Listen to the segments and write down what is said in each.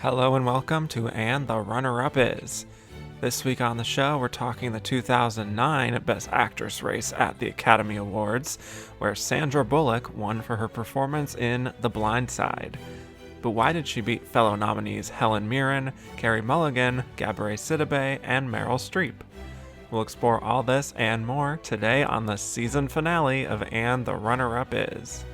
Hello and welcome to And the Runner-Up Is. This week on the show, we're talking the 2009 Best Actress race at the Academy Awards, where Sandra Bullock won for her performance in The Blind Side. But why did she beat fellow nominees Helen Mirren, Carey Mulligan, Gabourey Sidibe, and Meryl Streep? We'll explore all this and more today on the season finale of And the Runner-Up Is.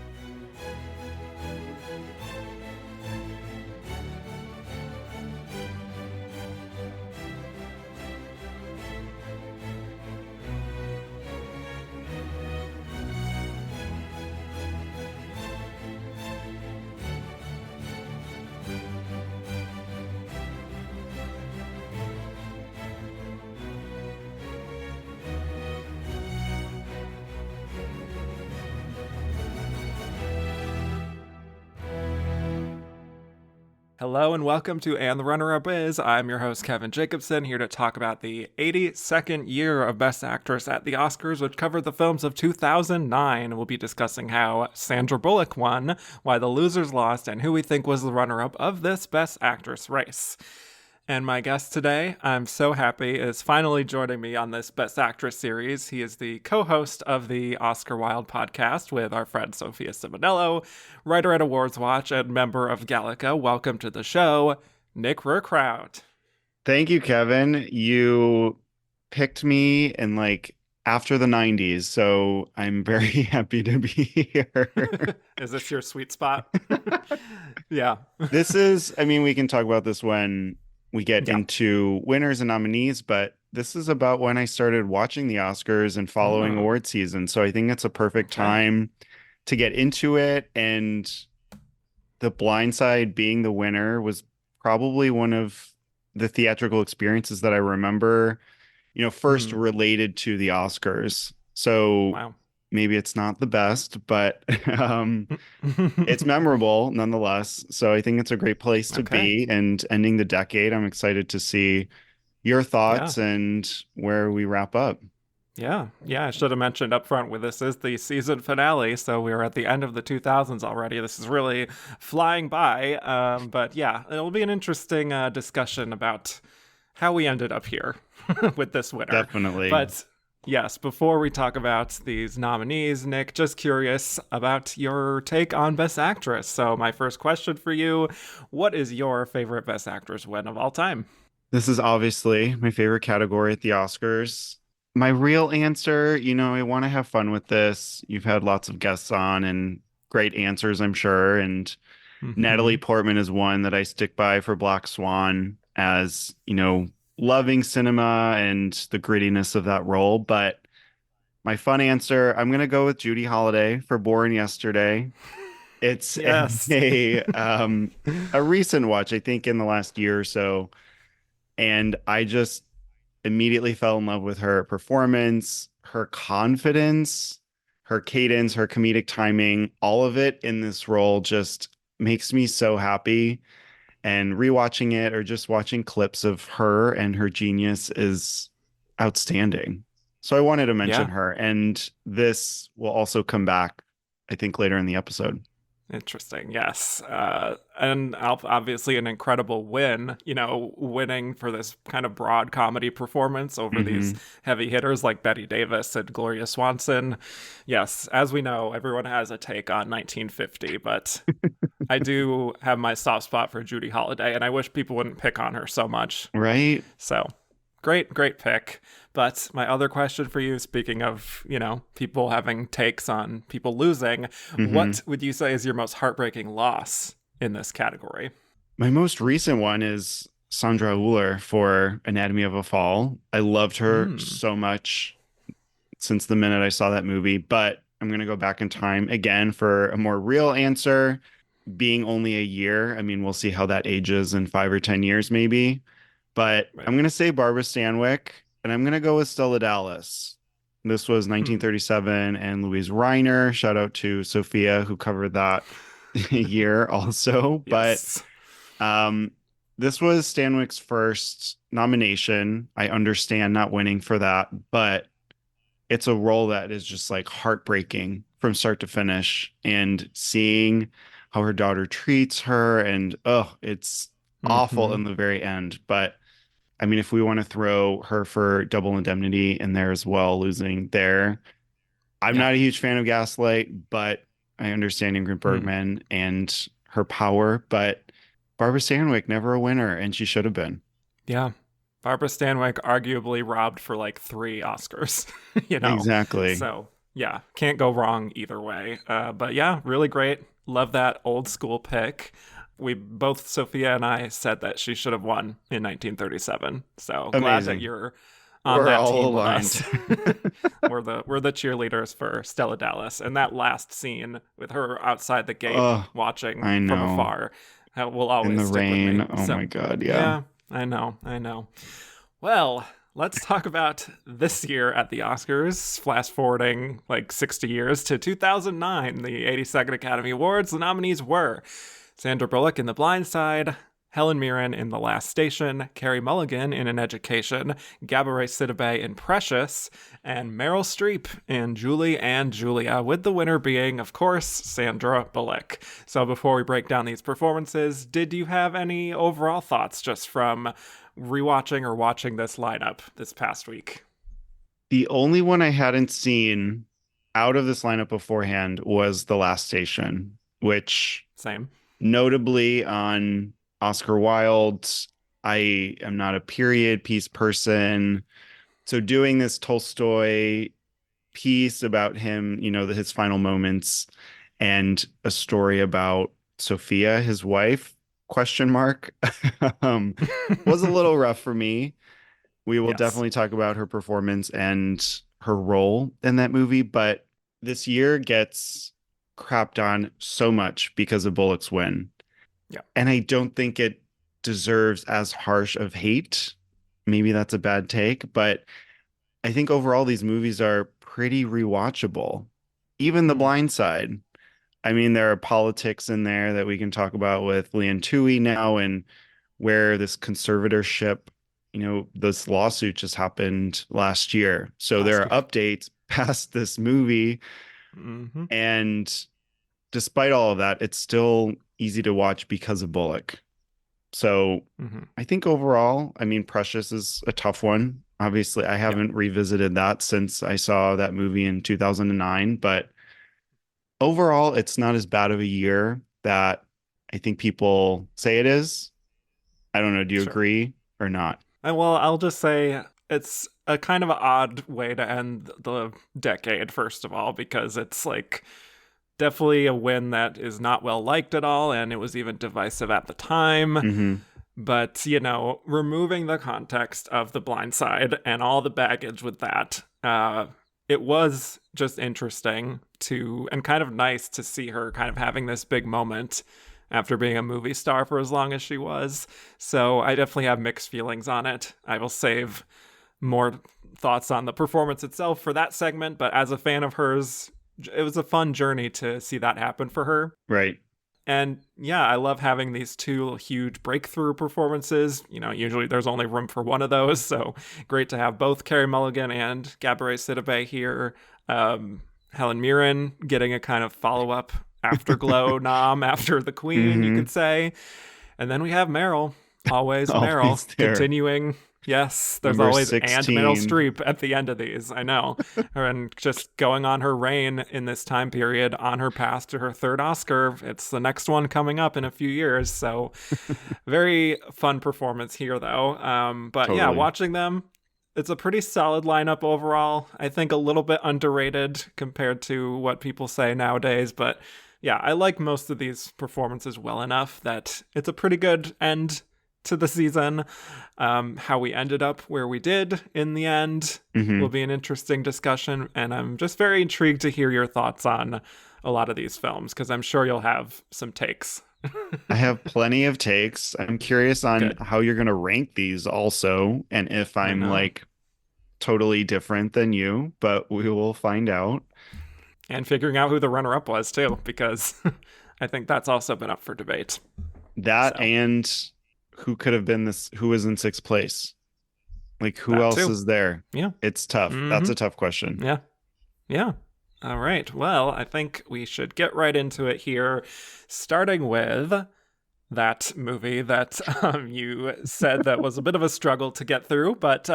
Hello and welcome to And the Runner-Up Is. I'm your host, Kevin Jacobson, here to talk about the 82nd year of Best Actress at the Oscars, which covered the films of 2009. We'll be discussing how Sandra Bullock won, why the losers lost, and who we think was the runner-up of this Best Actress race. And my guest today, I'm so happy, is finally joining me on this Best Actress series. He is the co-host of the Oscar Wild podcast with our friend Sophia Simonello, writer at Awards Watch, and member of Gallica. Welcome to the show, Nick Ruhrkraut. Thank you, Kevin. You picked me in after the 90s, so I'm very happy to be here. Is this your sweet spot? Yeah. We can talk about this when we get into winners and nominees, but this is about when I started watching the Oscars and following award season. So I think it's a perfect time to get into it. And The Blind Side being the winner was probably one of the theatrical experiences that I remember, first related to the Oscars. So maybe it's not the best, but it's memorable nonetheless. So I think it's a great place to be. And ending the decade, I'm excited to see your thoughts and where we wrap up. Yeah. I should have mentioned up front, this is the season finale, so we're at the end of the 2000s already. This is really flying by. But yeah, it'll be an interesting discussion about how we ended up here with this winner. Definitely. But yes, before we talk about these nominees, Nick, just curious about your take on Best Actress. So my first question for you, what is your favorite Best Actress win of all time? This is obviously my favorite category at the Oscars. My real answer, I want to have fun with this. You've had lots of guests on and great answers, I'm sure. And Natalie Portman is one that I stick by for Black Swan as, loving cinema and the grittiness of that role. But my fun answer, I'm going to go with Judy Holliday for Born Yesterday. It's a recent watch, I think, in the last year or so. And I just immediately fell in love with her performance, her confidence, her cadence, her comedic timing. All of it in this role just makes me so happy. And rewatching it or just watching clips of her and her genius is outstanding. So I wanted to mention her. And this will also come back, I think, later in the episode. Interesting. Yes. And obviously an incredible win, winning for this kind of broad comedy performance over these heavy hitters like Bette Davis and Gloria Swanson. Yes. As we know, everyone has a take on 1950, but I do have my soft spot for Judy Holliday, and I wish people wouldn't pick on her so much. Right. So great pick. But my other question for you, speaking of, people having takes on people losing, what would you say is your most heartbreaking loss in this category? My most recent one is Sandra Bullock for Anatomy of a Fall. I loved her so much since the minute I saw that movie, but I'm going to go back in time again for a more real answer. Being only a year, we'll see how that ages in 5 or 10 years maybe. But I'm going to say Barbara Stanwyck, and I'm going to go with Stella Dallas. This was 1937 and Louise Reiner. Shout out to Sophia, who covered that year also. Yes. But this was Stanwyck's first nomination. I understand not winning for that, but it's a role that is just heartbreaking from start to finish. And seeing how her daughter treats her, and it's awful Mm-hmm. in the very end. But I mean, if we want to throw her for Double Indemnity in there as well, losing there, I'm Yeah. not a huge fan of Gaslight, but I understand Ingrid Mm. Bergman and her power. But Barbara Stanwyck, never a winner, and she should have been. Yeah. Barbara Stanwyck arguably robbed for like 3 Oscars, you know? Exactly. So, yeah, can't go wrong either way. But yeah, really great. Love that old school pick. We both, Sophia and I, said that she should have won in 1937. So glad that Amazing. you're on We're that all team with aligned. us. We're the cheerleaders for Stella Dallas. And that last scene with her outside the gate Oh, watching I from know. afar will In always the stick with rain. me. Oh So my God. Yeah. yeah, I know, I know. Well, let's talk about this year at the Oscars. Flash forwarding like 60 years to 2009, the 82nd Academy Awards. The nominees were Sandra Bullock in The Blind Side, Helen Mirren in The Last Station, Carey Mulligan in An Education, Gabourey Sidibe in Precious, and Meryl Streep in Julie and Julia, with the winner being, of course, Sandra Bullock. So before we break down these performances, did you have any overall thoughts just from rewatching or watching this lineup this past week? The only one I hadn't seen out of this lineup beforehand was The Last Station, which Same. notably on Oscar Wilde, I am not a period piece person. So doing this Tolstoy piece about him, his final moments, and a story about Sophia, his wife, question mark, um, was a little rough for me. We will Yes. definitely talk about her performance and her role in that movie, but this year gets crapped on so much because of Bullock's win. Yeah. And I don't think it deserves as harsh of hate. Maybe that's a bad take, but I think overall these movies are pretty rewatchable. Even The Mm. Blind Side. I mean, there are politics in there that we can talk about with Leon Tui now and where this conservatorship, this lawsuit just happened last year. So there Last are year. updates past this movie. Mm-hmm. And despite all of that, it's still easy to watch because of Bullock. So Mm-hmm. I think overall, I mean, Precious is a tough one. Obviously, I Yeah. haven't revisited that since I saw that movie in 2009, but overall, it's not as bad of a year that I think people say it is. I don't know. Do you Sure. agree or not? Well, I'll just say it's a kind of an odd way to end the decade, first of all, because it's like definitely a win that is not well liked at all, and it was even divisive at the time. Hmm. But, removing the context of The Blind Side and all the baggage with that, it was just interesting and kind of nice to see her kind of having this big moment after being a movie star for as long as she was. So I definitely have mixed feelings on it. I will save more thoughts on the performance itself for that segment, but as a fan of hers, it was a fun journey to see that happen for her. Right. And yeah, I love having these 2 huge breakthrough performances. Usually there's only room for one of those. So great to have both Carey Mulligan and Gabourey Sidibe here. Helen Mirren getting a kind of follow up afterglow nom after the Queen, you Hmm. could say. And then we have Meryl, always Meryl, Always there. continuing. Yes, there's Number always and Meryl 16. Streep at the end of these. I know. And just going on her reign in this time period on her path to her 3rd Oscar. It's the next one coming up in a few years. So very fun performance here, though. But yeah, Totally. watching them, it's a pretty solid lineup overall. I think a little bit underrated compared to what people say nowadays. But yeah, I like most of these performances well enough that it's a pretty good end to the season. How we ended up where we did in the end will Hmm. be an interesting discussion. And I'm just very intrigued to hear your thoughts on a lot of these films because I'm sure you'll have some takes. I have plenty of takes. I'm curious on Good. how you're going to rank these also, and if I I'm know. like totally different than you, but we will find out. And figuring out who the runner up was, too, because I think that's also been up for debate. That So, and who was in 6th place? Like, who that else too. is there? Yeah. It's tough. That's Mm-hmm. a tough question. Yeah. Yeah. All right. Well, I think we should get right into it here, starting with that movie that you said that was a bit of a struggle to get through, but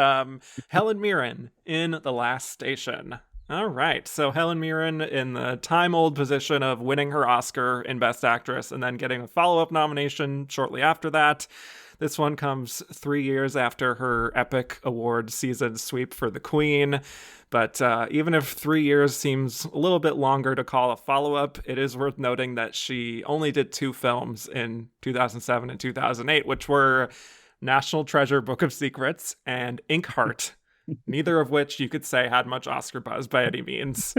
Helen Mirren in The Last Station. All right, so Helen Mirren in the time-old position of winning her Oscar in Best Actress and then getting a follow-up nomination shortly after that. This one comes 3 years after her epic award season sweep for The Queen. But even if 3 years seems a little bit longer to call a follow-up, it is worth noting that she only did 2 films in 2007 and 2008, which were National Treasure Book of Secrets and Inkheart, neither of which you could say had much Oscar buzz by any means.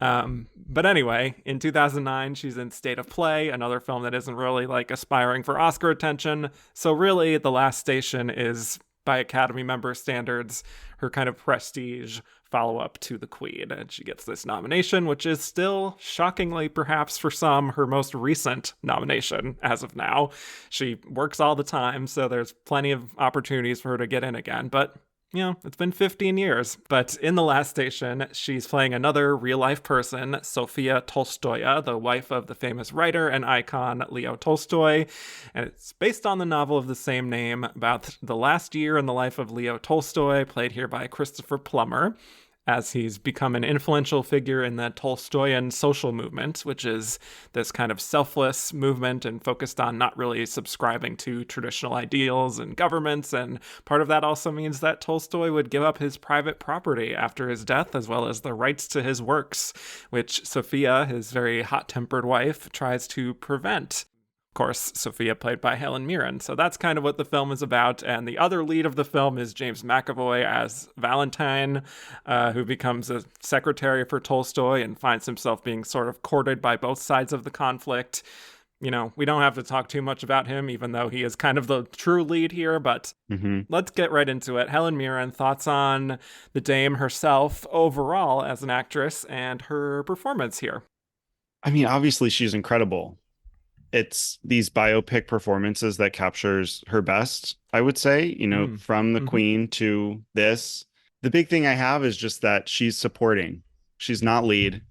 But anyway, in 2009, she's in State of Play, another film that isn't really like aspiring for Oscar attention. So really, The Last Station is, by Academy member standards, her kind of prestige follow-up to The Queen. And she gets this nomination, which is still, shockingly perhaps for some, her most recent nomination as of now. She works all the time, so there's plenty of opportunities for her to get in again. But it's been 15 years. But in The Last Station, she's playing another real-life person, Sofia Tolstoya, the wife of the famous writer and icon Leo Tolstoy. And it's based on the novel of the same name about the last year in the life of Leo Tolstoy, played here by Christopher Plummer, as he's become an influential figure in the Tolstoyan social movement, which is this kind of selfless movement and focused on not really subscribing to traditional ideals and governments. And part of that also means that Tolstoy would give up his private property after his death, as well as the rights to his works, which Sophia, his very hot-tempered wife, tries to prevent. Of course, Sophia played by Helen Mirren. So that's kind of what the film is about. And the other lead of the film is James McAvoy as Valentine, who becomes a secretary for Tolstoy and finds himself being sort of courted by both sides of the conflict. We don't have to talk too much about him, even though he is kind of the true lead here, but let's get right into it. Helen Mirren, thoughts on the dame herself overall as an actress and her performance here? I mean, obviously she's incredible. It's these biopic performances that captures her best, I would say, from The Queen to this. The big thing I have is just that she's supporting. She's not lead.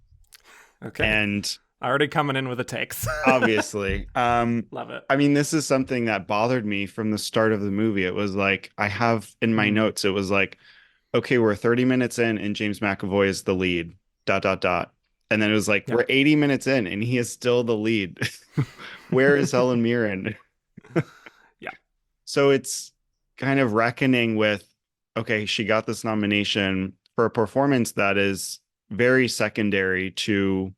Okay. And already coming in with the takes. Obviously. Love it. I mean, this is something that bothered me from the start of the movie. It was like, I have in my notes, it was like, okay, we're 30 minutes in and James McAvoy is the lead, ... And then it was like, we're 80 minutes in and he is still the lead. Where is Helen Mirren? Yeah. So it's kind of reckoning with, okay, she got this nomination for a performance that is very secondary to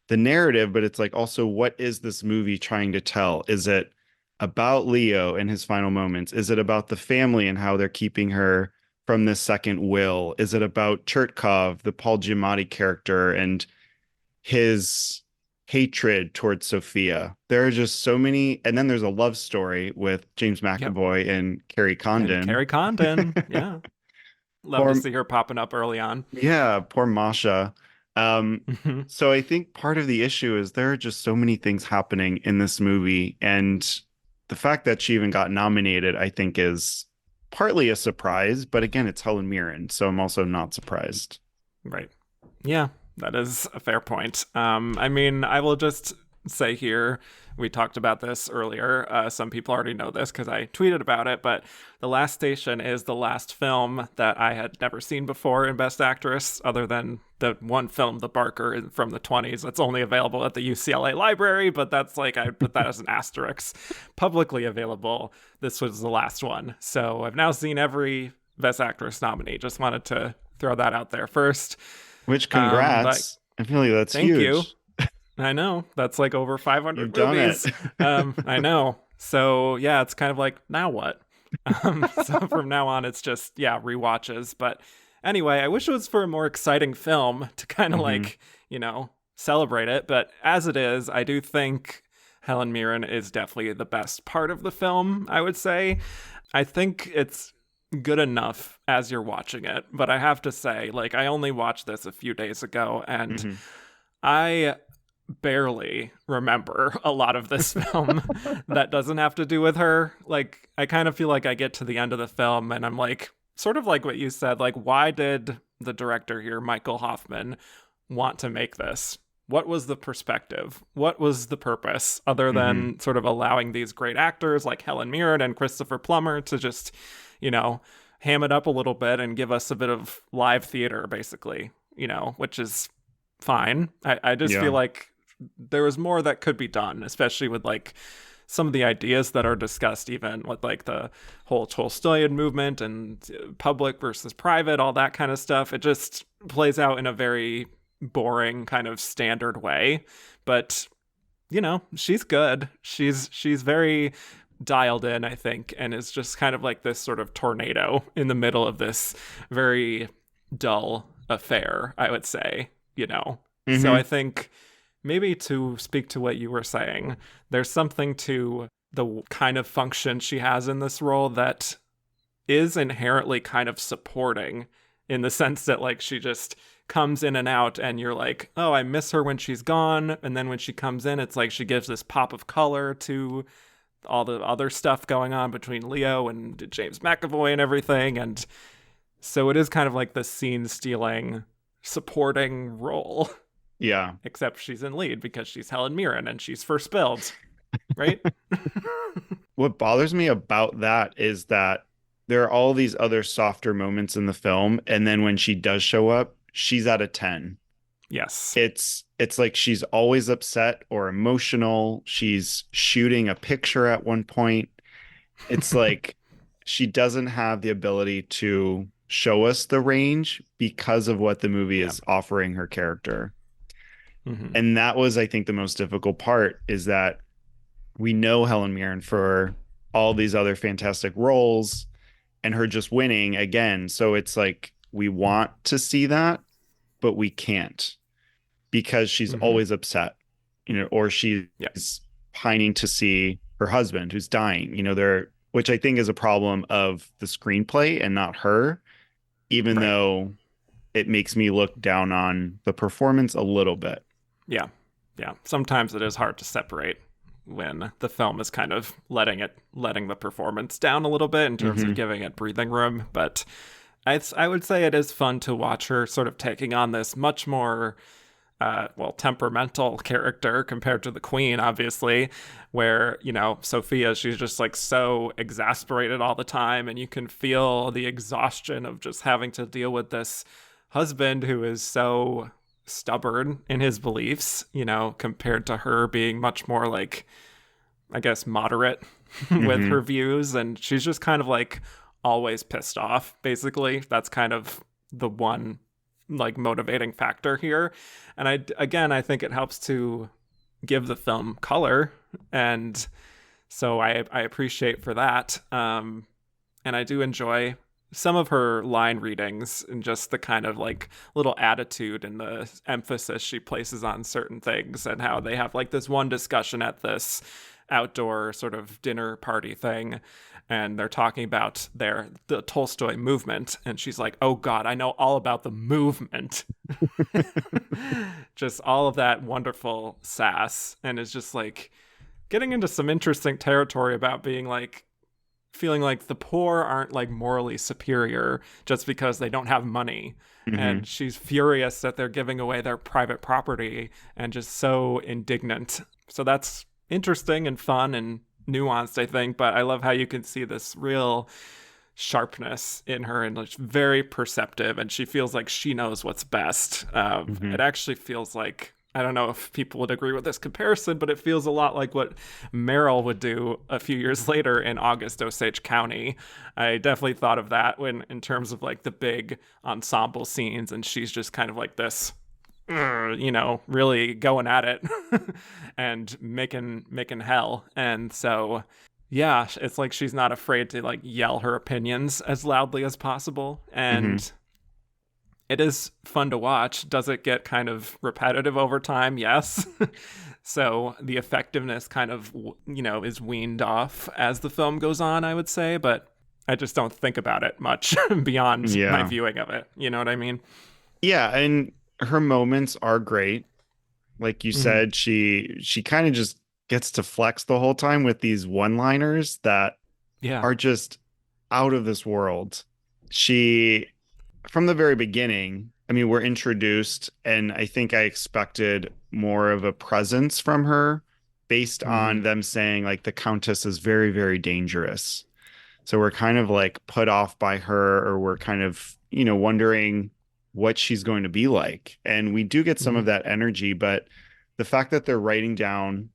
the narrative, but it's like, also, what is this movie trying to tell? Is it about Leo and his final moments? Is it about the family and how they're keeping her from this second will? Is it about Chertkov, the Paul Giamatti character, and his hatred towards Sophia? There are just so many. And then there's a love story with James McAvoy and Carey Condon. Yeah. Love to see her popping up early on. Yeah, poor Masha. So I think part of the issue is there are just so many things happening in this movie. And the fact that she even got nominated, I think, is partly a surprise. But again, it's Helen Mirren, so I'm also not surprised. Right. Yeah. That is a fair point. I mean, I will just say here, we talked about this earlier. Some people already know this because I tweeted about it, but The Last Station is the last film that I had never seen before in Best Actress, other than the one film, The Barker, from the 20s. That's only available at the UCLA library, but that's like, I put that as an asterisk. Publicly available, this was the last one. So I've now seen every Best Actress nominee. Just wanted to throw that out there first. Which, congrats. I feel like that's thank huge. You. I know. That's like over 500 You've movies. Done it. I know. So, yeah, it's kind of like, now what? So from now on, it's just, rewatches. But anyway, I wish it was for a more exciting film to kind of like, celebrate it. But as it is, I do think Helen Mirren is definitely the best part of the film, I would say. I think it's good enough as you're watching it, but I have to say, like, I only watched this a few days ago and I barely remember a lot of this film that doesn't have to do with her. Like, I kind of feel like I get to the end of the film and I'm like, sort of like what you said, like, why did the director here, Michael Hoffman, want to make this? what was the perspective? What was the purpose other Mm-hmm. than sort of allowing these great actors like Helen Mirren and Christopher Plummer to just, ham it up a little bit and give us a bit of live theater, basically, which is fine. I just feel Yeah. like there was more that could be done, especially with like some of the ideas that are discussed, even with like the whole Tolstoyan movement and public versus private, all that kind of stuff. It just plays out in a very boring kind of standard way. But she's good. She's very dialed in, I think, and is just kind of like this sort of tornado in the middle of this very dull affair, I would say. So I Mm-hmm. think maybe to speak to what you were saying, there's something to the kind of function she has in this role that is inherently kind of supporting, in the sense that like she just comes in and out and you're like, oh, I miss her when she's gone. And then when she comes in, it's like she gives this pop of color to all the other stuff going on between Leo and James McAvoy and everything. And so it is kind of like the scene stealing supporting role, Yeah. except she's in lead because she's Helen Mirren and she's first billed, right? What bothers me about that is that there are all these other softer moments in the film, and then when she does show up, she's at a 10. Yes. It's like she's always upset or emotional. She's shooting a picture at one point. It's like she doesn't have the ability to show us the range because of what the movie Yeah. is offering her character. Mm-hmm. And that was, I think, the most difficult part, is that we know Helen Mirren for all these other fantastic roles and her just winning again. So it's like we want to see that, but we can't, because she's Mm-hmm. always upset, or she's Yeah. pining to see her husband who's dying, which I think is a problem of the screenplay and not her, even Right. though it makes me look down on the performance a little bit. Yeah. Yeah. Sometimes it is hard to separate when the film is kind of letting the performance down a little bit in terms of Hmm. giving it breathing room. But I would say it is fun to watch her sort of taking on this much more temperamental character compared to the Queen, obviously, where, Sophia, she's just like so exasperated all the time, and you can feel the exhaustion of just having to deal with this husband who is so stubborn in his beliefs, compared to her being much more like, I guess, moderate with Hmm. her views. And she's just kind of like always pissed off, basically. That's kind of the one like motivating factor here. And I think it helps to give the film color. And so I appreciate for that. And I do enjoy some of her line readings and just the kind of like little attitude and the emphasis she places on certain things, and how they have like this one discussion at this outdoor sort of dinner party thing, and they're talking about the Tolstoy movement, and she's like, oh god, I know all about the movement. Just all of that wonderful sass, and it's just like getting into some interesting territory about being like feeling like the poor aren't like morally superior just because they don't have money. Hmm. And she's furious that they're giving away their private property and just so indignant. So that's interesting and fun and nuanced, I think. But I love how you can see this real sharpness in her, and it's very perceptive, and she feels like she knows what's best. Hmm. It actually feels like, I don't know if people would agree with this comparison, but it feels a lot like what Meryl would do a few years later in August Osage County. I definitely thought of that when, in terms of like the big ensemble scenes, and she's just kind of like this, really going at it and making hell. And so, yeah, it's like she's not afraid to like yell her opinions as loudly as possible. Hmm. And it is fun to watch. Does it get kind of repetitive over time? Yes. So the effectiveness kind of, is weaned off as the film goes on, I would say. But I just don't think about it much beyond my Yeah. viewing of it. You know what I mean? Yeah, and her moments are great. Like you Mm-hmm. said, she kind of just gets to flex the whole time with these one-liners that Yeah. are just out of this world. She, from the very beginning, I mean, we're introduced, and I think I expected more of a presence from her based on Mm, them saying like the Countess is very, very dangerous. So we're kind of like put off by her, or we're kind of, wondering what she's going to be like. And we do get some of mhm. that energy, but the fact that they're writing down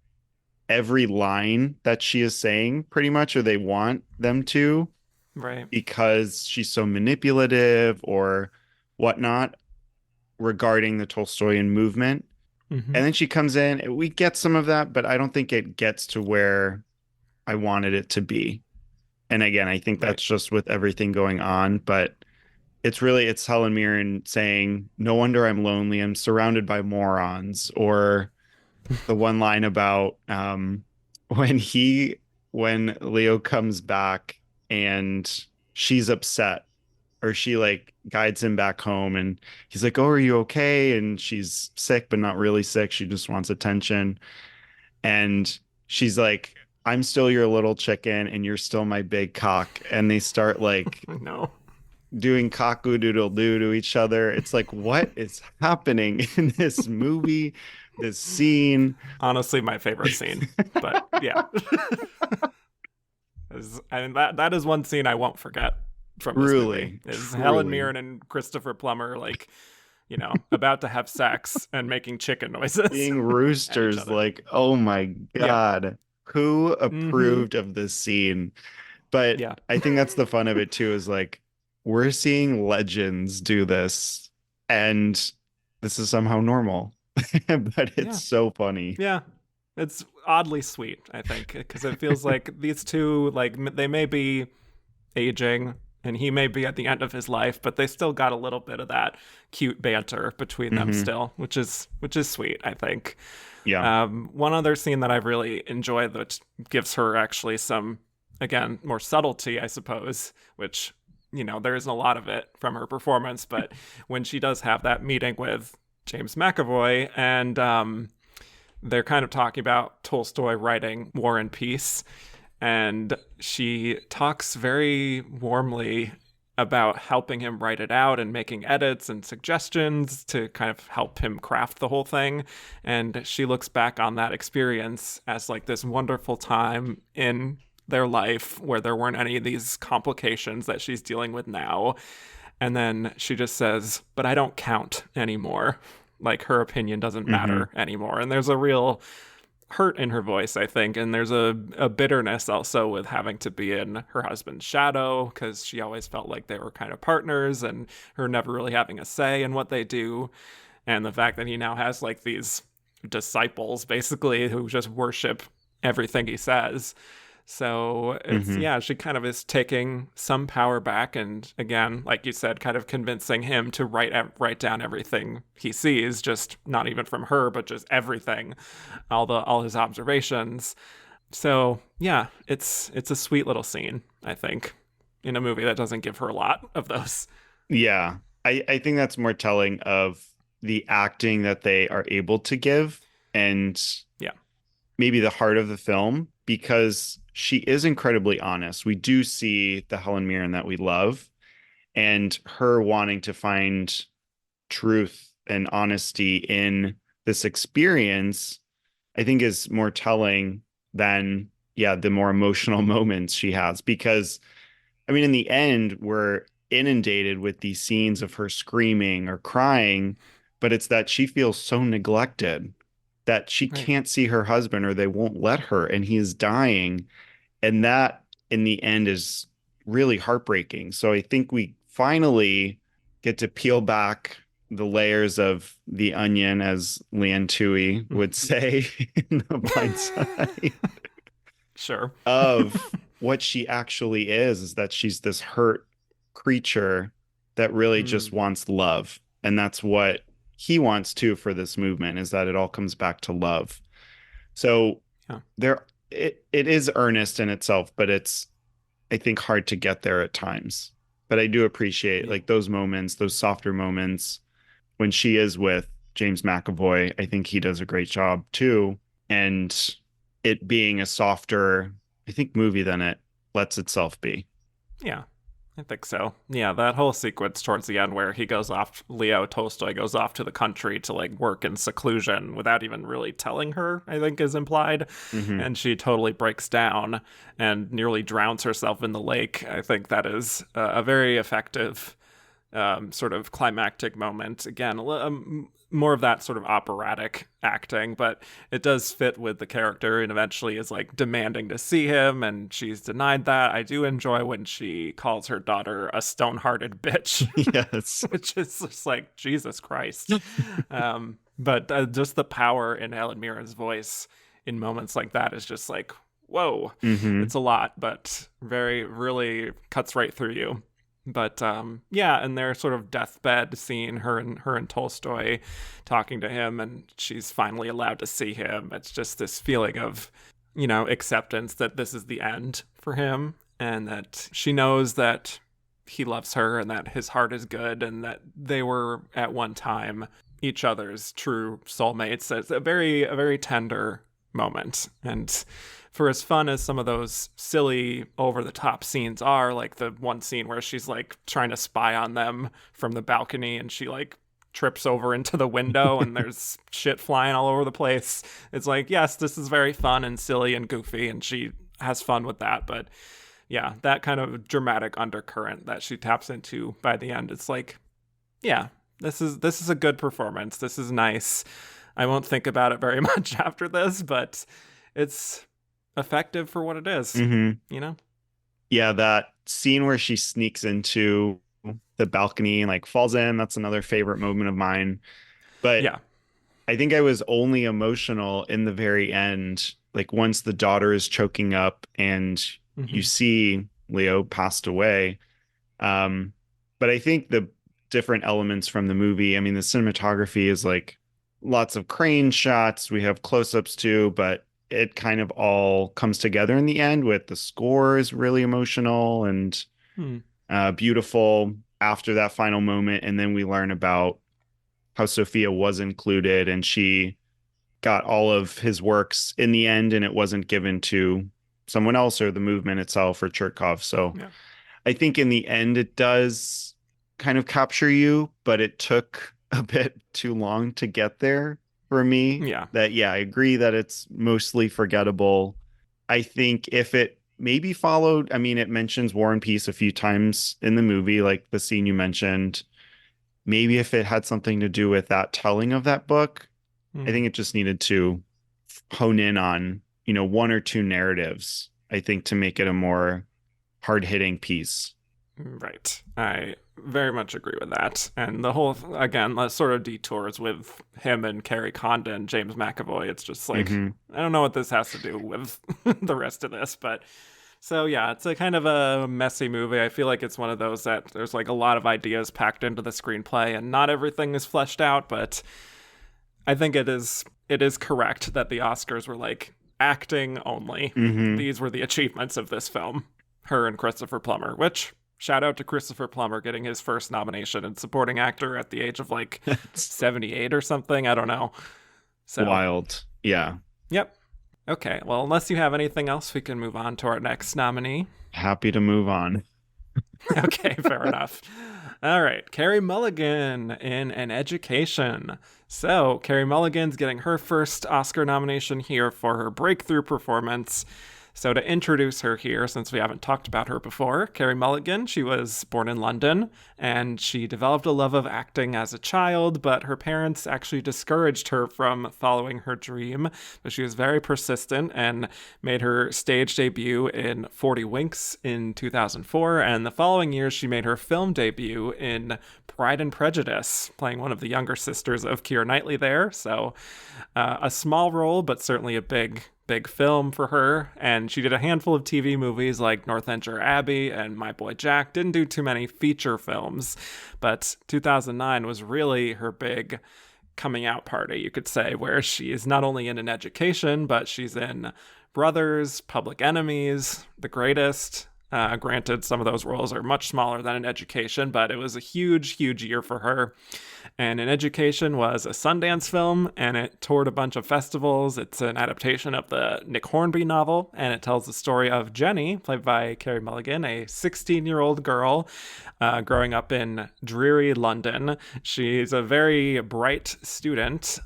every line that she is saying pretty much, or they want them to, Right. because she's so manipulative or whatnot regarding the Tolstoyan movement. Hmm. And then she comes in, we get some of that, but I don't think it gets to where I wanted it to be. And again, I think Right. that's just with everything going on, but it's Helen Mirren saying, "No wonder I'm lonely. I'm surrounded by morons." Or the one line about when he when Leo comes back and she's upset, or she like guides him back home, and he's like, "Oh, are you okay?" And she's sick, but not really sick. She just wants attention. And she's like, "I'm still your little chicken and you're still my big cock." And they start like No. doing cock-a-doodle-doo to each other. It's like, what is happening in this movie, this scene? Honestly, my favorite scene. But yeah. And that is one scene I won't forget from this movie. Truly, Is Helen truly. Mirren and Christopher Plummer like, about to have sex and making chicken noises Being at each roosters, other. like, oh my Yeah. God, who Mm-hmm. approved of this scene? But Yeah. I think that's the fun of it too, is like we're seeing legends do this, and this is somehow normal. But it's Yeah. so funny. Yeah. It's oddly sweet, I think, because it feels like these two, like, they may be aging and he may be at the end of his life, but they still got a little bit of that cute banter between them Hmm. still, which is sweet, I think. Yeah. One other scene that I've really enjoyed that gives her actually some, again, more subtlety, I suppose, which, there isn't a lot of it from her performance, but when she does have that meeting with James McAvoy and they're kind of talking about Tolstoy writing War and Peace, and she talks very warmly about helping him write it out and making edits and suggestions to kind of help him craft the whole thing. And she looks back on that experience as like this wonderful time in their life where there weren't any of these complications that she's dealing with now. And then she just says, "But I don't count anymore." Like her opinion doesn't Hmm. matter anymore. And there's a real hurt in her voice, I think. And there's a bitterness also with having to be in her husband's shadow because she always felt like they were kind of partners and her never really having a say in what they do. And the fact that he now has like these disciples basically who just worship everything he says. So it's, Hmm. yeah, she kind of is taking some power back, and again, like you said, kind of convincing him to write down everything he sees, just not even from her, but just everything, all his observations. So yeah, it's a sweet little scene, I think, in a movie that doesn't give her a lot of those. Yeah. I think that's more telling of the acting that they are able to give, and Yeah. maybe the heart of the film, because she is incredibly honest. We do see the Helen Mirren that we love, and her wanting to find truth and honesty in this experience, I think is more telling than, yeah, the more emotional moments she has. Because, I mean, in the end, we're inundated with these scenes of her screaming or crying, but it's that she feels so neglected that she Right. can't see her husband, or they won't let her, and he is dying. And that in the end is really heartbreaking. So I think we finally get to peel back the layers of the onion, as Leanne Tui would say in The Blind Side, Sure. of what she actually is that she's this hurt creature that really just Mm, wants love. And that's what he wants too for this movement, is that it all comes back to love. So yeah. it is earnest in itself, but it's, I think, hard to get there at times. But I do appreciate Yeah. like those moments, those softer moments when she is with James McAvoy. I think he does a great job too. And it being a softer, I think, movie than it lets itself be. Yeah. I think so. Yeah, that whole sequence towards the end where Leo Tolstoy goes off to the country to like work in seclusion without even really telling her, I think is implied. Mm-hmm. And she totally breaks down and nearly drowns herself in the lake. I think that is a very effective sort of climactic moment. Again, more of that sort of operatic acting, but it does fit with the character and eventually is like demanding to see him, and she's denied that. I do enjoy when she calls her daughter a stone-hearted bitch. Yes. Which is just like, Jesus Christ. But just the power in Helen Mirren's voice in moments like that is just like, whoa. Mm-hmm. It's a lot, but really cuts right through you. But yeah, and their sort of deathbed scene, her and Tolstoy talking to him, and she's finally allowed to see him. It's just this feeling of, acceptance that this is the end for him, and that she knows that he loves her and that his heart is good, and that they were at one time each other's true soulmates. It's a very tender moment. And for as fun as some of those silly over-the-top scenes are, like the one scene where she's like trying to spy on them from the balcony and she like trips over into the window and there's shit flying all over the place. It's like, yes, this is very fun and silly and goofy, and she has fun with that. But yeah, that kind of dramatic undercurrent that she taps into by the end, it's like, yeah, this is a good performance. This is nice. I won't think about it very much after this, but it's effective for what it is. Mm-hmm. Yeah, that scene where she sneaks into the balcony and like falls in, that's another favorite moment of mine. But yeah, I think I was only emotional in the very end, like once the daughter is choking up and you see Leo passed away. But I think the different elements from the movie, I mean, the cinematography is like lots of crane shots, we have close-ups too, but it kind of all comes together in the end with the score is really emotional and beautiful after that final moment. And then we learn about how Sophia was included and she got all of his works in the end, and it wasn't given to someone else or the movement itself or Chertkov. So yeah. I think in the end it does kind of capture you, but it took a bit too long to get there for me. Yeah. I agree that it's mostly forgettable. I think if it maybe followed, I mean, it mentions War and Peace a few times in the movie, like the scene you mentioned. Maybe if it had something to do with that telling of that book, I think it just needed to hone in on, one or two narratives, I think, to make it a more hard-hitting piece. Right. I very much agree with that. And the whole, again, the sort of detours with him and Carrie Condon, James McAvoy, it's just like, I don't know what this has to do with the rest of this. But so, yeah, it's a kind of a messy movie. I feel like it's one of those that there's like a lot of ideas packed into the screenplay and not everything is fleshed out. But I think it is correct that the Oscars were like acting only. These were the achievements of this film, her and Christopher Plummer, which... Shout out to Christopher Plummer getting his first nomination in supporting actor at the age of like 78 or something. I don't know. So wild. Yeah. Yep. Okay. Well, unless you have anything else, we can move on to our next nominee. Happy to move on. Okay, fair enough. All right. Carey Mulligan in An Education. So Carey Mulligan's getting her first Oscar nomination here for her breakthrough performance. So to introduce her here, since we haven't talked about her before, Carey Mulligan, she was born in London, and she developed a love of acting as a child, but her parents actually discouraged her from following her dream. But she was very persistent and made her stage debut in 40 Winks in 2004, and the following year she made her film debut in Pride and Prejudice, playing one of the younger sisters of Keira Knightley there. So a small role, but certainly a big film for her. And she did a handful of TV movies like Northanger Abbey and My Boy Jack. Didn't do too many feature films, but 2009 was really her big coming out party, you could say, where she is not only in An Education, but she's in Brothers, Public Enemies, The Greatest, Granted, some of those roles are much smaller than in Education, but it was a huge, huge year for her. And In Education was a Sundance film, and it toured a bunch of festivals. It's an adaptation of the Nick Hornby novel, and it tells the story of Jenny, played by Carey Mulligan, a 16-year-old girl growing up in dreary London. She's a very bright student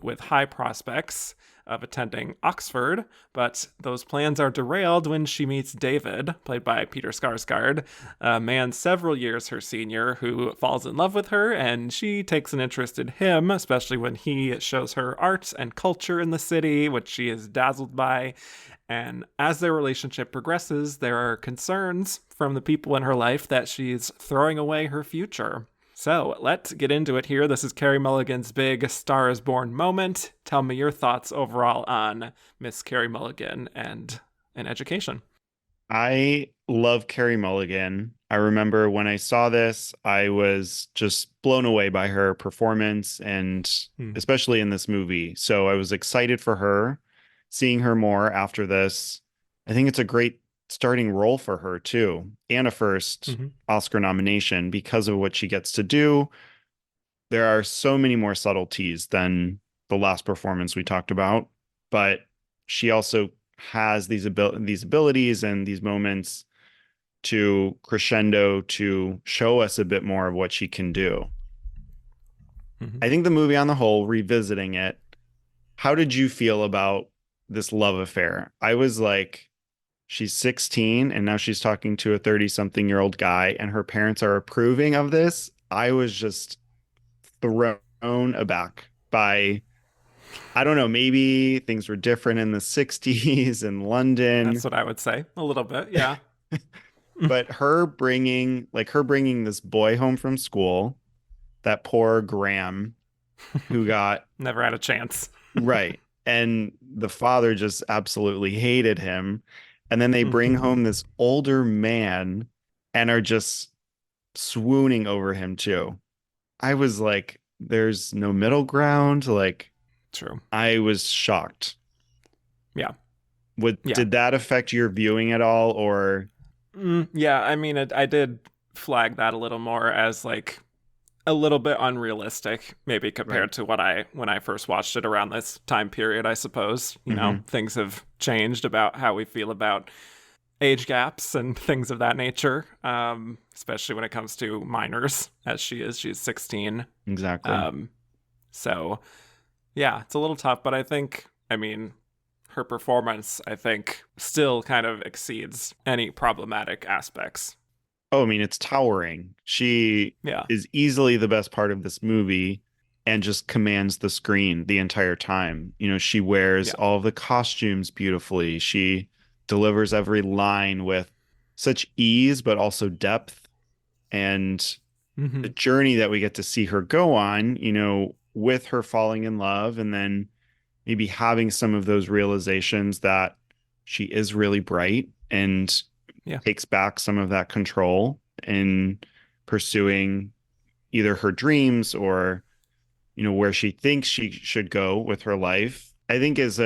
with high prospects of attending Oxford, but those plans are derailed when she meets David, played by Peter Skarsgård, a man several years her senior who falls in love with her, and she takes an interest in him, especially when he shows her art and culture in the city, which she is dazzled by. And as their relationship progresses, there are concerns from the people in her life that she's throwing away her future. So let's get into it here. This is Carey Mulligan's big Star is Born moment. Tell me your thoughts overall on Miss Carey Mulligan and An Education. I love Carey Mulligan. I remember when I saw this, I was just blown away by her performance, and especially in this movie. So I was excited for her, seeing her more after this. I think it's a great starting role for her too, and a first Oscar nomination because of what she gets to do. There are so many more subtleties than the last performance we talked about, but she also has these abilities and these moments to crescendo to show us a bit more of what she can do. I think the movie on the whole, revisiting it, how did you feel about this love affair? I was like, she's 16 and now she's talking to a 30-something-year-old guy and her parents are approving of this. I was just thrown aback by, I don't know, maybe things were different in the 60s in London. That's what I would say. A little bit, yeah. But her bringing this boy home from school, that poor Graham who got never had a chance. Right. And the father just absolutely hated him. And then they bring home this older man and are just swooning over him too. I was like, there's no middle ground. Like, true. I was shocked. Yeah. Did that affect your viewing at all, or? Yeah, I mean, I did flag that a little more as like a little bit unrealistic, maybe compared to when I first watched it around this time period, I suppose. You know, things have changed about how we feel about age gaps and things of that nature, especially when it comes to minors, as she's 16. Exactly. So, yeah, it's a little tough, but I mean, her performance, I think, still kind of exceeds any problematic aspects. Oh, I mean, it's towering. She is easily the best part of this movie and just commands the screen the entire time. You know, she wears all of the costumes beautifully. She delivers every line with such ease, but also depth. And the journey that we get to see her go on, you know, with her falling in love and then maybe having some of those realizations that she is really bright and takes back some of that control in pursuing either her dreams or, you know, where she thinks she should go with her life, I think is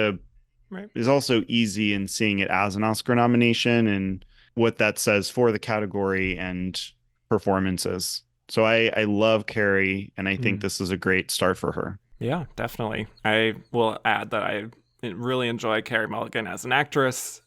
also easy in seeing it as an Oscar nomination and what that says for the category and performances. So I love Carey, and I think this is a great start for her. Yeah, definitely. I will add that I really enjoy Carey Mulligan as an actress.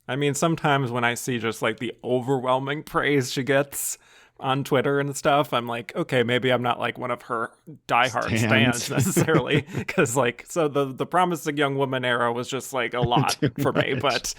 I mean, sometimes when I see just like the overwhelming praise she gets on Twitter and stuff, I'm like, okay, maybe I'm not like one of her diehard stans necessarily, because like, so the Promising Young Woman era was just like a lot for me. But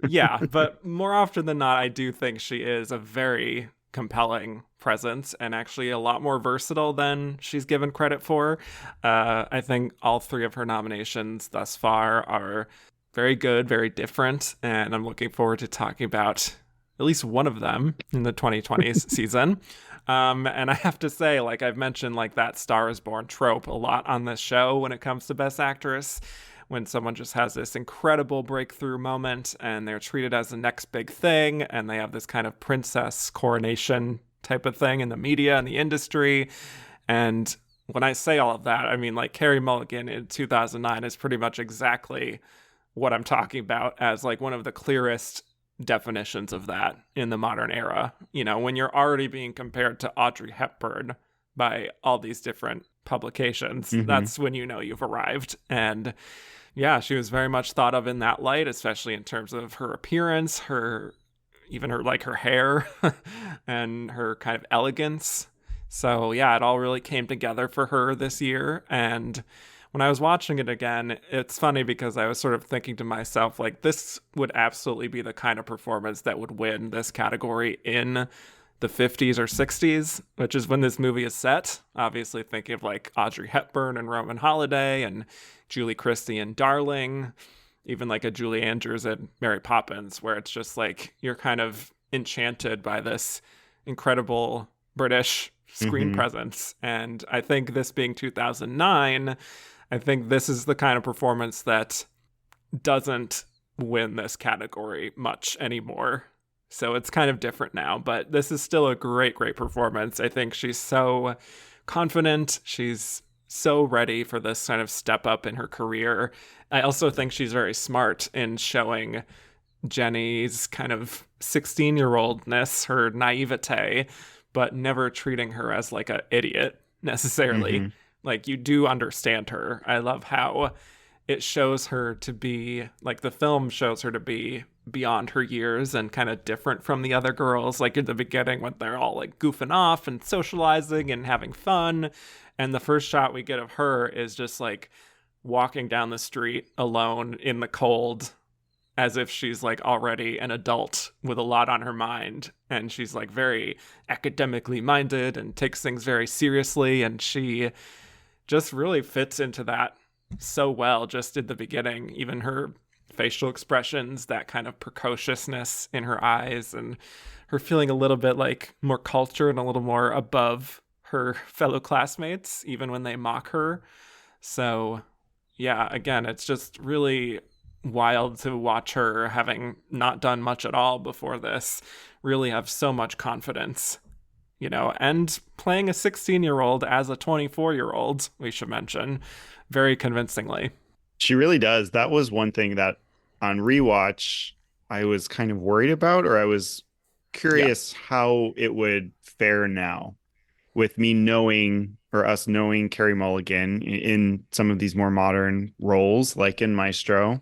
yeah, but more often than not, I do think she is a very compelling presence and actually a lot more versatile than she's given credit for. I think all three of her nominations thus far are very good, very different, and I'm looking forward to talking about at least one of them in the 2020s season. And I have to say, like I've mentioned, like that Star is Born trope a lot on this show when it comes to Best Actress, when someone just has this incredible breakthrough moment and they're treated as the next big thing and they have this kind of princess coronation type of thing in the media and the industry. And when I say all of that, I mean like Carey Mulligan in 2009 is pretty much exactly what I'm talking about as like one of the clearest definitions of that in the modern era. You know, when you're already being compared to Audrey Hepburn by all these different publications, that's when you know you've arrived. And yeah, she was very much thought of in that light, especially in terms of her appearance, her hair and her kind of elegance. So yeah, it all really came together for her this year. And when I was watching it again, it's funny because I was sort of thinking to myself, like, this would absolutely be the kind of performance that would win this category in the 50s or 60s, which is when this movie is set. Obviously thinking of like Audrey Hepburn and Roman Holiday and Julie Christie and Darling, even like a Julie Andrews and Mary Poppins, where it's just like you're kind of enchanted by this incredible British screen presence. And I think this being 2009, I think this is the kind of performance that doesn't win this category much anymore. So it's kind of different now, but this is still a great, great performance. I think she's so confident. She's so ready for this kind of step up in her career. I also think she's very smart in showing Jenny's kind of 16-year-oldness, her naivete, but never treating her as like an idiot necessarily. Like, you do understand her. I love how it shows her to be, like, the film shows her to be beyond her years and kind of different from the other girls. Like, at the beginning when they're all like goofing off and socializing and having fun. And the first shot we get of her is just like walking down the street alone in the cold, as if she's like already an adult with a lot on her mind. And she's like very academically minded and takes things very seriously. And she just really fits into that so well just in the beginning. Even her facial expressions, that kind of precociousness in her eyes, and her feeling a little bit like more cultured and a little more above her fellow classmates, even when they mock her. So yeah, again, it's just really wild to watch her, having not done much at all before this, really have so much confidence, you know, and playing a 16-year-old as a 24-year-old, we should mention, very convincingly. She really does. That was one thing that on rewatch I was kind of worried about, or I was curious how it would fare now with me knowing, or us knowing, Carey Mulligan in some of these more modern roles, like in Maestro,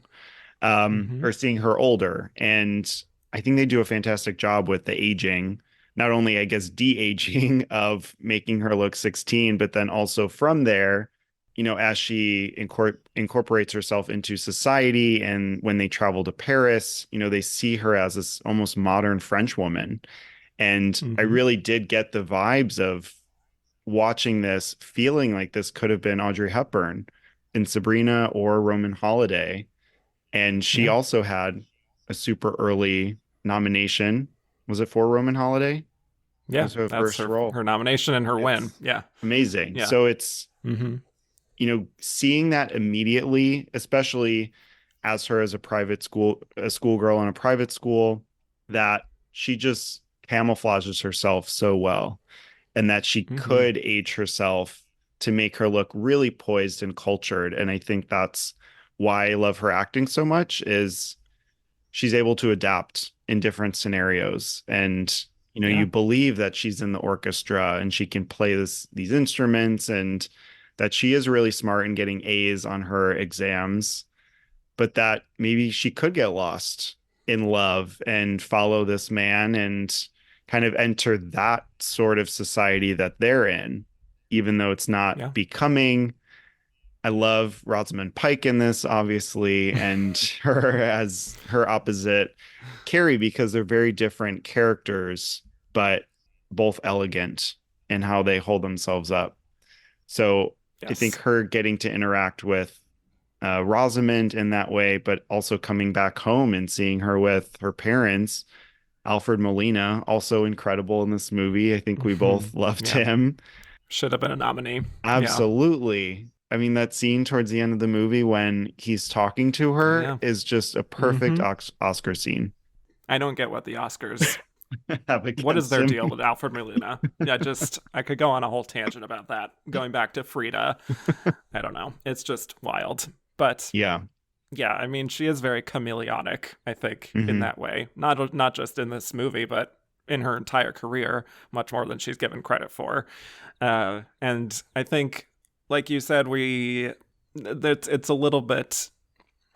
or seeing her older. And I think they do a fantastic job with the aging, not only, I guess, de-aging of making her look 16, but then also from there, you know, as she incorporates herself into society, and when they travel to Paris, you know, they see her as this almost modern French woman. And I really did get the vibes of watching this, feeling like this could have been Audrey Hepburn in Sabrina or Roman Holiday. And she also had a super early nomination. Was it for Roman Holiday? Yeah, her that's first role. Her nomination and her win. Yeah. Amazing. Yeah. So it's, you know, seeing that immediately, especially as her as a schoolgirl in a private school, that she just camouflages herself so well, and that she could age herself to make her look really poised and cultured. And I think that's why I love her acting so much, is she's able to adapt in different scenarios. And, you know, you believe that she's in the orchestra and she can play these instruments, and that she is really smart in getting A's on her exams, but that maybe she could get lost in love and follow this man and kind of enter that sort of society that they're in, even though it's not becoming. I love Rosamund Pike in this, obviously, and her as her opposite, Carey, because they're very different characters, but both elegant in how they hold themselves up. So I think her getting to interact with Rosamund in that way, but also coming back home and seeing her with her parents, Alfred Molina, also incredible in this movie. I think we both loved him. Should have been a nominee. Absolutely. Yeah. I mean, that scene towards the end of the movie when he's talking to her is just a perfect Oscar scene. I don't get what the Oscars what is their deal with Alfred Molina? I could go on a whole tangent about that, going back to Frida. I don't know. It's just wild. But yeah, Yeah, I mean, she is very chameleonic, I think, in Hmm. that way. Not just in this movie, but in her entire career, much more than she's given credit for. And I think, like you said, that it's a little bit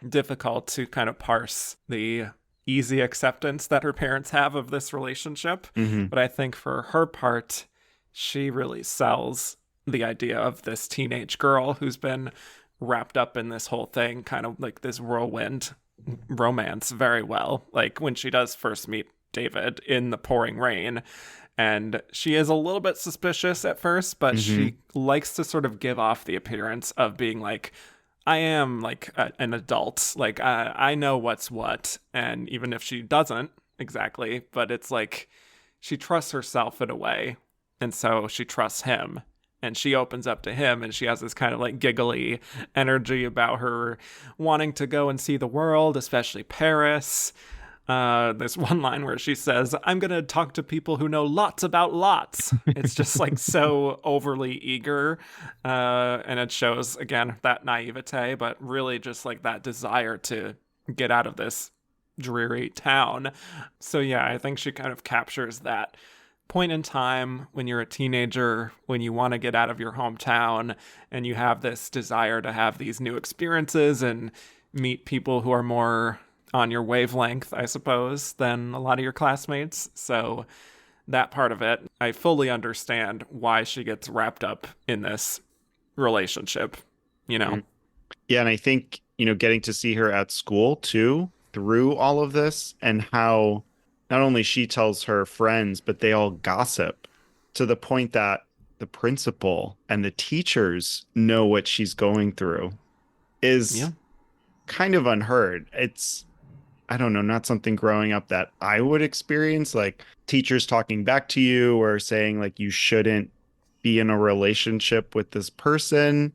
difficult to kind of parse the easy acceptance that her parents have of this relationship. Hmm. But I think for her part, she really sells the idea of this teenage girl who's been wrapped up in this whole thing, kind of like this whirlwind romance, very well. Like when she does first meet David in the pouring rain, and she is a little bit suspicious at first, but Hmm. she likes to sort of give off the appearance of being like, I am like an adult. Like, I know what's what. And even if she doesn't exactly, but it's like she trusts herself in a way. And so she trusts him. And she opens up to him, and she has this kind of like giggly energy about her wanting to go and see the world, especially Paris. There's one line where she says, I'm going to talk to people who know lots about lots. It's just like so overly eager. And it shows, again, that naivete, but really just like that desire to get out of this dreary town. So, yeah, I think she kind of captures that point in time when you're a teenager, when you want to get out of your hometown and you have this desire to have these new experiences and meet people who are more on your wavelength, I suppose, than a lot of your classmates. So that part of it, I fully understand why she gets wrapped up in this relationship, you know? Yeah, and I think, getting to see her at school too through all of this and how not only she tells her friends, but they all gossip to the point that the principal and the teachers know what she's going through Yeah. is kind of unheard. I don't know, not something growing up that I would experience, like teachers talking back to you or saying like you shouldn't be in a relationship with this person.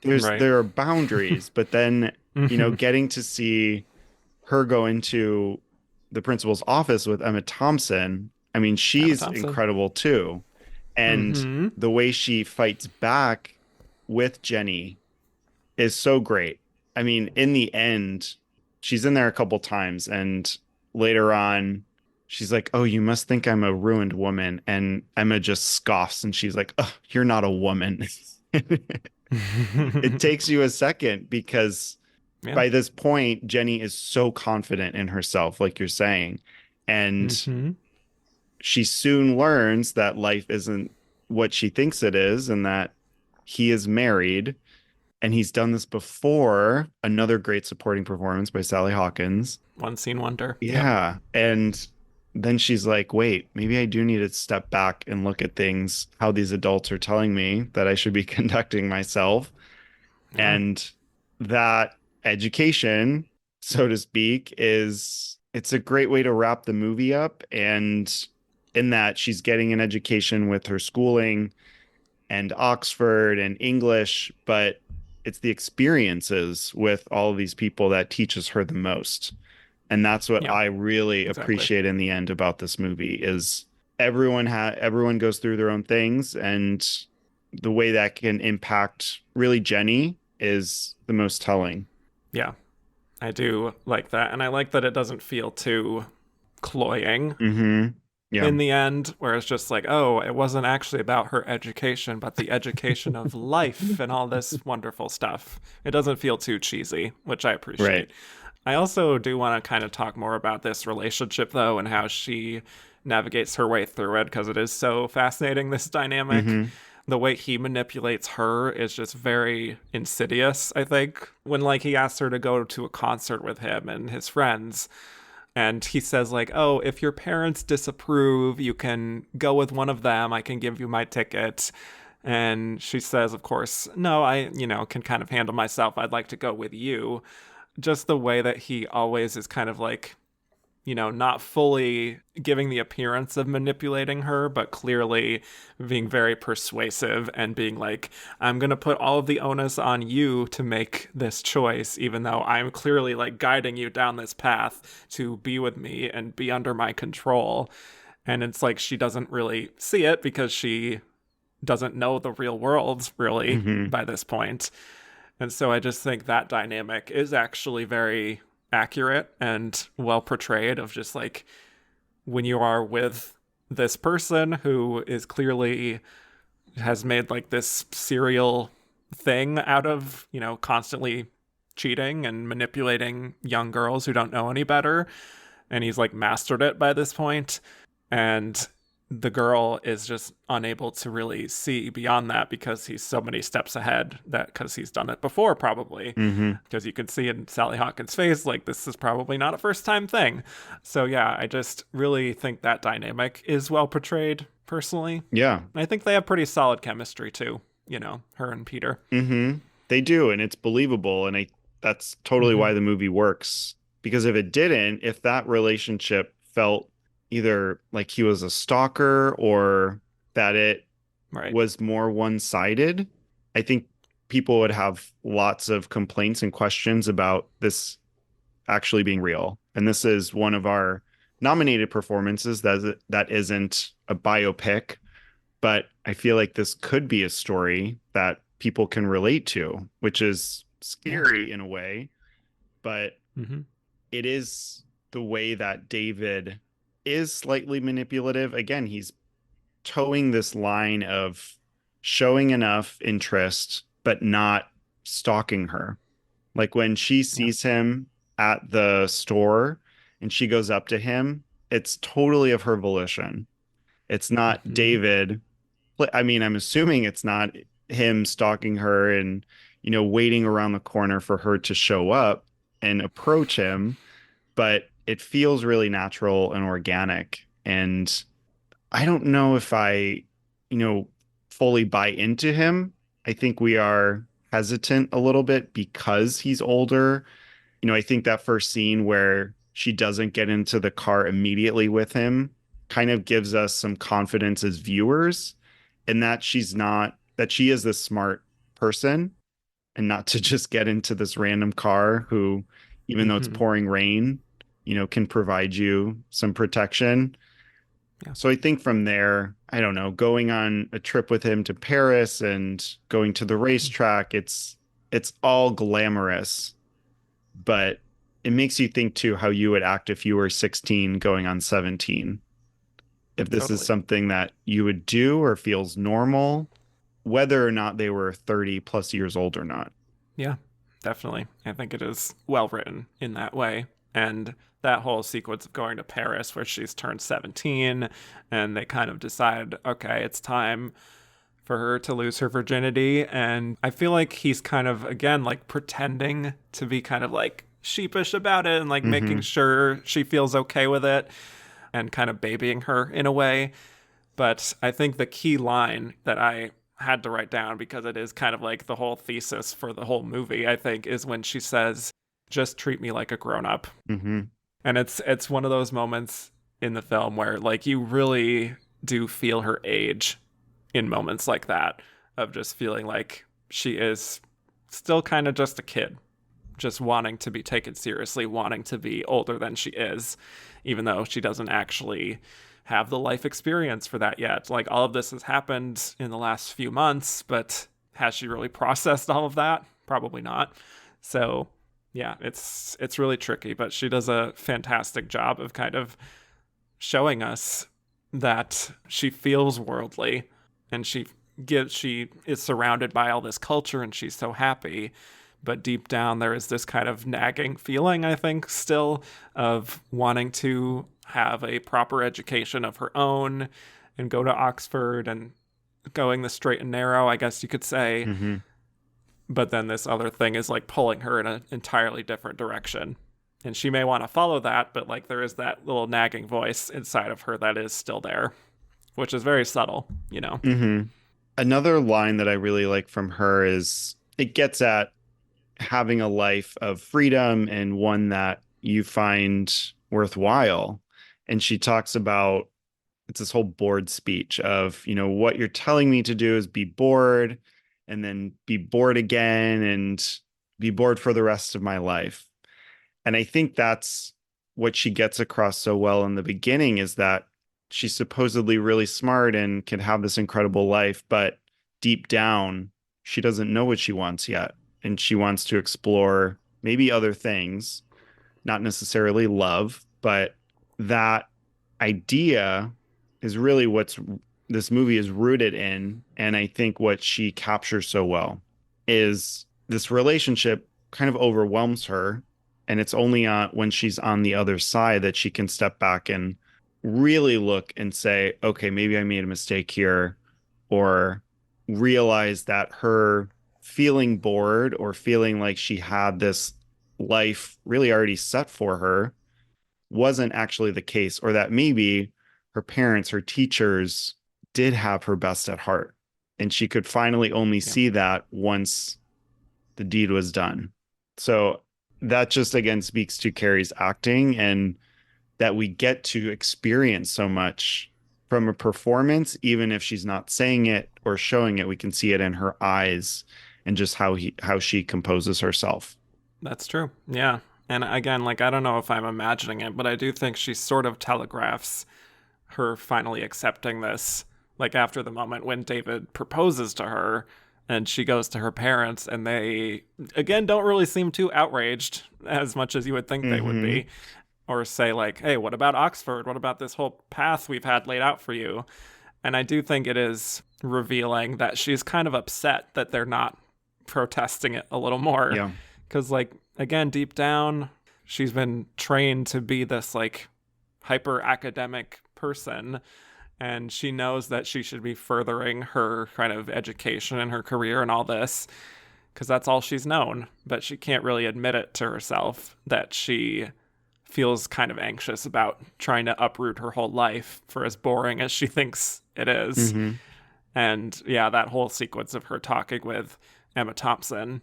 Right. There are boundaries, but then, Hmm. getting to see her go into the principal's office with Emma Thompson, I mean, Emma she's Thompson. incredible too. And Hmm. the way she fights back with Jenny is so great. I mean, in the end, she's in there a couple times, and later on, she's like, "Oh, you must think I'm a ruined woman." And Emma just scoffs and she's like, "Oh, you're not a woman." It takes you a second because Yeah. by this point, Jenny is so confident in herself, like you're saying. And Hmm. she soon learns that life isn't what she thinks it is and that he is married and he's done this before. Another great supporting performance by Sally Hawkins. One scene wonder. Yep. Yeah. And then she's like, wait, maybe I do need to step back and look at things, how these adults are telling me that I should be conducting myself. Yeah. And that education, so to speak, it's a great way to wrap the movie up. And in that she's getting an education with her schooling and Oxford and English, but it's the experiences with all of these people that teaches her the most. And that's what Yeah. I really Exactly. appreciate in the end about this movie is everyone goes through their own things, and the way that can impact really Jenny is the most telling. Yeah. I do like that. And I like that it doesn't feel too cloying Hmm. Yeah. in the end, where it's just like, oh, it wasn't actually about her education, but the education of life and all this wonderful stuff. It doesn't feel too cheesy, which I Right. appreciate. I also do want to kind of talk more about this relationship, though, and how she navigates her way through it, because it is so fascinating, this dynamic. Hmm. The way he manipulates her is just very insidious, I think. When, like, he asks her to go to a concert with him and his friends, and he says like, oh, if your parents disapprove, you can go with one of them, I can give you my ticket. And she says, of course, no, I can kind of handle myself, I'd like to go with you. Just the way that he always is kind of like, not fully giving the appearance of manipulating her, but clearly being very persuasive and being like, I'm going to put all of the onus on you to make this choice, even though I'm clearly like guiding you down this path to be with me and be under my control. And it's like she doesn't really see it because she doesn't know the real world really Hmm. by this point. And so I just think that dynamic is actually very accurate and well portrayed of just like when you are with this person who is clearly has made like this serial thing out of, constantly cheating and manipulating young girls who don't know any better. And he's like mastered it by this point. And the girl is just unable to really see beyond that because he's so many steps ahead, that because he's done it before, probably. Mm-hmm. Because you can see in Sally Hawkins' face, like, this is probably not a first time thing. So, yeah, I just really think that dynamic is well portrayed, personally. Yeah. And I think they have pretty solid chemistry, too, her and Peter. Mm-hmm. They do, and it's believable. And that's totally why the movie works. Because if it didn't, if that relationship felt either like he was a stalker or that it was more one-sided, I think people would have lots of complaints and questions about this actually being real. And this is one of our nominated performances that isn't a biopic, but I feel like this could be a story that people can relate to, which is scary in a way, but it is the way that David is slightly manipulative. Again, he's towing this line of showing enough interest, but not stalking her. Like when she sees him at the store and she goes up to him, it's totally of her volition. It's not David. I mean, I'm assuming it's not him stalking her and, waiting around the corner for her to show up and approach him, but it feels really natural and organic. And I don't know if I, fully buy into him. I think we are hesitant a little bit because he's older. I think that first scene where she doesn't get into the car immediately with him kind of gives us some confidence as viewers in that she is this smart person and not to just get into this random car who, even though it's pouring rain, can provide you some protection. Yeah. So I think from there, I don't know, going on a trip with him to Paris and going to the racetrack, it's all glamorous, but it makes you think too how you would act if you were 16 going on 17. If this is something that you would do or feels normal, whether or not they were 30 plus years old or not. Yeah, definitely. I think it is well written in that way. And that whole sequence of going to Paris where she's turned 17 and they kind of decide, okay, it's time for her to lose her virginity. And I feel like he's kind of, again, like pretending to be kind of like sheepish about it and like making sure she feels okay with it and kind of babying her in a way. But I think the key line that I had to write down, because it is kind of like the whole thesis for the whole movie, I think, is when she says, just treat me like a grown-up. And it's one of those moments in the film where like you really do feel her age in moments like that, of just feeling like she is still kind of just a kid, just wanting to be taken seriously, wanting to be older than she is, even though she doesn't actually have the life experience for that yet. Like, all of this has happened in the last few months, but has she really processed all of that? Probably not. So yeah, it's really tricky, but she does a fantastic job of kind of showing us that she feels worldly and she is surrounded by all this culture and she's so happy. But deep down, there is this kind of nagging feeling, I think, still, of wanting to have a proper education of her own and go to Oxford and going the straight and narrow, I guess you could say. But then this other thing is like pulling her in an entirely different direction. And she may want to follow that, but like there is that little nagging voice inside of her that is still there, which is very subtle, Another line that I really like from her is it gets at having a life of freedom and one that you find worthwhile. And she talks about, it's this whole bored speech of, what you're telling me to do is be bored and then be bored again and be bored for the rest of my life. And I think that's what she gets across so well in the beginning, is that she's supposedly really smart and can have this incredible life, but deep down, she doesn't know what she wants yet. and she wants to explore maybe other things, not necessarily love, but that idea is really what's this movie is rooted in. And I think what she captures so well is this relationship kind of overwhelms her. And it's only when she's on the other side that she can step back and really look and say, okay, maybe I made a mistake here, or realize that her feeling bored or feeling like she had this life really already set for her wasn't actually the case, or that maybe her parents, her teachers did have her best at heart. And she could finally only see that once the deed was done. So that just again speaks to Carey's acting, and that we get to experience so much from a performance, even if she's not saying it or showing it. We can see it in her eyes and just how she composes herself. That's true. Yeah. And again, like, I don't know if I'm imagining it, but I do think she sort of telegraphs her finally accepting this, like after the moment when David proposes to her and she goes to her parents, and they, again, don't really seem too outraged as much as you would think they would be. Or say like, hey, what about Oxford? What about this whole path we've had laid out for you? And I do think it is revealing that she's kind of upset that they're not protesting it a little more. Yeah. Because, like, again, deep down, she's been trained to be this, like, hyper academic person. And she knows that she should be furthering her kind of education and her career and all this, because that's all she's known. But she can't really admit it to herself that she feels kind of anxious about trying to uproot her whole life for as boring as she thinks it is. And yeah, that whole sequence of her talking with Emma Thompson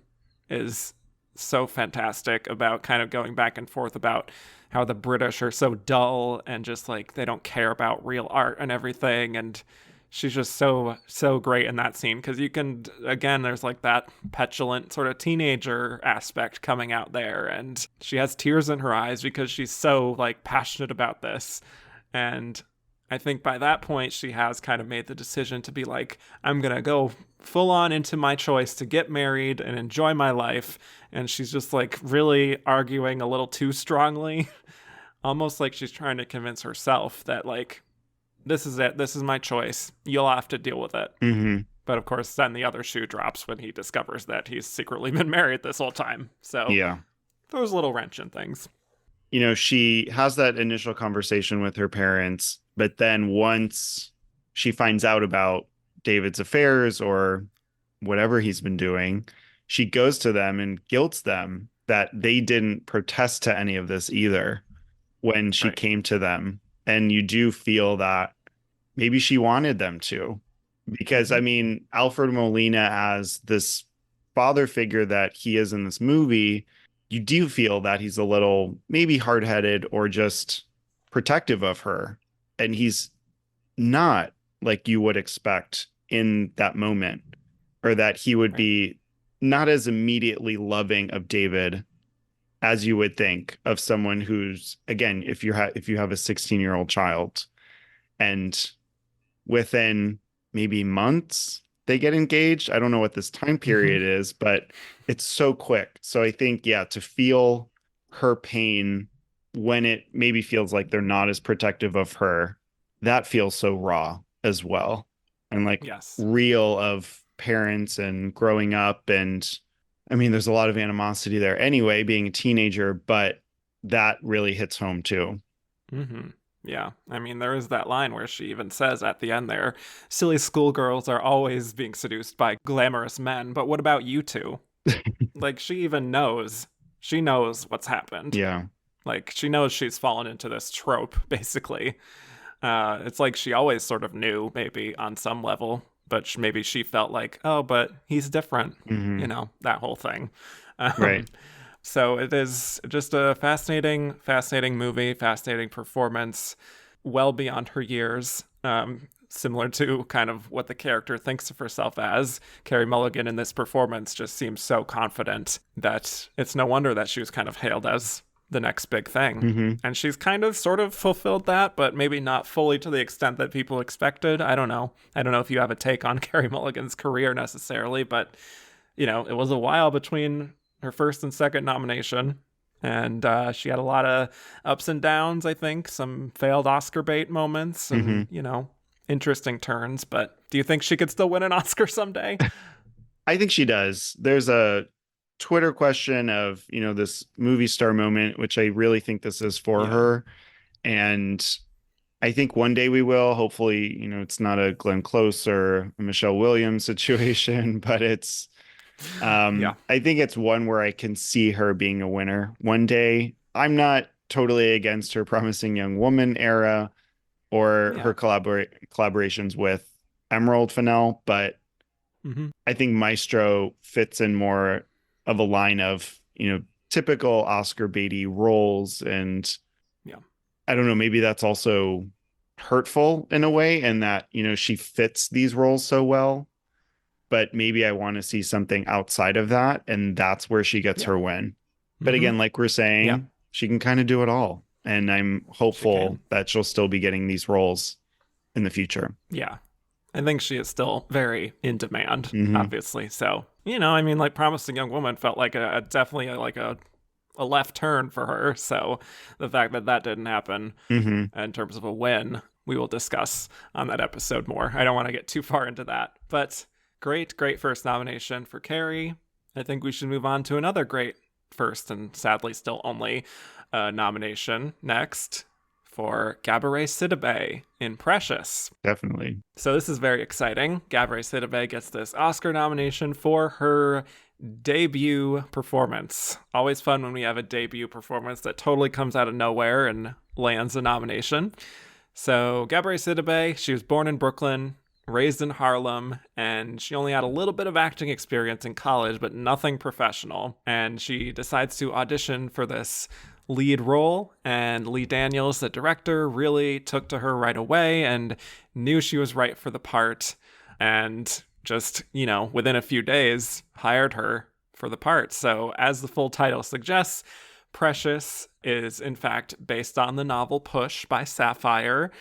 is so fantastic, about kind of going back and forth about how the British are so dull and just like they don't care about real art and everything. And she's just so great in that scene, because you can, again, there's like that petulant sort of teenager aspect coming out there, and she has tears in her eyes because she's so like passionate about this. And I think by that point she has kind of made the decision to be like, I'm gonna go full on into my choice to get married and enjoy my life. And she's just like really arguing a little too strongly, almost like she's trying to convince herself that like, this is it. This is my choice. You'll have to deal with it. But of course, then the other shoe drops when he discovers that he's secretly been married this whole time. So yeah, throws a little wrench in things. You know, she has that initial conversation with her parents, but then once she finds out about David's affairs or whatever he's been doing, she goes to them and guilts them that they didn't protest to any of this either when she came to them. And you do feel that maybe she wanted them to, because I mean, Alfred Molina as this father figure that he is in this movie, you do feel that he's a little maybe hard-headed or just protective of her. And he's not like you would expect in that moment, or that he would be not as immediately loving of David as you would think of someone who's, again, if you have a 16-year-old child, and within maybe months they get engaged. I don't know what this time period is, but it's so quick. So I think, yeah, to feel her pain when it maybe feels like they're not as protective of her, that feels so raw as well. And like real of parents and growing up. And I mean, there's a lot of animosity there anyway, being a teenager, but that really hits home too. Yeah. I mean, there is that line where she even says at the end there, silly schoolgirls are always being seduced by glamorous men, but what about you two? Like, she even knows. She knows what's happened. Yeah. Like, she knows she's fallen into this trope, basically. It's like she always sort of knew, maybe, on some level, but maybe she felt like, oh, but he's different, you know, that whole thing. Right. So it is just a fascinating movie, fascinating performance, well beyond her years, similar to kind of what the character thinks of herself as. Carey Mulligan in this performance just seems so confident that it's no wonder that she was kind of hailed as the next big thing. And she's kind of sort of fulfilled that, but maybe not fully to the extent that people expected. I don't know if you have a take on Carey Mulligan's career necessarily, but it was a while between her first and second nomination. And she had a lot of ups and downs, I think, some failed Oscar bait moments and, interesting turns. But do you think she could still win an Oscar someday? I think she does. There's a Twitter question of, this movie star moment, which I really think this is for her. And I think one day we will. Hopefully, it's not a Glenn Close or a Michelle Williams situation, but it's I think it's one where I can see her being a winner one day. I'm not totally against her Promising Young Woman era or her collaborations with Emerald Fennell, but I think Maestro fits in more of a line of, typical Oscar Beatty roles. And I don't know, maybe that's also hurtful in a way, and that, she fits these roles so well. But maybe I want to see something outside of that, and that's where she gets her win. But again, like we're saying, she can kind of do it all. And I'm hopeful that she'll still be getting these roles in the future. Yeah. I think she is still very in demand, obviously. So, like Promising Young Woman felt like definitely like a left turn for her. So the fact that didn't happen in terms of a win, we will discuss on that episode more. I don't want to get too far into that, but great first nomination for Carey. I think we should move on to another great first and sadly still only nomination next for Gabourey Sidibe in Precious. Definitely. So this is very exciting. Gabourey Sidibe gets this Oscar nomination for her debut performance. Always fun when we have a debut performance that totally comes out of nowhere and lands a nomination. So Gabourey Sidibe, she was born in Brooklyn, raised in Harlem, and she only had a little bit of acting experience in college, but nothing professional. And she decides to audition for this lead role, and Lee Daniels, the director, really took to her right away and knew she was right for the part, and just, within a few days, hired her for the part. So as the full title suggests, Precious is in fact based on the novel Push by Sapphire.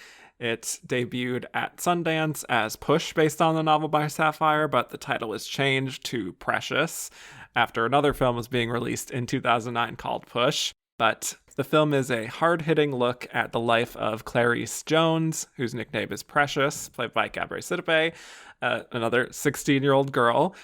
It debuted at Sundance as Push, based on the novel by Sapphire, but the title was changed to Precious after another film was being released in 2009 called Push. But the film is a hard-hitting look at the life of Clarice Jones, whose nickname is Precious, played by Gabourey Sidibe, another 16-year-old girl,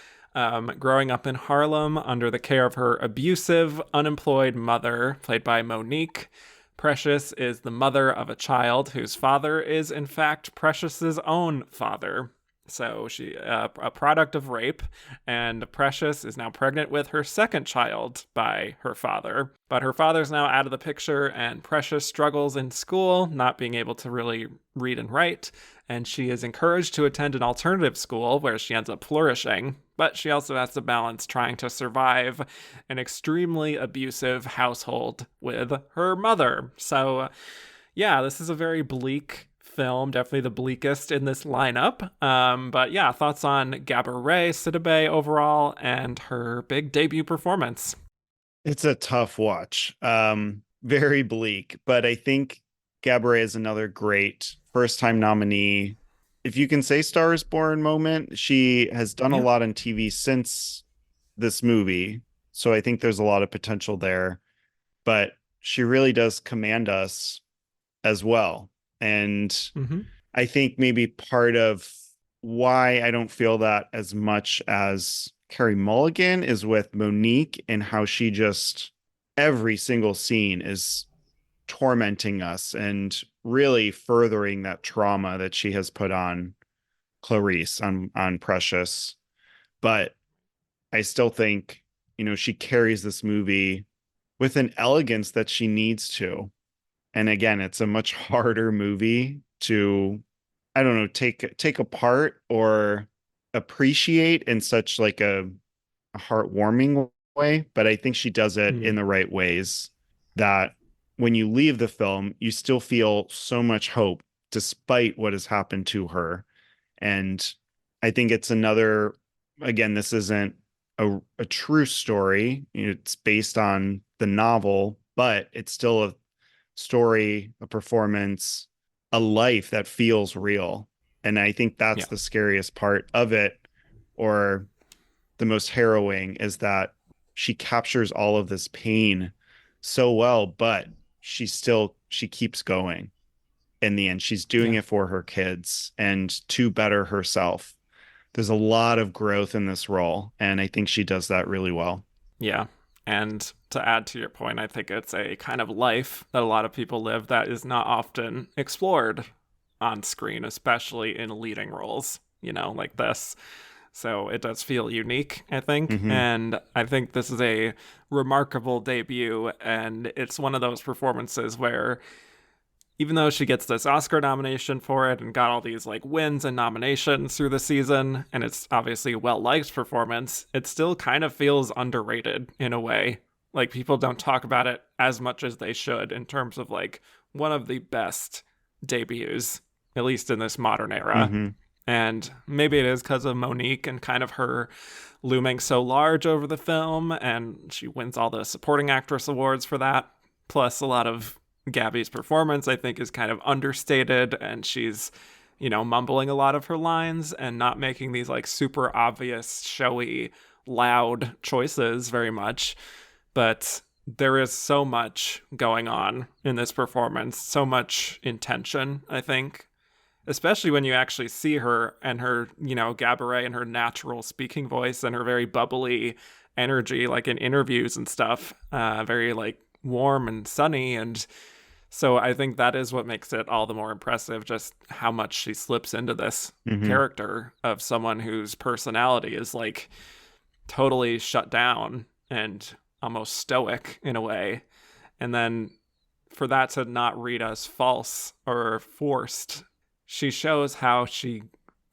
growing up in Harlem under the care of her abusive, unemployed mother, played by Monique. Precious is the mother of a child whose father is, in fact, Precious's own father. So she, a product of rape, and Precious is now pregnant with her second child by her father. But her father's now out of the picture, and Precious struggles in school, not being able to really read and write, and she is encouraged to attend an alternative school where she ends up flourishing. But she also has to balance trying to survive an extremely abusive household with her mother. So, this is a very bleak film, definitely the bleakest in this lineup. But thoughts on Gabourey Sidibe overall and her big debut performance? It's a tough watch. Very bleak, but I think Gabourey is another great first-time nominee. If you can say Star is Born moment, she has done a lot on TV since this movie, so I think there's a lot of potential there. But she really does command us as well. And I think maybe part of why I don't feel that as much as Carey Mulligan is with Monique, and how she just, every single scene is tormenting us and really furthering that trauma that she has put on Clarice on Precious. But I still think, she carries this movie with an elegance that she needs to. And again, it's a much harder movie to, I don't know, take apart or appreciate in such like a heartwarming way. But I think she does it in the right ways, that when you leave the film, you still feel so much hope despite what has happened to her. And I think it's another, again, this isn't a true story. It's based on the novel, but it's still a story, a performance, a life that feels real. And I think that's the scariest part of it, or the most harrowing is that she captures all of this pain so well, but she keeps going in the end. She's doing Yeah. it for her kids and to better herself. There's a lot of growth in this role, and I think she does that really well. Yeah. And to add to your point, I think it's a kind of life that a lot of people live that is not often explored on screen, especially in leading roles, like this. So it does feel unique, I think. Hmm. And I think this is a remarkable debut. And it's one of those performances where, even though she gets this Oscar nomination for it and got all these like wins and nominations through the season, and it's obviously a well-liked performance, it still kind of feels underrated in a way. Like people don't talk about it as much as they should in terms of like one of the best debuts, at least in this modern era. Hmm. And maybe it is because of Monique and kind of her looming so large over the film, and she wins all the supporting actress awards for that. Plus, a lot of Gabby's performance, I think, is kind of understated, and she's, mumbling a lot of her lines and not making these like super obvious, showy, loud choices very much. But there is so much going on in this performance, so much intention, I think, especially when you actually see her and her, Gabourey and her natural speaking voice and her very bubbly energy, like in interviews and stuff, very like warm and sunny. And so I think that is what makes it all the more impressive, just how much she slips into this Hmm. character of someone whose personality is like totally shut down and almost stoic in a way. And then for that to not read as false or forced, she shows how she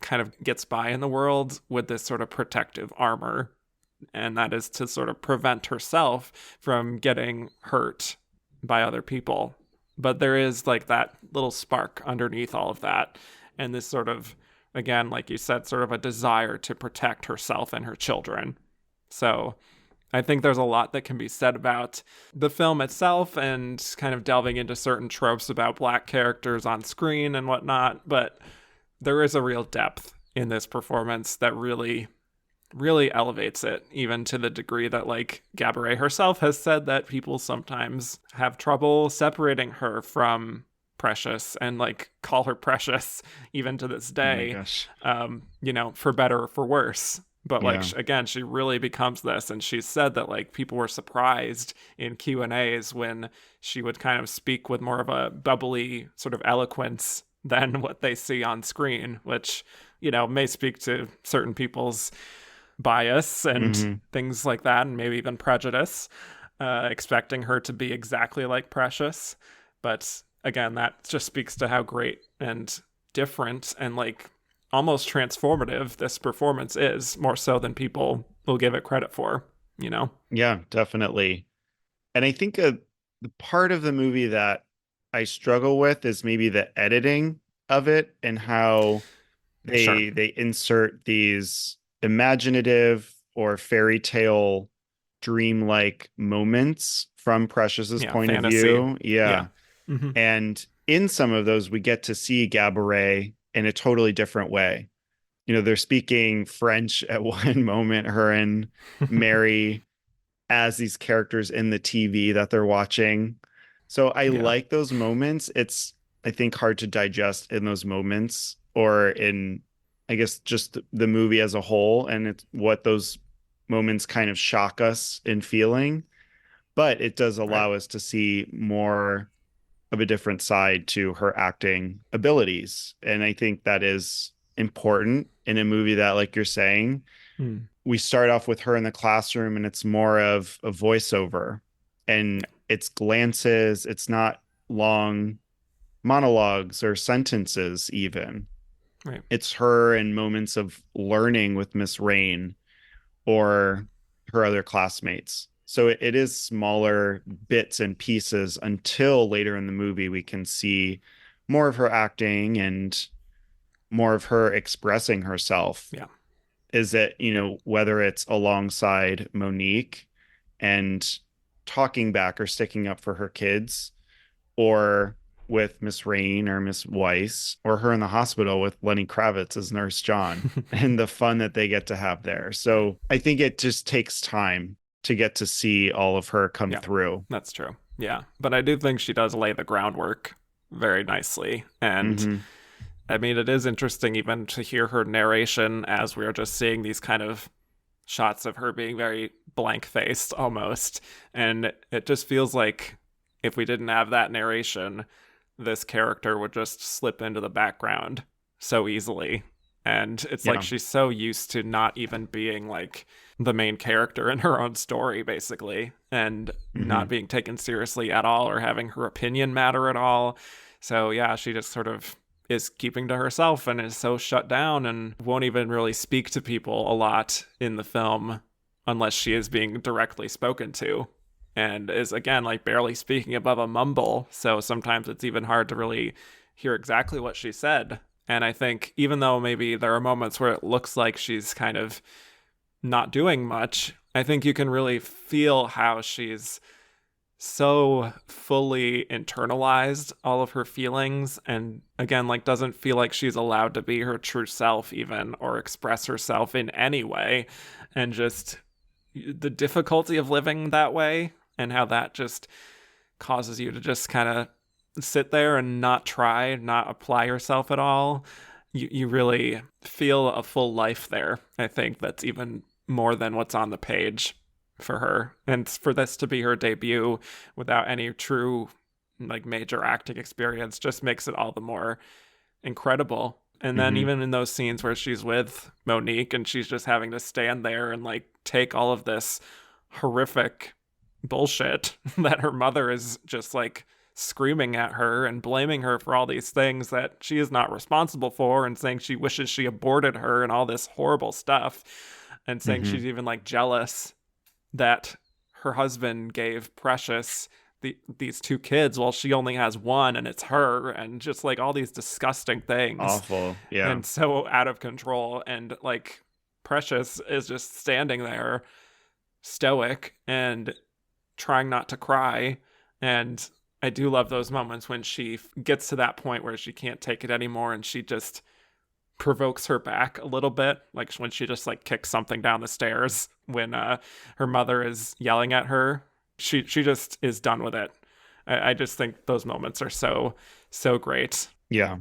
kind of gets by in the world with this sort of protective armor. And that is to sort of prevent herself from getting hurt by other people. But there is like that little spark underneath all of that. And this sort of, again, like you said, sort of a desire to protect herself and her children. So I think there's a lot that can be said about the film itself and kind of delving into certain tropes about Black characters on screen and whatnot. But there is a real depth in this performance that really, really elevates it, even to the degree that like Gabourey herself has said that people sometimes have trouble separating her from Precious and like call her Precious even to this Oh my day, gosh. for better or for worse. But like Yeah. again, she really becomes this, and she said that like people were surprised in Q&As when she would kind of speak with more of a bubbly sort of eloquence than what they see on screen, which may speak to certain people's bias and Hmm. things like that, and maybe even prejudice, expecting her to be exactly like Precious. But again, that just speaks to how great and different and like almost transformative this performance is, more so than people will give it credit for. Yeah, definitely. And I think the part of the movie that I struggle with is maybe the editing of it and how Sure. they insert these imaginative or fairy tale dreamlike moments from Precious's Yeah, point of fantasy. view. Yeah. Yeah. Hmm. And in some of those, we get to see Gabourey in a totally different way. They're speaking French at one moment, her and Mary as these characters in the TV that they're watching. So I Yeah. like those moments. It's, I think, hard to digest in those moments or in, I guess, just the movie as a whole. And it's what those moments kind of shock us in feeling. But it does Right. allow us to see more of a different side to her acting abilities. And I think that is important in a movie that, like you're saying, Mm. we start off with her in the classroom and it's more of a voiceover and it's glances, it's not long monologues or sentences even. Right. It's her in moments of learning with Miss Rain or her other classmates. So it is smaller bits and pieces until later in the movie we can see more of her acting and more of her expressing herself. Yeah. Is that, whether it's alongside Monique and talking back or sticking up for her kids, or with Miss Rain or Miss Weiss, or her in the hospital with Lenny Kravitz as Nurse John, and the fun that they get to have there. So I think it just takes time to get to see all of her come through. That's true. Yeah. But I do think she does lay the groundwork very nicely. And I mean, it is interesting even to hear her narration as we're just seeing these kind of shots of her being very blank-faced almost. And it just feels like if we didn't have that narration, this character would just slip into the background so easily. And it's like she's so used to not even being like the main character in her own story, basically, and not being taken seriously at all or having her opinion matter at all. So yeah, she just sort of is keeping to herself and is so shut down and won't even really speak to people a lot in the film unless she is being directly spoken to, and is again like barely speaking above a mumble. So sometimes it's even hard to really hear exactly what she said. And I think even though maybe there are moments where it looks like she's kind of not doing much, I think you can really feel how she's so fully internalized all of her feelings, and again, like doesn't feel like she's allowed to be her true self even, or express herself in any way. And just the difficulty of living that way, and how that just causes you to just kind of sit there and not try, not apply yourself at all. You really feel a full life there, I think, that's even more than what's on the page for her. And for this to be her debut without any true like major acting experience just makes it all the more incredible. And then even in those scenes where she's with Monique and she's just having to stand there and like take all of this horrific bullshit that her mother is just like screaming at her and blaming her for all these things that she is not responsible for, and saying she wishes she aborted her and all this horrible stuff, and saying she's even like jealous that her husband gave Precious these two kids while she only has one and it's her, and just like all these disgusting things. Awful. Yeah. And so out of control. And like Precious is just standing there stoic and trying not to cry. And I do love those moments when she gets to that point where she can't take it anymore and she just provokes her back a little bit, like when she just like kicks something down the stairs when her mother is yelling at her. She just is done with it. I just think those moments are so great. Yeah.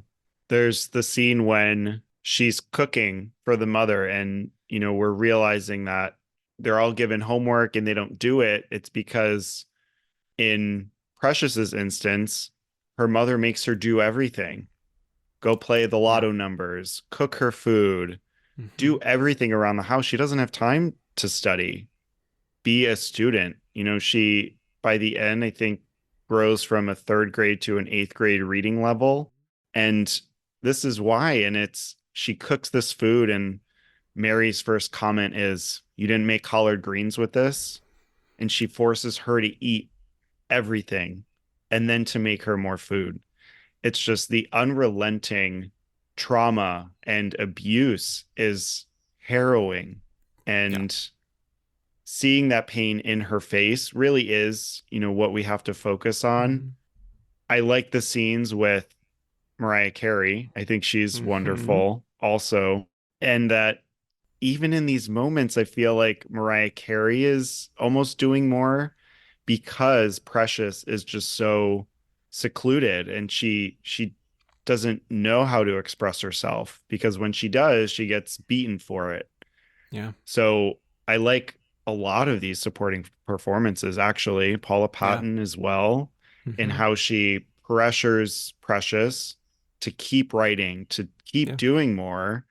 There's the scene when she's cooking for the mother, and we're realizing that they're all given homework and they don't do it. It's because in Precious's instance, her mother makes her do everything. Go play the lotto numbers, cook her food, do everything around the house. She doesn't have time to study, be a student. She, by the end, I think, grows from a 3rd grade to an 8th grade reading level. And this is why. And she cooks this food, and Mary's first comment is, "You didn't make collard greens with this?" And she forces her to eat everything and then to make her more food. It's just the unrelenting trauma and abuse is harrowing. And seeing that pain in her face really is, what we have to focus on. I like the scenes with Mariah Carey. I think she's wonderful also. And that even in these moments, I feel like Mariah Carey is almost doing more because Precious is just so secluded, and she doesn't know how to express herself, because when she does, she gets beaten for it. Yeah. So I like a lot of these supporting performances, actually. Paula Patton as well, and how she pressures Precious to keep writing, to keep doing more.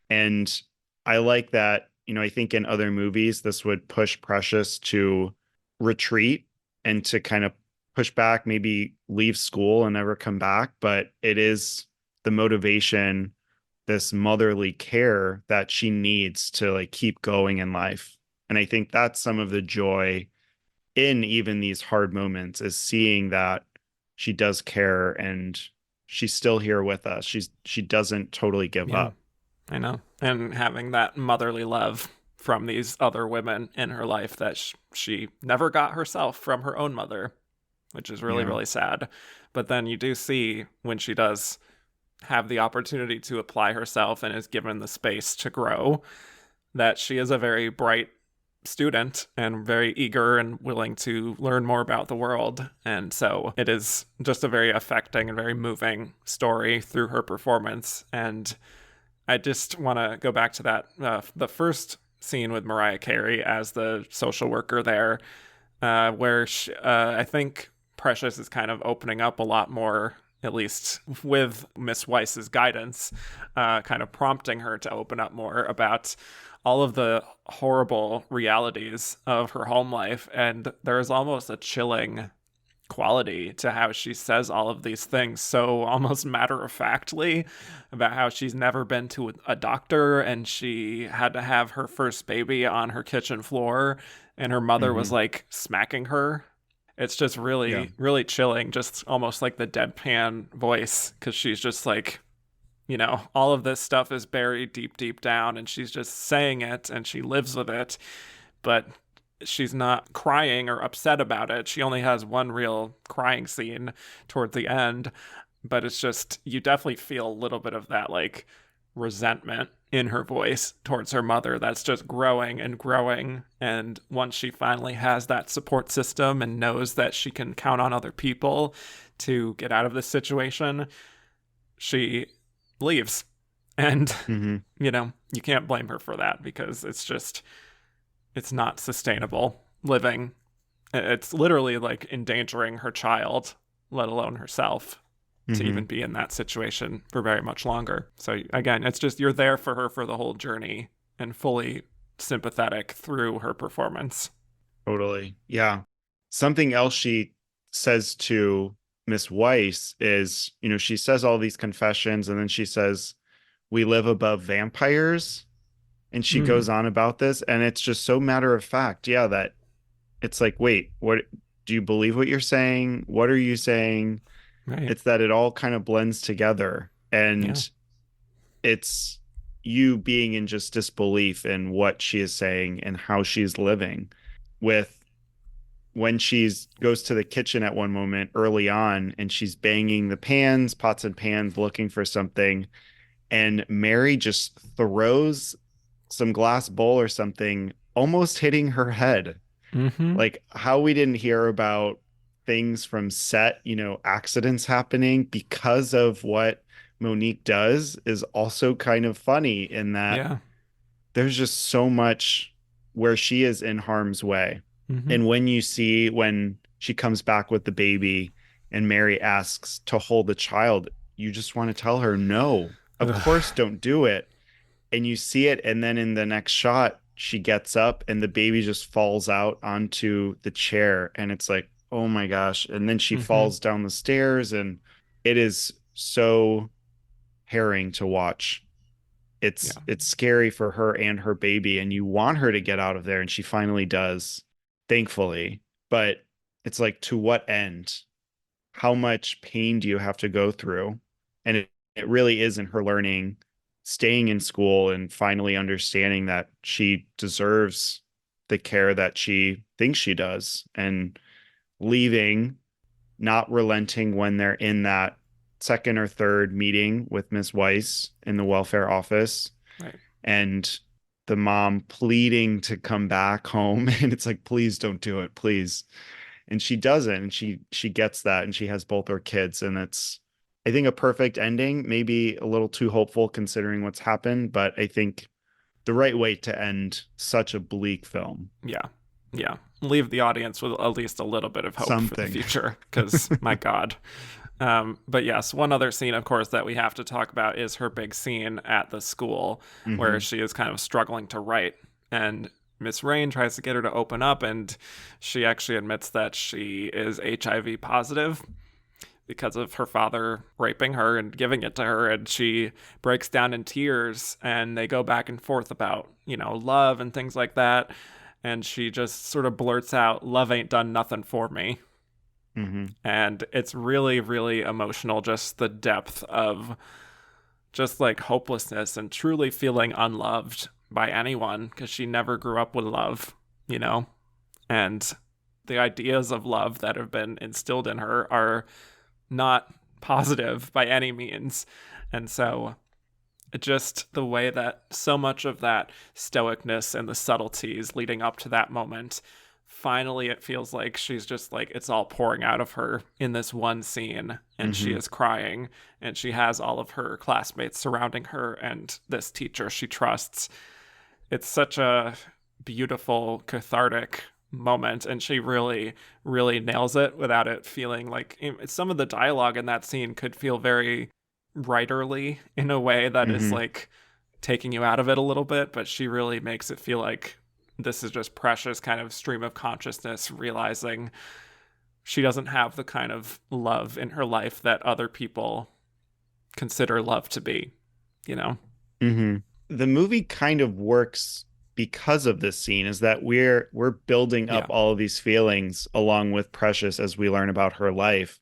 And I like that, I think in other movies, this would push Precious to retreat and to kind of push back, maybe leave school and never come back. But it is the motivation, this motherly care that she needs to like keep going in life. And I think that's some of the joy in even these hard moments, is seeing that she does care and she's still here with us. She doesn't totally give up. I know. And having that motherly love from these other women in her life that she never got herself from her own mother, which is really, really sad. But then you do see when she does have the opportunity to apply herself and is given the space to grow, that she is a very bright student and very eager and willing to learn more about the world. And so it is just a very affecting and very moving story through her performance. And I just want to go back to that, the first scene with Mariah Carey as the social worker there, where I think Precious is kind of opening up a lot more, at least with Miss Weiss's guidance, kind of prompting her to open up more about all of the horrible realities of her home life. And there's almost a chilling quality to how she says all of these things so almost matter-of-factly about how she's never been to a doctor and she had to have her first baby on her kitchen floor and her mother was like smacking her. It's just really, really chilling, just almost like the deadpan voice, because she's just like, you know, all of this stuff is buried deep, deep down, and she's just saying it, and she lives with it, but she's not crying or upset about it. She only has one real crying scene toward the end, but it's just, you definitely feel a little bit of that, like, resentment in her voice towards her mother that's just growing and growing. And once she finally has that support system and knows that she can count on other people to get out of this situation, she leaves. And, you know, you can't blame her for that, because it's just, it's not sustainable living. It's literally like endangering her child, let alone herself, to even be in that situation for very much longer. So again, it's just, you're there for her for the whole journey and fully sympathetic through her performance. Totally. Yeah. Something else she says to Miss Weiss is, you know, she says all these confessions and then she says, "We live above vampires." And she goes on about this, and it's just so matter of fact. Yeah, that it's like, wait, what do you believe what you're saying? What are you saying? Right. It's that it all kind of blends together, and it's you being in just disbelief in what she is saying and how she's living. With when she's goes to the kitchen at one moment early on and she's banging the pots and pans, looking for something, and Mary just throws some glass bowl or something, almost hitting her head. Like, how we didn't hear about things from set, you know, accidents happening because of what Monique does is also kind of funny, in that there's just so much where she is in harm's way. And when you see when she comes back with the baby and Mary asks to hold the child, you just want to tell her, no, of course, don't do it. And you see it, and then in the next shot, she gets up and the baby just falls out onto the chair, and it's like, oh my gosh. And then she falls down the stairs, and it is so harrowing to watch. It's scary for her and her baby, and you want her to get out of there, and she finally does, thankfully. But it's like, to what end? How much pain do you have to go through? And it really is in her learning, staying in school, and finally understanding that she deserves the care that she thinks she does, and leaving, not relenting when they're in that second or third meeting with Miss Weiss in the welfare office. Right. And the mom pleading to come back home. And it's like, please don't do it, please. And she doesn't. And she gets that, and she has both her kids. And it's, I think, a perfect ending, maybe a little too hopeful considering what's happened, but I think the right way to end such a bleak film. Yeah. Leave the audience with at least a little bit of hope for the future, because my God. But yes, one other scene, of course, that we have to talk about is her big scene at the school where she is kind of struggling to write. And Miss Rain tries to get her to open up, and she actually admits that she is HIV positive because of her father raping her and giving it to her. And she breaks down in tears, and they go back and forth about, you know, love and things like that. And she just sort of blurts out, "Love ain't done nothing for me." And it's really, really emotional, just the depth of just like hopelessness and truly feeling unloved by anyone, because she never grew up with love, you know? And the ideas of love that have been instilled in her are not positive by any means. And so just the way that so much of that stoicness and the subtleties leading up to that moment, finally it feels like she's just like, it's all pouring out of her in this one scene, and she is crying, and she has all of her classmates surrounding her and this teacher she trusts. It's such a beautiful, cathartic moment, and she really, really nails it without it feeling like, some of the dialogue in that scene could feel very writerly in a way that is like taking you out of it a little bit, but she really makes it feel like this is just precious kind of stream of consciousness, realizing she doesn't have the kind of love in her life that other people consider love to be, you know? The movie kind of works because of this scene, is that we're building up all of these feelings along with Precious as we learn about her life.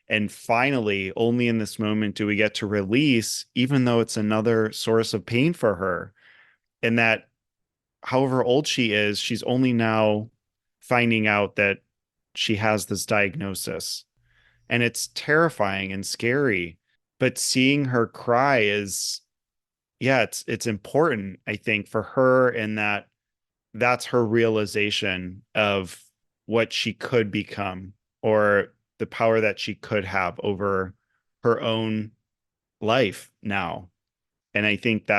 And finally, only in this moment do we get to release, even though it's another source of pain for her. And that however old she is, she's only now finding out that she has this diagnosis. And it's terrifying and scary. But seeing her cry is, it's important, I think, for her, in that that's her realization of what she could become, or the power that she could have over her own life now. And I think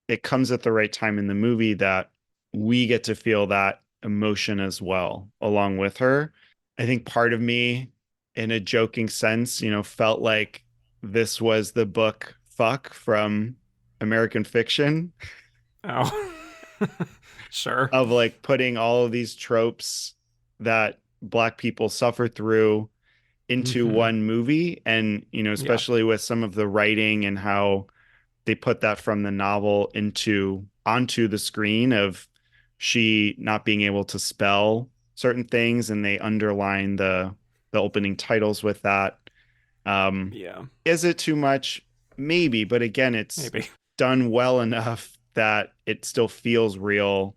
it comes at the right time in the movie that we get to feel that emotion as well, along with her. I think part of me, in a joking sense, felt like this was the book Fuck from American Fiction. Oh, sure. Of like putting all of these tropes that Black people suffer through into one movie. And, especially with some of the writing and how they put that from the novel onto the screen, of she not being able to spell certain things, and they underline the opening titles with that. Is it too much? Maybe, but again, it's done well enough that it still feels real,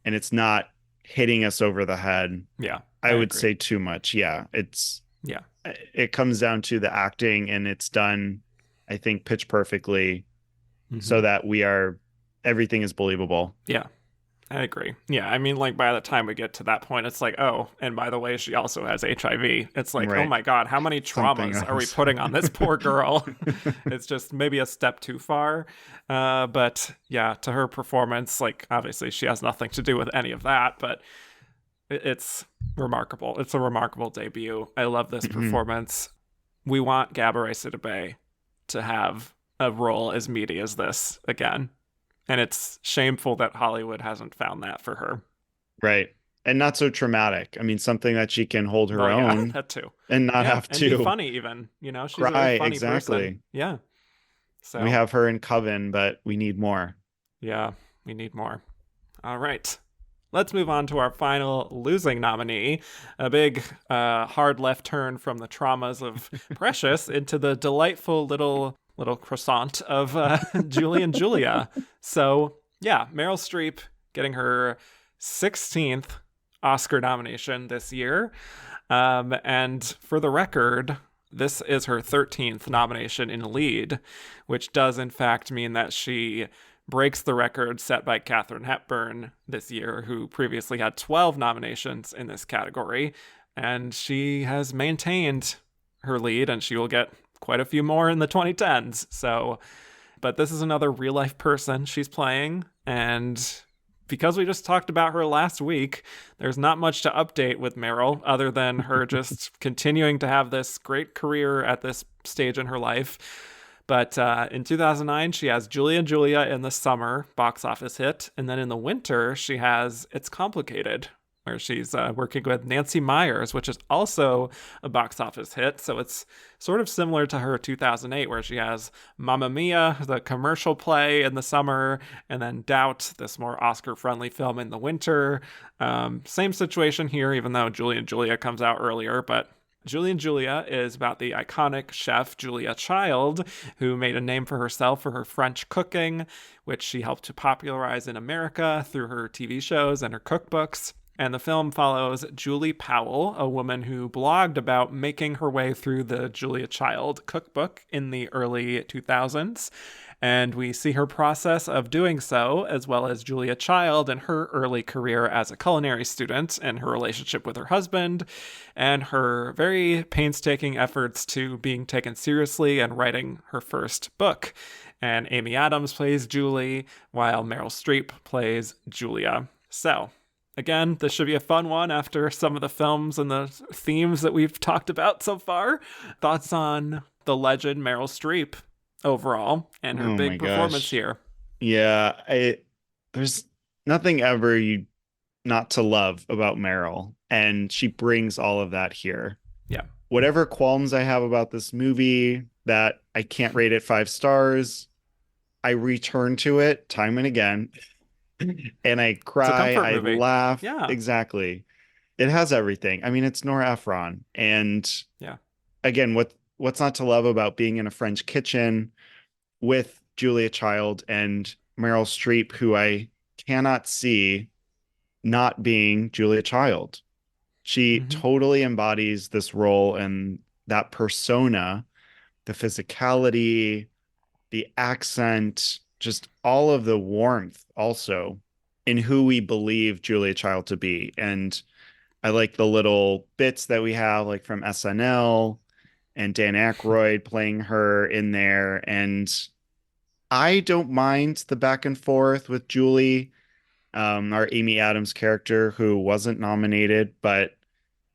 and it's not hitting us over the head. I would say too much. It comes down to the acting, and it's done, I think, pitch perfectly, so that everything is believable. I agree. I mean, like, by the time we get to that point, it's like, oh, and by the way, she also has HIV. It's like, oh my God, how many traumas are we putting on this poor girl? It's just maybe a step too far. But yeah, to her performance, like, obviously she has nothing to do with any of that, but it's remarkable. It's a remarkable debut. I love this performance. We want Gabourey Sidibe to have a role as meaty as this again. And it's shameful that Hollywood hasn't found that for her. Right. And not so traumatic. I mean, something that she can hold her own. Yeah, that too. And not have to. And be funny even. She's a very funny person. Yeah. So we have her in Coven, but we need more. Yeah, we need more. All right. Let's move on to our final losing nominee. A big hard left turn from the traumas of Precious into the delightful little croissant of Julie and Julia. So yeah, Meryl Streep getting her 16th Oscar nomination this year. And for the record, this is her 13th nomination in lead, which does in fact mean that she breaks the record set by Katharine Hepburn this year, who previously had 12 nominations in this category. And she has maintained her lead, and she will get quite a few more in the 2010s. So, but this is another real life person she's playing. And because we just talked about her last week, there's not much to update with Meryl other than her just continuing to have this great career at this stage in her life. But in 2009, she has Julie and Julia in the summer box office hit. And then in the winter, she has It's Complicated, where she's working with Nancy Meyers, which is also a box office hit. So it's sort of similar to her 2008, where she has Mamma Mia, the commercial play, in the summer, and then Doubt, this more Oscar-friendly film, in the winter. Same situation here, even though Julie and Julia comes out earlier, but Julie and Julia is about the iconic chef Julia Child, who made a name for herself for her French cooking, which she helped to popularize in America through her TV shows and her cookbooks. And the film follows Julie Powell, a woman who blogged about making her way through the Julia Child cookbook in the early 2000s. And we see her process of doing so, as well as Julia Child and her early career as a culinary student and her relationship with her husband, and her very painstaking efforts to being taken seriously and writing her first book. And Amy Adams plays Julie, while Meryl Streep plays Julia. So, again, this should be a fun one after some of the films and the themes that we've talked about so far. Thoughts on the legend Meryl Streep overall and her big performance here? Yeah, there's nothing ever not to love about Meryl, and she brings all of that here. Yeah. Whatever qualms I have about this movie that I can't rate it 5 stars, I return to it time and again. And I cry, I laugh. Yeah. Exactly. It has everything. I mean, it's Nora Ephron. And yeah, again, what's not to love about being in a French kitchen with Julia Child and Meryl Streep, who I cannot see not being Julia Child. She totally embodies this role and that persona, the physicality, the accent, just all of the warmth also in who we believe Julia Child to be. And I like the little bits that we have, like from SNL and Dan Aykroyd playing her in there. And I don't mind the back and forth with Julie, our Amy Adams character, who wasn't nominated, but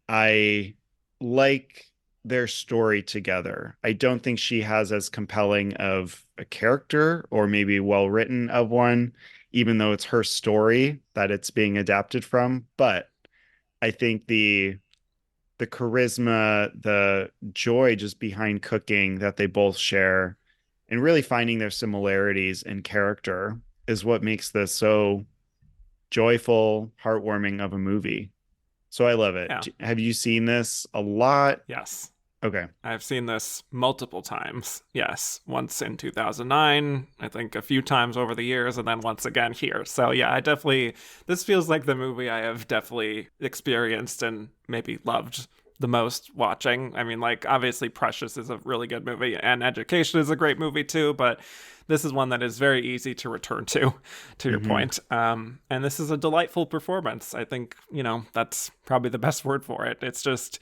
I like their story together. I don't think she has as compelling of a character, or maybe well written of one, even though it's her story that it's being adapted from. But I think the charisma, the joy just behind cooking that they both share, and really finding their similarities in character is what makes this so joyful, heartwarming of a movie. So I love it. Yeah. Have you seen this a lot? Yes. Okay. I've seen this multiple times. Yes. Once in 2009, I think a few times over the years, and then once again here. So yeah, this feels like the movie I have definitely experienced and maybe loved the most watching. I mean, like, obviously Precious is a really good movie, and Education is a great movie too, but this is one that is very easy to return to your point. And this is a delightful performance. I think, that's probably the best word for it. It's just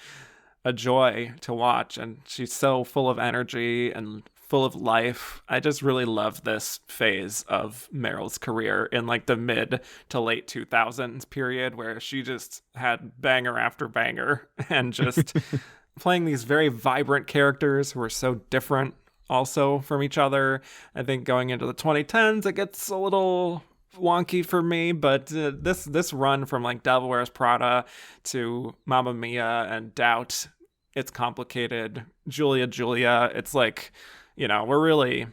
a joy to watch, and she's so full of energy and full of life. I just really love this phase of Meryl's career in like the mid to late 2000s period, where she just had banger after banger and just playing these very vibrant characters who are so different also from each other. I think going into the 2010s, it gets a little wonky for me, but this run from like Devil Wears Prada to Mamma Mia and Doubt, It's Complicated, Julia, it's like, we're really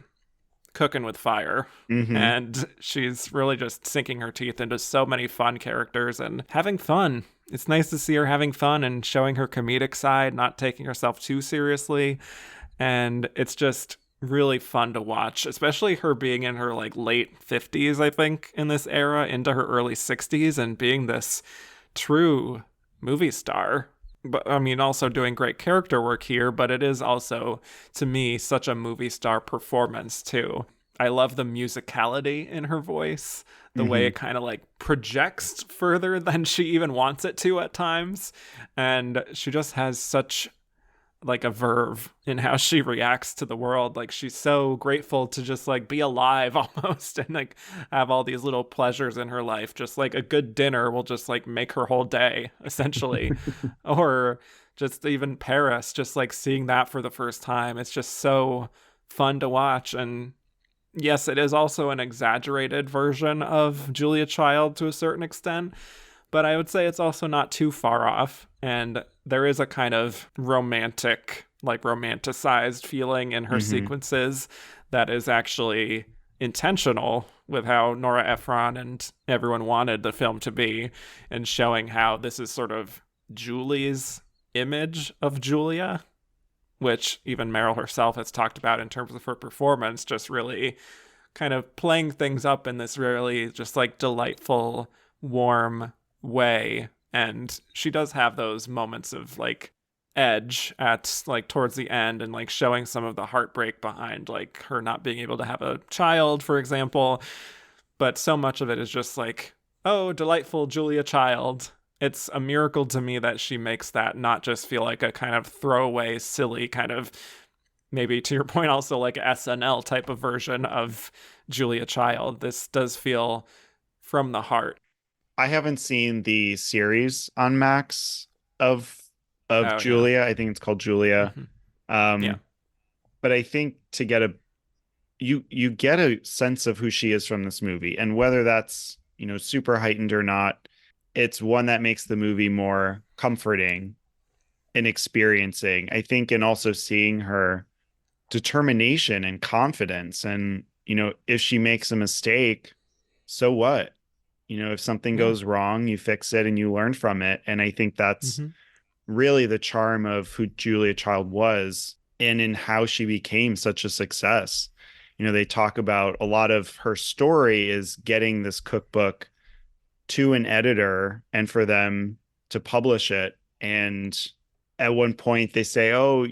cooking with fire. And she's really just sinking her teeth into so many fun characters and having fun. It's nice to see her having fun and showing her comedic side, not taking herself too seriously. And it's just really fun to watch, especially her being in her like late 50s, I think, in this era, into her early 60s, and being this true movie star. But I mean, also doing great character work here, but it is also, to me, such a movie star performance too. I love the musicality in her voice, the way it kind of like projects further than she even wants it to at times. And she just has such like a verve in how she reacts to the world. Like, she's so grateful to just like be alive almost, and like have all these little pleasures in her life. Just like a good dinner will just like make her whole day essentially. Or just even Paris, just like seeing that for the first time. It's just so fun to watch. And yes, it is also an exaggerated version of Julia Child to a certain extent, but I would say it's also not too far off. And there is a kind of romantic, like romanticized feeling in her sequences that is actually intentional with how Nora Ephron and everyone wanted the film to be, and showing how this is sort of Julie's image of Julia, which even Meryl herself has talked about in terms of her performance, just really kind of playing things up in this really just like delightful, warm way And she does have those moments of like edge at like towards the end and like showing some of the heartbreak behind like her not being able to have a child, for example. But so much of it is just like, oh, delightful Julia Child. It's a miracle to me that she makes that not just feel like a kind of throwaway, silly kind of, maybe to your point, also like SNL type of version of Julia Child. This does feel from the heart. I haven't seen the series on Max of Oh, yeah. Julia. I think it's called Julia. Mm-hmm. Yeah. Um, but I think to get a you get a sense of who she is from this movie, and whether that's, super heightened or not, it's one that makes the movie more comforting and experiencing, I think, and also seeing her determination and confidence. And, if she makes a mistake, so what? If something Yeah. goes wrong, you fix it and you learn from it. And I think that's Mm-hmm. really the charm of who Julia Child was and in how she became such a success. They talk about a lot of her story is getting this cookbook to an editor and for them to publish it. And at one point they say, oh,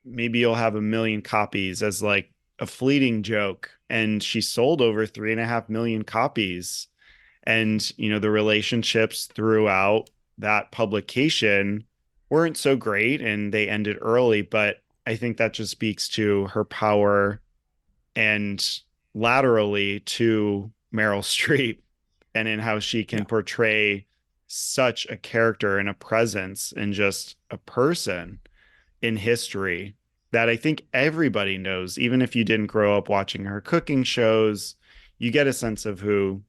maybe you'll have 1 million copies, as like a fleeting joke. And she sold over 3.5 million copies. And, the relationships throughout that publication weren't so great and they ended early. But I think that just speaks to her power and laterally to Meryl Streep, and in how she can Yeah. portray such a character and a presence and just a person in history that I think everybody knows. Even if you didn't grow up watching her cooking shows, you get a sense of who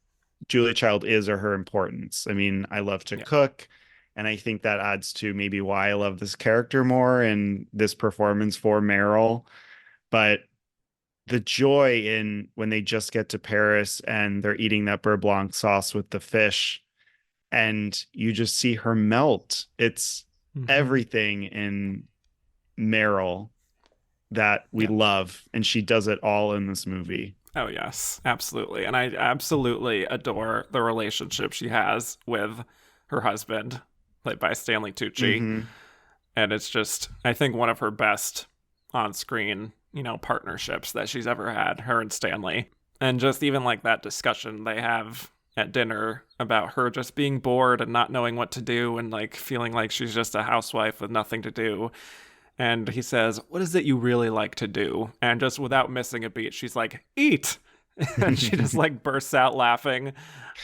Julia Child is or her importance. I mean, I love to Yeah. cook, and I think that adds to maybe why I love this character more and this performance for Meryl. But the joy in when they just get to Paris and they're eating that beurre blanc sauce with the fish, and you just see her melt. It's Mm-hmm. everything in Meryl that we Yeah. love, and she does it all in this movie. Oh, yes, absolutely. And I absolutely adore the relationship she has with her husband, played by Stanley Tucci. Mm-hmm. And it's just, I think, one of her best on screen, partnerships that she's ever had, her and Stanley. And just even like that discussion they have at dinner about her just being bored and not knowing what to do and like feeling like she's just a housewife with nothing to do. And he says, "What is it you really like to do?" And just without missing a beat, she's like, "Eat." And she just like bursts out laughing.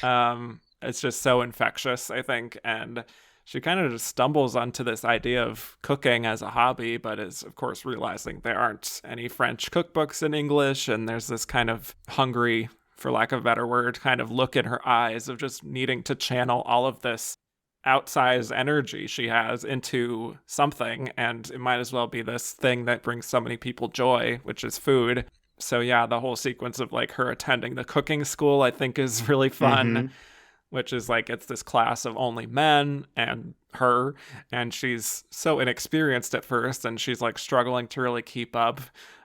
It's just so infectious, I think. And she kind of just stumbles onto this idea of cooking as a hobby, but is, of course, realizing there aren't any French cookbooks in English. And there's this kind of hungry, for lack of a better word, kind of look in her eyes of just needing to channel all of this outsized energy she has into something, and it might as well be this thing that brings so many people joy, which is food. So yeah, the whole sequence of like her attending the cooking school I think is really fun, Mm-hmm. which is like it's this class of only men and her, and she's so inexperienced at first and she's like struggling to really keep up.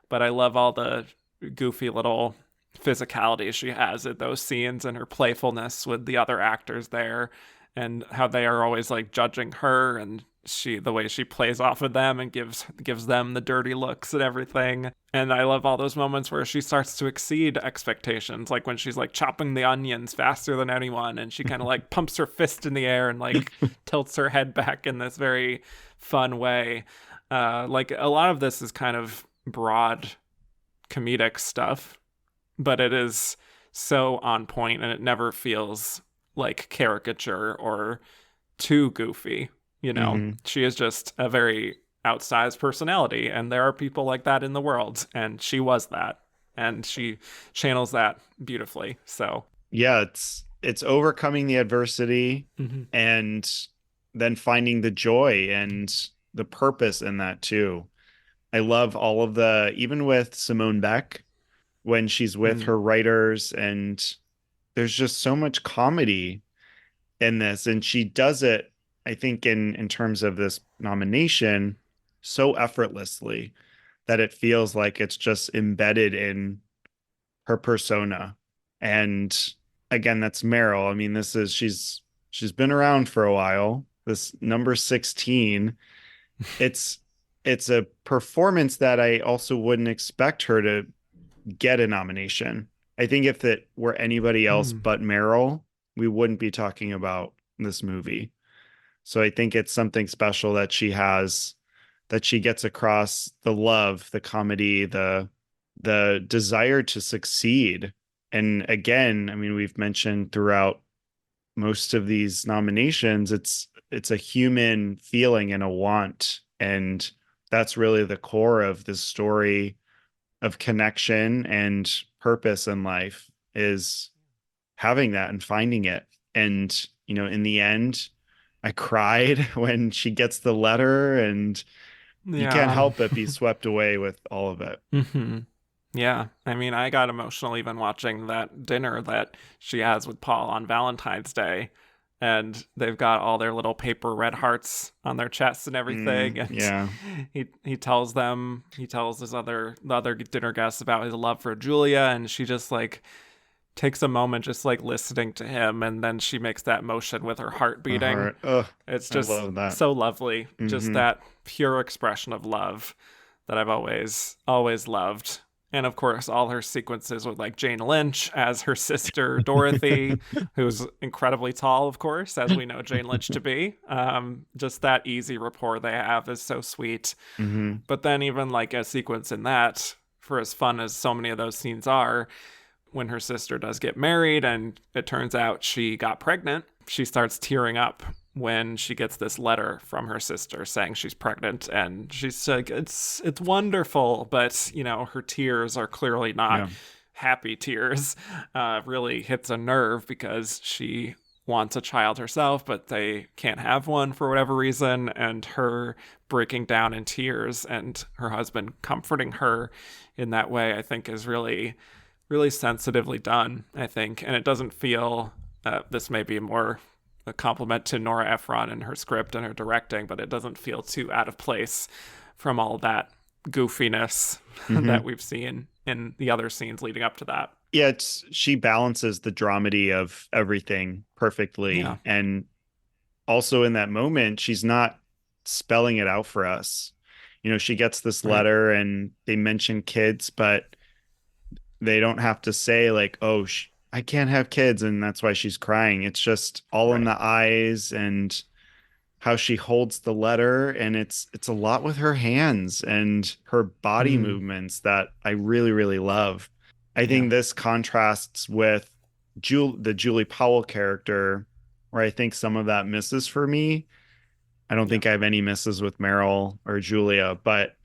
But I love all the goofy little physicality she has at those scenes and her playfulness with the other actors there, and how they are always like judging her, and the way she plays off of them and gives them the dirty looks and everything. And I love all those moments where she starts to exceed expectations, like when she's like chopping the onions faster than anyone, and she kind of like pumps her fist in the air and like tilts her head back in this very fun way. Like a lot of this is kind of broad comedic stuff, but it is so on point and it never feels like caricature or too goofy. Mm-hmm. She is just a very outsized personality, and there are people like that in the world, and she was that, and she channels that beautifully. So Yeah, it's overcoming the adversity mm-hmm. and then finding the joy and the purpose in that too. I love all of even with Simone Beck, when she's with Mm. her writers, and there's just so much comedy in this. And she does it, I think, in terms of this nomination, so effortlessly that it feels like it's just embedded in her persona. And again, that's Meryl. I mean, she's been around for a while, this number 16. It's it's a performance that I also wouldn't expect her to get a nomination. I think if it were anybody else Mm. but Meryl, we wouldn't be talking about this movie. So I think it's something special that she has, that she gets across the love, the comedy, the desire to succeed. And again, I mean, we've mentioned throughout most of these nominations, it's a human feeling and a want. And that's really the core of this story of connection and purpose in life, is having that and finding it. And, in the end, I cried when she gets the letter, and you can't Yeah. help but be swept away with all of it. Hmm. Yeah. I mean, I got emotional even watching that dinner that she has with Paul on Valentine's Day. And they've got all their little paper red hearts on their chests and everything. And Yeah. he tells the other dinner guests about his love for Julia, and she just like takes a moment just like listening to him, and then she makes that motion with her heart The beating. heart. Oh, It's I just love that. so lovely. Just Hmm. that pure expression of love that I've always loved. And of course, all her sequences with like Jane Lynch as her sister Dorothy, who's incredibly tall, of course, as we know Jane Lynch to be. Just that easy rapport they have is so sweet. Hmm. But then even like a sequence in that, for as fun as so many of those scenes are, when her sister does get married and it turns out she got pregnant, she starts tearing up when she gets this letter from her sister saying she's pregnant, and she's like, it's wonderful, but her tears are clearly not Yeah. happy tears. Really hits a nerve because she wants a child herself, but they can't have one for whatever reason, and her breaking down in tears and her husband comforting her in that way, I think, is really really sensitively done, I think. And it doesn't feel, this may be more a compliment to Nora Ephron and her script and her directing, but it doesn't feel too out of place from all that goofiness Hmm. that we've seen in the other scenes leading up to that. Yeah, she balances the dramedy of everything Yeah, perfectly. And also in that moment, she's not spelling it out for us. She gets this right. letter and they mention kids, but they don't have to say like, "Oh, I can't have kids," and that's why she's crying. It's just all in Right. the eyes and how she holds the letter, and it's a lot with her hands and her body Mm, movements that I really really love. I yeah. think this contrasts with the Julie Powell character, where I think some of that misses for me. I don't Yeah. think I have any misses with Meryl or Julia, but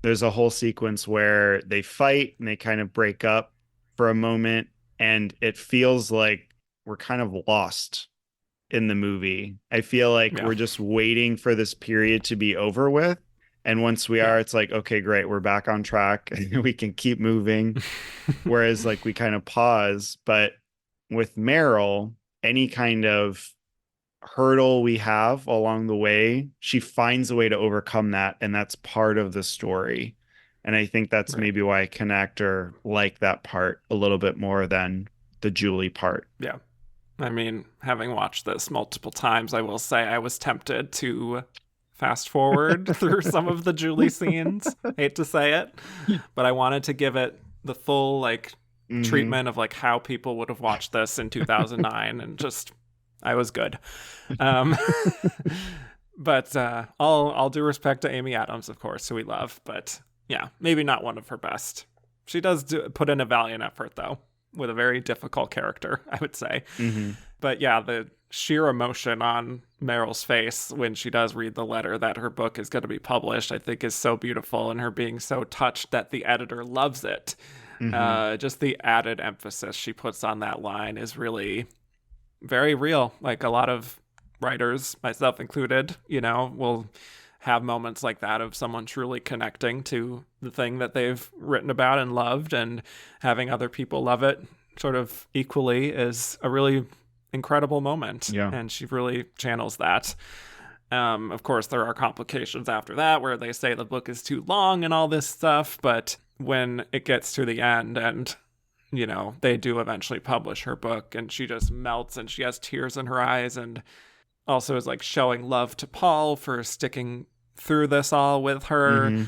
there's a whole sequence where they fight and they kind of break up for a moment, and it feels like we're kind of lost in the movie. I feel like Yeah. we're just waiting for this period to be over with. And once we Yeah. are, it's like, okay, great, we're back on track. We can keep moving. Whereas, like, we kind of pause. But with Meryl, any kind of hurdle we have along the way, she finds a way to overcome that. And that's part of the story. And I think that's Right. maybe why I connect or like that part a little bit more than the Julie part. Yeah. I mean, having watched this multiple times, I will say I was tempted to fast forward through some of the Julie scenes. Hate to say it, but I wanted to give it the full like Hmm. treatment of like how people would have watched this in 2009, and just I was good. Um, but all due respect to Amy Adams, of course, who we love, but yeah, maybe not one of her best. She does put in a valiant effort though, with a very difficult character, I would say. Hmm. But yeah, the sheer emotion on Meryl's face when she does read the letter that her book is going to be published, I think is so beautiful, and her being so touched that the editor loves it. Hmm. Just the added emphasis she puts on that line is really very real. Like a lot of writers, myself included, will have moments like that of someone truly connecting to the thing that they've written about and loved, and having other people love it sort of equally is a really incredible moment. Yeah. And she really channels that. Of course, there are complications after that where they say the book is too long and all this stuff, but when it gets to the end and they do eventually publish her book, and she just melts and she has tears in her eyes, and also is like showing love to Paul for sticking through this all with her. Mm-hmm.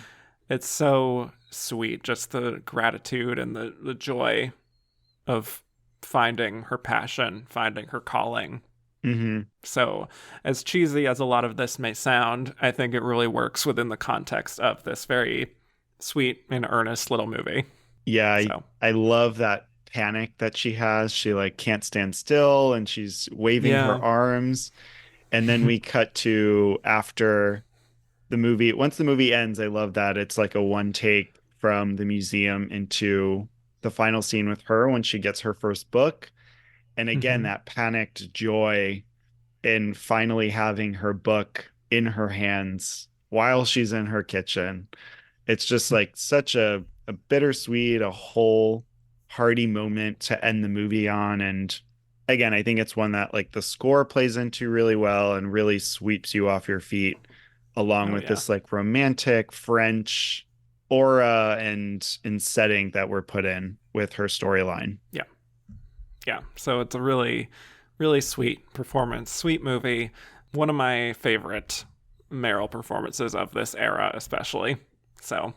It's so sweet, just the gratitude and the joy of finding her passion, finding her calling. Mm-hmm. So, as cheesy as a lot of this may sound, I think it really works within the context of this very sweet and earnest little movie. Yeah, So. I love that panic that she has. She like can't stand still and she's waving her arms. And then we cut to after the movie. Once the movie ends, I love that it's like a one take from the museum into the final scene with her when she gets her first book. And again, that panicked joy in finally having her book in her hands while she's in her kitchen. It's just like such a bittersweet, a wholehearty moment to end the movie on. And again, I think it's one that like the score plays into really well and really sweeps you off your feet, along with this like romantic French aura and setting that we're put in with her storyline. Yeah, so it's a really, really sweet performance, sweet movie. One of my favorite Meryl performances of this era, especially. So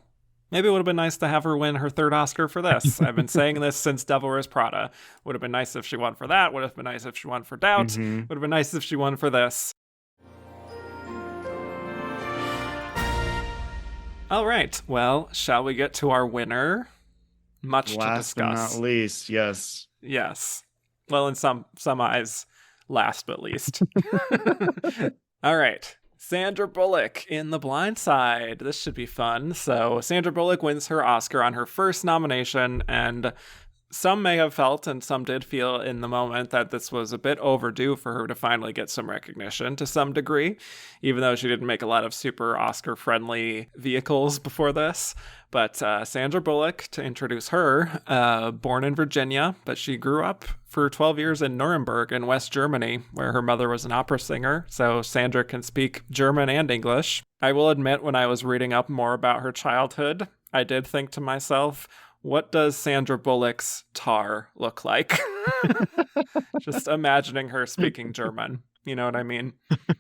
maybe it would have been nice to have her win her third Oscar for this. I've been saying this since Devil Wears Prada. Would have been nice if she won for that. Would have been nice if she won for Doubt. Would have been nice if she won for this. All right, well, shall we get to our winner? Much to discuss. Last but not least, yes. Yes. Well, in some eyes, last but least. All right. Sandra Bullock in The Blind Side. This should be fun. So Sandra Bullock wins her Oscar on her first nomination, and some may have felt, and some did feel in the moment, that this was a bit overdue for her to finally get some recognition to some degree, even though she didn't make a lot of super Oscar-friendly vehicles before this. But Sandra Bullock, to introduce her, born in Virginia, but she grew up for 12 years in Nuremberg in West Germany, where her mother was an opera singer, so Sandra can speak German and English. I will admit, when I was reading up more about her childhood, I did think to myself, what does Sandra Bullock's tar look like? Just imagining her speaking German. You know what I mean?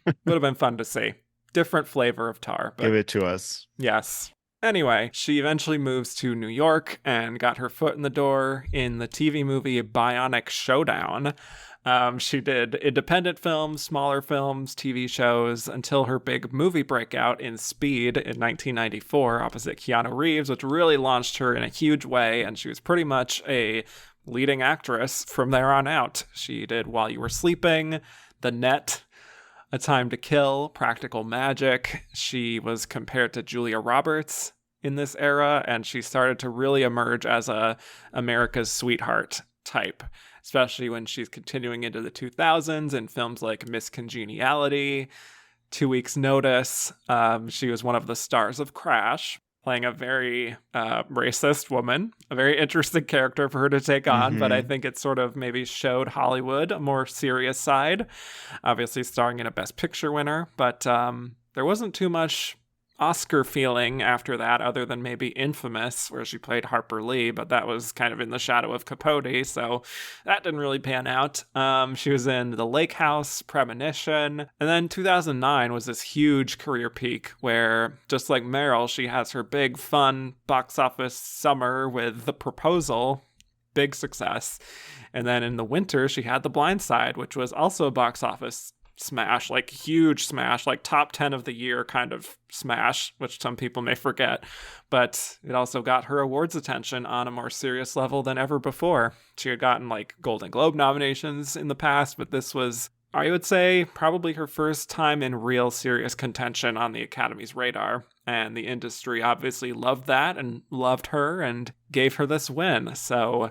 Would have been fun to see. Different flavor of tar. But give it to us. Yes. Anyway, she eventually moves to New York and got her foot in the door in the TV movie Bionic Showdown. She did independent films, smaller films, TV shows, until her big movie breakout in Speed in 1994 opposite Keanu Reeves, which really launched her in a huge way, and she was pretty much a leading actress from there on out. She did While You Were Sleeping, The Net, A Time to Kill, Practical Magic. She was compared to Julia Roberts in this era, and she started to really emerge as a America's sweetheart type, especially when she's continuing into the 2000s in films like Miss Congeniality, 2 Weeks Notice. She was one of the stars of Crash, playing a very racist woman, a very interesting character for her to take on, but I think it sort of maybe showed Hollywood a more serious side, obviously starring in a Best Picture winner, but there wasn't too much Oscar feeling after that, other than maybe Infamous, where she played Harper Lee, but that was kind of in the shadow of Capote, so that didn't really pan out. She was in The Lake House, Premonition, and then 2009 was this huge career peak where, just like Meryl, she has her big, fun box office summer with The Proposal, big success, and then in the winter, she had The Blind Side, which was also a box office smash, like huge smash, like top 10 of the year kind of smash, which some people may forget, but it also got her awards attention on a more serious level than ever before. She had gotten like Golden Globe nominations in the past, but this was, I would say, probably her first time in real serious contention on the Academy's radar, and the industry obviously loved that and loved her and gave her this win. So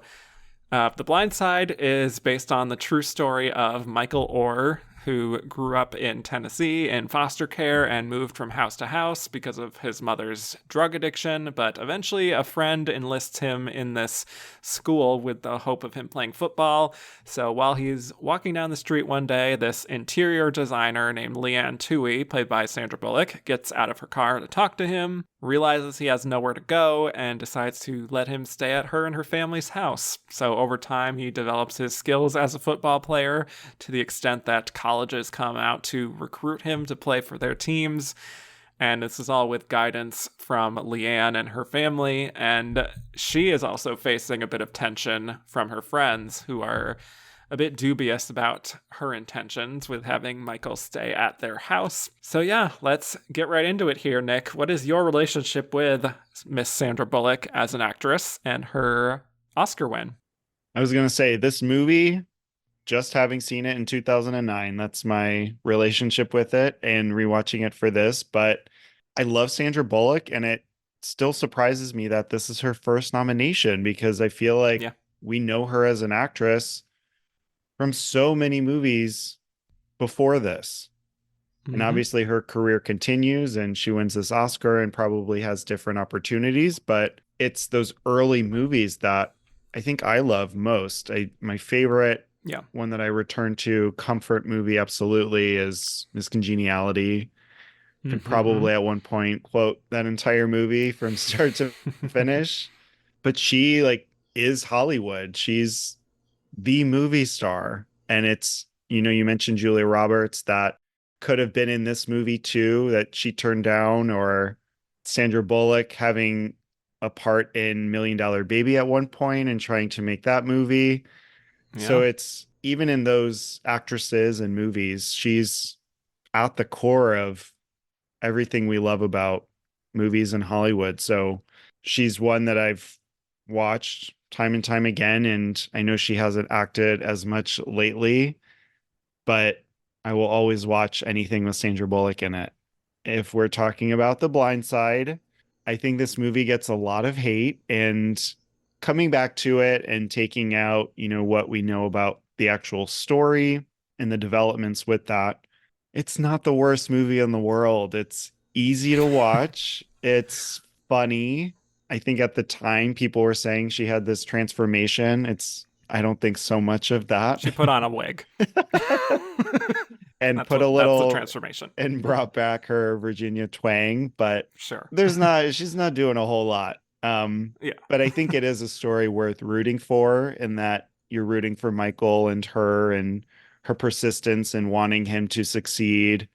The Blind Side is based on the true story of Michael Orr, who grew up in Tennessee in foster care and moved from house to house because of his mother's drug addiction, but eventually a friend enlists him in this school with the hope of him playing football. So while he's walking down the street one day, this interior designer named Leanne Toohey, played by Sandra Bullock, gets out of her car to talk to him, realizes he has nowhere to go, and decides to let him stay at her and her family's house. So over time, he develops his skills as a football player to the extent that college colleges come out to recruit him to play for their teams. And this is all with guidance from Leanne and her family. And she is also facing a bit of tension from her friends who are a bit dubious about her intentions with having Michael stay at their house. So yeah, let's get right into it here, Nick. What is your relationship with Miss Sandra Bullock as an actress and her Oscar win? I was going to say, this movie, just having seen it in 2009, that's my relationship with it, and rewatching it for this. But I love Sandra Bullock, and it still surprises me that this is her first nomination, because I feel like we know her as an actress from so many movies before this. And obviously her career continues and she wins this Oscar and probably has different opportunities, but it's those early movies that I think I love most. My favorite one that I return to, comfort movie, absolutely, is Miss Congeniality. Could probably at one point quote that entire movie from start to finish. But she is Hollywood. She's the movie star. And it's, you mentioned Julia Roberts, that could have been in this movie too, that she turned down, or Sandra Bullock having a part in $1 Million Baby at one point and trying to make that movie. So it's, even in those actresses and movies, she's at the core of everything we love about movies in Hollywood. So she's one that I've watched time and time again, and I know she hasn't acted as much lately, but I will always watch anything with Sandra Bullock in it. If we're talking about The Blind Side, I think this movie gets a lot of hate, and coming back to it and taking out, what we know about the actual story and the developments with that, it's not the worst movie in the world. It's easy to watch. It's funny. I think at the time people were saying she had this transformation. I don't think so much of that. She put on a wig. And that's the transformation. And brought back her Virginia twang, but sure. She's not doing a whole lot. But I think it is a story worth rooting for, in that you're rooting for Michael and her persistence and wanting him to succeed,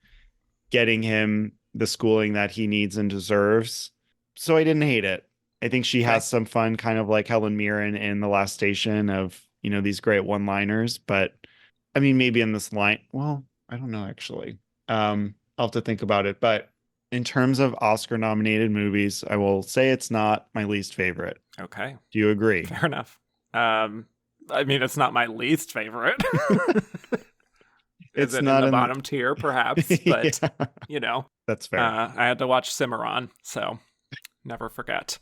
getting him the schooling that he needs and deserves. So I didn't hate it. I think she has some fun, kind of like Helen Mirren in The Last Station, of, these great one-liners. But I mean, maybe in this line, well, I don't know, actually. I'll have to think about it. But in terms of Oscar nominated movies, I will say it's not my least favorite. Okay. Do you agree? Fair enough. I mean, it's not my least favorite. It's not in the bottom tier, perhaps, but that's fair. I had to watch Cimarron, so never forget.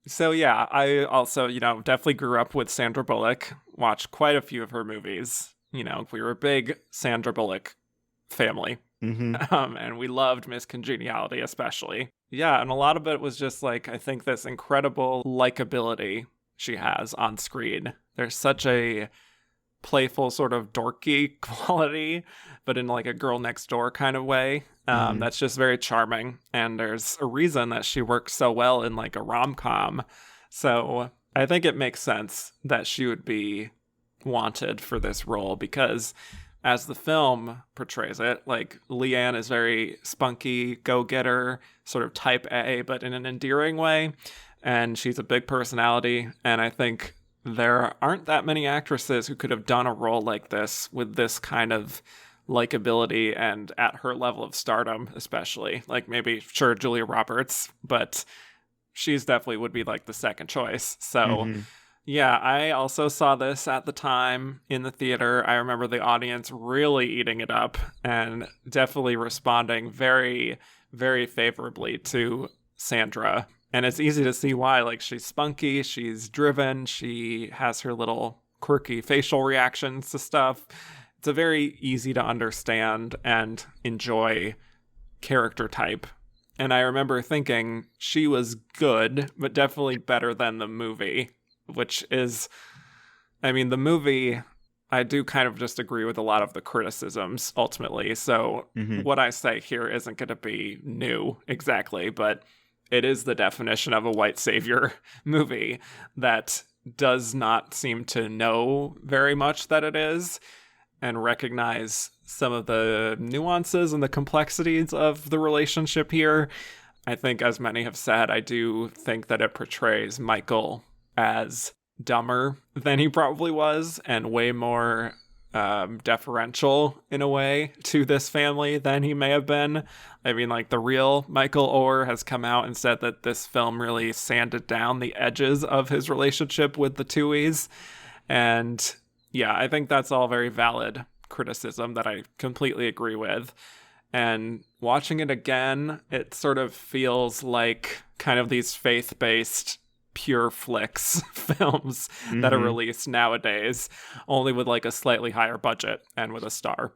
So yeah, I also, definitely grew up with Sandra Bullock, watched quite a few of her movies. We were a big Sandra Bullock family. And we loved Miss Congeniality especially. Yeah, and a lot of it was just I think this incredible likability she has on screen. There's such a playful, sort of dorky quality, but in a girl next door kind of way. That's just very charming. And there's a reason that she works so well in a rom-com. So I think it makes sense that she would be wanted for this role, because as the film portrays it, Leanne is very spunky, go-getter, sort of type A, but in an endearing way. And she's a big personality. And I think there aren't that many actresses who could have done a role like this with this kind of likability and at her level of stardom, especially. Maybe, sure, Julia Roberts, but she's definitely would be the second choice. So yeah, I also saw this at the time in the theater. I remember the audience really eating it up and definitely responding very, very favorably to Sandra. And it's easy to see why. She's spunky, she's driven, she has her little quirky facial reactions to stuff. It's a very easy to understand and enjoy character type. And I remember thinking she was good, but definitely better than the movie, which is, I mean, the movie, I do kind of just agree with a lot of the criticisms ultimately. So what I say here isn't going to be new exactly, but it is the definition of a white savior movie that does not seem to know very much that it is. and recognize some of the nuances and the complexities of the relationship here. I think, as many have said, I do think that it portrays Michael as dumber than he probably was and way more deferential in a way to this family than he may have been. I mean, like, the real Michael Orr has come out and said that this film really sanded down the edges of his relationship with the Tuohys. And yeah, I think that's all very valid criticism that I completely agree with. And watching it again, it sort of feels like kind of these faith-based pure flicks films that are released nowadays, only with like a slightly higher budget and with a star.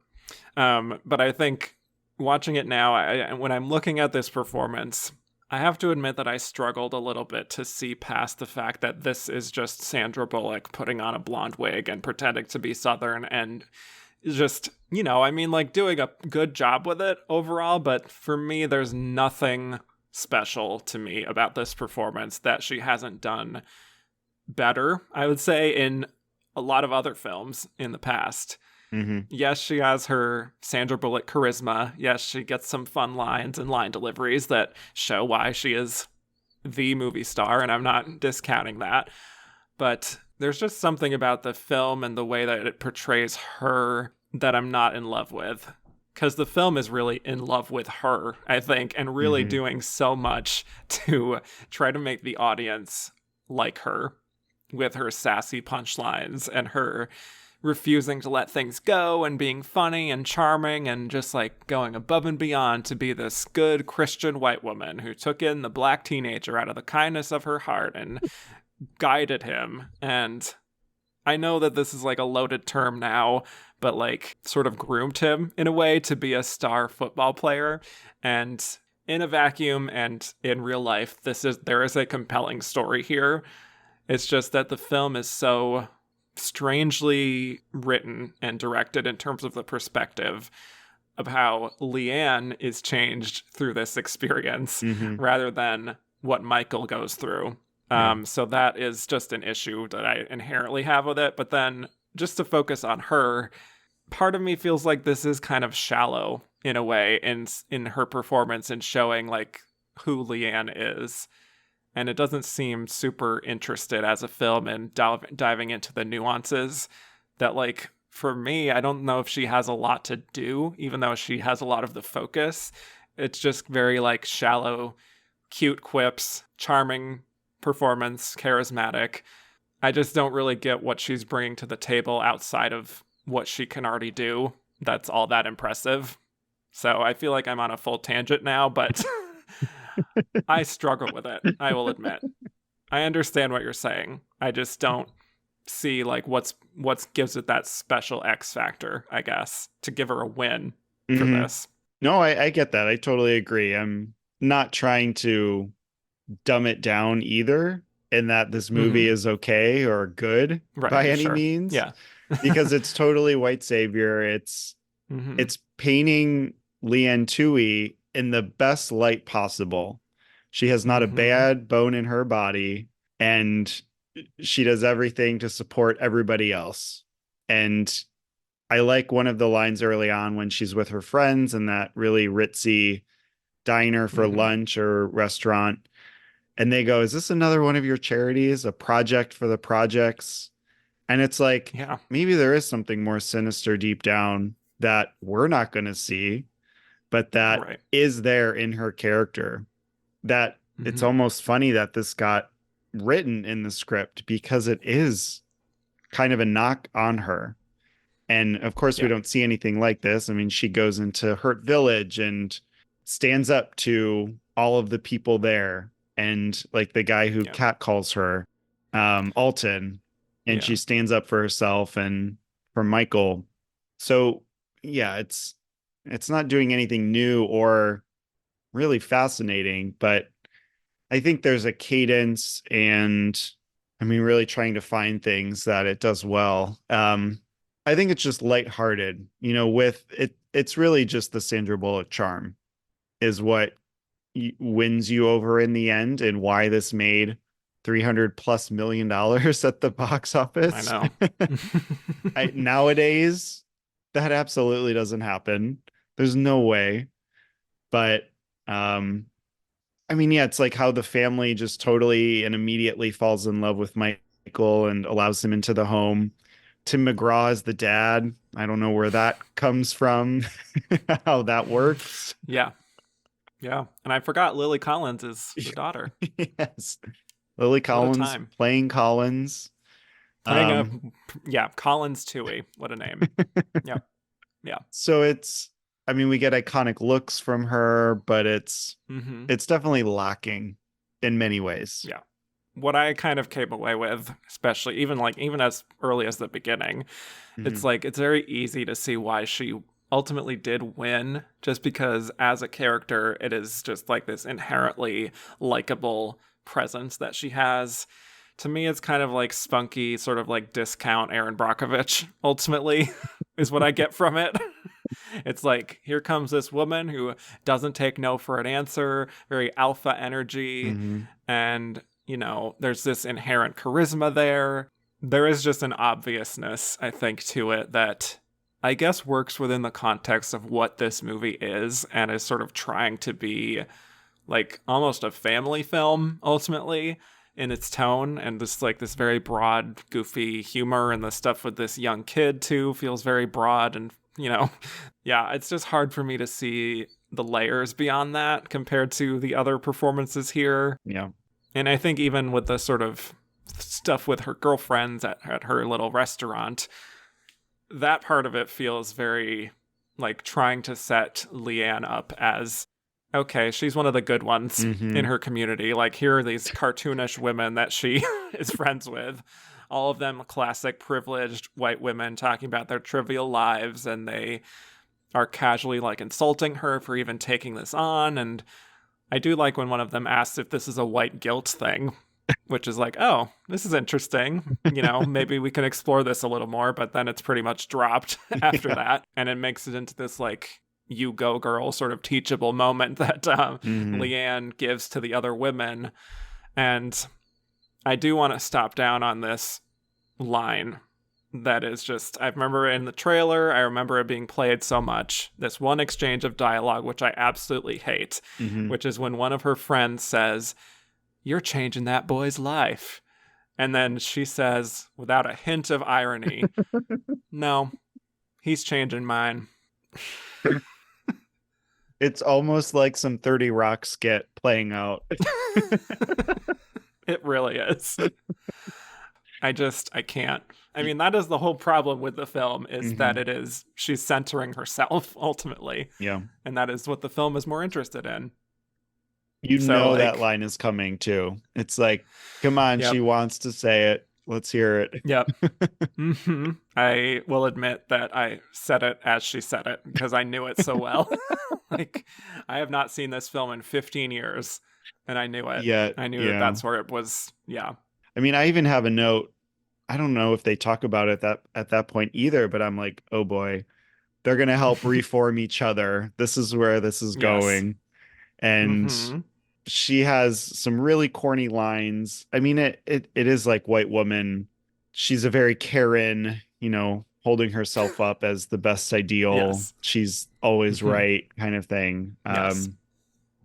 But I think watching it now, when I'm looking at this performance, I have to admit that I struggled a little bit to see past the fact that this is just Sandra Bullock putting on a blonde wig and pretending to be Southern and just, you know, I mean, like, doing a good job with it overall. But for me, there's nothing special to me about this performance that she hasn't done better, I would say, in a lot of other films in the past. Yes, she has her Sandra Bullock charisma. Yes, she gets some fun lines and line deliveries that show why she is the movie star, and I'm not discounting that. But there's just something about the film and the way that it portrays her that I'm not in love with. Because the film is really in love with her, I think, and really doing so much to try to make the audience like her, with her sassy punchlines and her refusing to let things go and being funny and charming and just like going above and beyond to be this good Christian white woman who took in the black teenager out of the kindness of her heart and guided him. And I know that this is like a loaded term now, but like sort of groomed him in a way to be a star football player. And in a vacuum and in real life, there is a compelling story here. It's just that the film is so strangely written and directed in terms of the perspective of how Leanne is changed through this experience rather than what Michael goes through. So that is just an issue that I inherently have with it. But then just to focus on her, part of me feels like this is kind of shallow in a way in her performance and showing like who Leanne is. And it doesn't seem super interested as a film in diving into the nuances that, like, for me, I don't know if she has a lot to do, even though she has a lot of the focus. It's just very, like, shallow, cute quips, charming performance, charismatic. I just don't really get what she's bringing to the table outside of what she can already do. That's all that impressive. So I feel like I'm on a full tangent now, but I struggle with it, I will admit. I understand what you're saying. I just don't see like what's gives it that special X factor, I guess, to give her a win for this. No, I get that. I totally agree. I'm not trying to dumb it down either, in that this movie is okay or good by any means. Yeah. Because it's totally white savior. It's painting Leanne Toohey in the best light possible. She has not a bad bone in her body, and she does everything to support everybody else. And I like one of the lines early on when she's with her friends in that really ritzy diner for lunch or restaurant. And they go, "Is this another one of your charities? A project for the projects?" And it's like, maybe there is something more sinister deep down that we're not going to see, but that is there in her character. That it's almost funny that this got written in the script, because it is kind of a knock on her. And of course, we don't see anything like this. I mean, she goes into Hurt Village and stands up to all of the people there. And like the guy who catcalls her, Alton, and she stands up for herself and for Michael. So yeah, it's not doing anything new or really fascinating, but I think there's a cadence and, I mean, really trying to find things that it does well. I think it's just lighthearted, you know, with it. It's really just the Sandra Bullock charm is what wins you over in the end, and why this made $300+ million at the box office. I know. Nowadays, that absolutely doesn't happen. There's no way. But I mean, yeah, it's like how the family just totally and immediately falls in love with Michael and allows him into the home. Tim McGraw is the dad. I don't know where that comes from, how that works. Yeah. Yeah. And I forgot Lily Collins is the daughter. Yes. Lily What a Collins time. playing Collins. Playing a, yeah, Collins Toohey. What a name. Yeah. Yeah. So it's, I mean, we get iconic looks from her, but Mm-hmm. it's definitely lacking in many ways. Yeah. What I kind of came away with, especially even as early as the beginning, it's Mhm. like it's very easy to see why she ultimately did win, just because as a character, it is just like this inherently likable presence that she has. To me, it's kind of like spunky, sort of like discount Aaron Brockovich, ultimately, is what I get from it. It's like, here comes this woman who doesn't take no for an answer, very alpha energy, Mhm. and, there's this inherent charisma there. There is just an obviousness, I think, to it that I guess works within the context of what this movie is and is sort of trying to be like almost a family film ultimately in its tone, and this like this very broad goofy humor, and the stuff with this young kid too feels very broad, and yeah, it's just hard for me to see the layers beyond that compared to the other performances here. Yeah. And I think even with the sort of stuff with her girlfriends at her little restaurant, that part of it feels very like trying to set Leanne up as, okay, she's one of the good ones in Mhm. her community. Like, here are these cartoonish women that she is friends with. All of them classic privileged white women talking about their trivial lives, and they are casually like insulting her for even taking this on. And I do like when one of them asks if this is a white guilt thing, which is like, oh, this is interesting. Maybe we can explore this a little more, but then it's pretty much dropped after Yeah. that. And it makes it into this like, you go girl sort of teachable moment that Mhm. Leanne gives to the other women. And I do want to stop down on this line that is just, I remember in the trailer, I remember it being played so much. This one exchange of dialogue, which I absolutely hate, Mhm. which is when one of her friends says, "You're changing that boy's life." And then she says, without a hint of irony, "No, he's changing mine." It's almost like some 30 Rock skit playing out. It really is. I can't. I mean, that is the whole problem with the film, is that Mhm. she's centering herself ultimately. Yeah. And that is what the film is more interested in. You So, know that like, line is coming too. It's like, come on, she yep, wants to say it. Let's hear it. yep. I will admit that I said it as she said it because I knew it so well. Like, I have not seen this film in 15 years, and I knew it. Yeah, I knew that yeah. that's where it was. Yeah. I mean, I even have a note. I don't know if they talk about it that at that point either, but I'm like, oh boy, they're gonna help reform each other. This is where this is Yes. going. And Hmm. she has some really corny lines. I mean, it is like white woman. She's a very Karen, holding herself up as the best ideal. Yes. She's always Hmm. right kind of thing. Yes.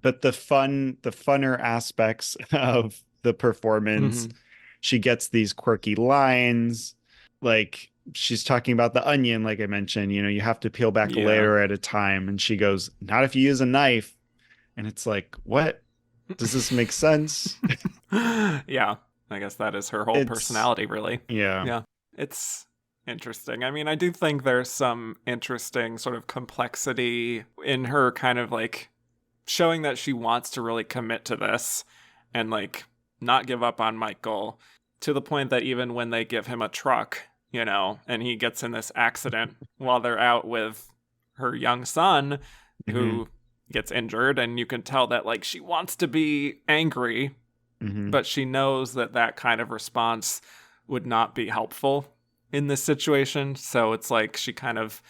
But the funner aspects of the performance, Hmm. she gets these quirky lines, like she's talking about the onion, like I mentioned, you have to peel back a Yeah. layer at a time, and she goes, not if you use a knife. And it's like, what? Does this make sense? Yeah. I guess that is her whole It's, personality, really. yeah. Yeah. It's interesting. I mean, I do think there's some interesting sort of complexity in her kind of like showing that she wants to really commit to this and like not give up on Michael, to the point that even when they give him a truck, and he gets in this accident while they're out with her young son Hmm. who gets injured, and you can tell that like she wants to be angry, Hmm. but she knows that that kind of response would not be helpful in this situation. So it's like she kind of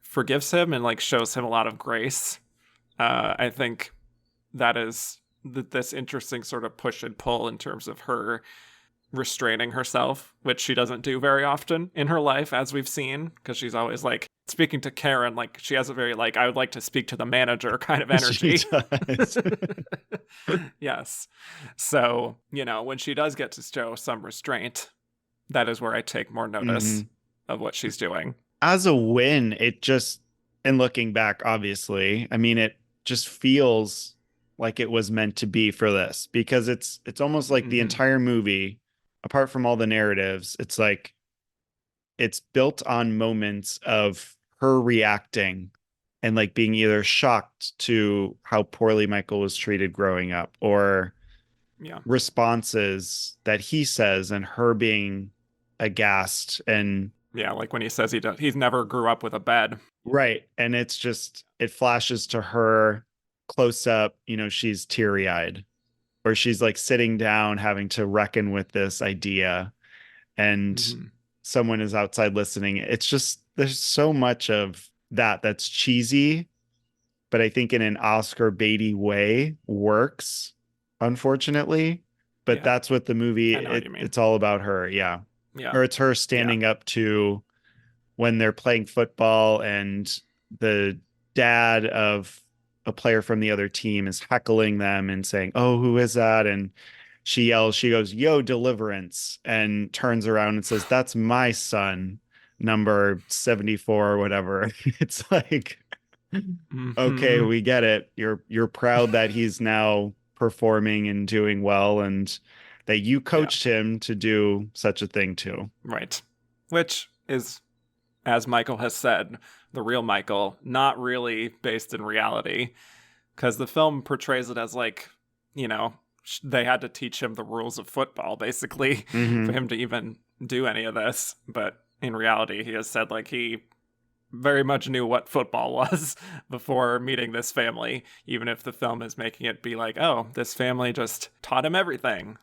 forgives him and like shows him a lot of grace. I think that is this interesting sort of push and pull in terms of her restraining herself, which she doesn't do very often in her life, as we've seen, because she's always like speaking to Karen, like she has a very like, I would like to speak to the manager kind of energy. She does. Yes. So, when she does get to show some restraint, that is where I take more notice of what she's doing. As a win, it just, and looking back, obviously, I mean, it just feels like it was meant to be for this, because it's almost like the entire movie, apart from all the narratives, it's like it's built on moments of her reacting and like being either shocked to how poorly Michael was treated growing up, or responses that he says and her being aghast. And like when he says he's never grew up with a bed. Right. And it's just, it flashes to her close up, she's teary-eyed, or she's like sitting down having to reckon with this idea, and someone is outside listening. It's just, there's so much of that's cheesy, but I think in an Oscar baity way works, unfortunately. But that's what the movie, it's all about her. Yeah. Or it's her standing up to when they're playing football and the dad of a player from the other team is heckling them and saying, "Oh, who is that?" And she goes, "Yo, Deliverance," and turns around and says, "That's my son, number 74 or whatever." It's like, okay, we get it. You're proud that he's now performing and doing well, and that you coached him to do such a thing too. Right. Which is, as Michael has said, the real Michael, not really based in reality, because the film portrays it as like, they had to teach him the rules of football, basically, for him to even do any of this. But in reality, he has said like he very much knew what football was before meeting this family, even if the film is making it be like, oh, this family just taught him everything.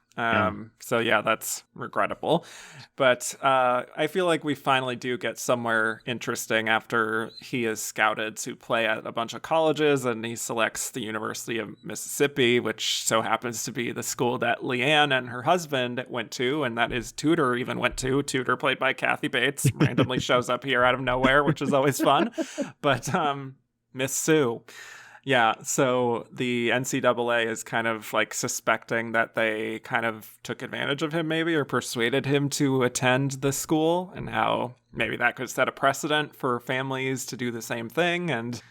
So that's regrettable. But I feel like we finally do get somewhere interesting after he is scouted to play at a bunch of colleges, and he selects the University of Mississippi, which so happens to be the school that Leanne and her husband went to, and that his tutor even went to. Tutor, played by Kathy Bates, randomly shows up here out of nowhere, which is always fun. But Miss Sue. Yeah, so the NCAA is kind of like suspecting that they kind of took advantage of him maybe, or persuaded him to attend the school, and how maybe that could set a precedent for families to do the same thing. And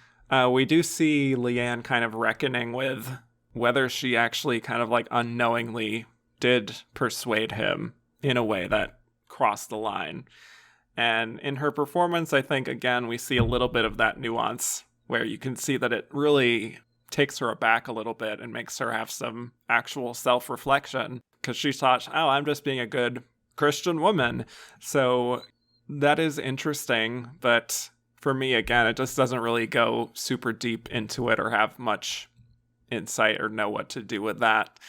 we do see Leanne kind of reckoning with whether she actually kind of like unknowingly did persuade him in a way that crossed the line. And in her performance, I think, again, we see a little bit of that nuance, where you can see that it really takes her aback a little bit and makes her have some actual self-reflection, because she thought, oh, I'm just being a good Christian woman. So that is interesting. But for me, again, it just doesn't really go super deep into it or have much insight or know what to do with that,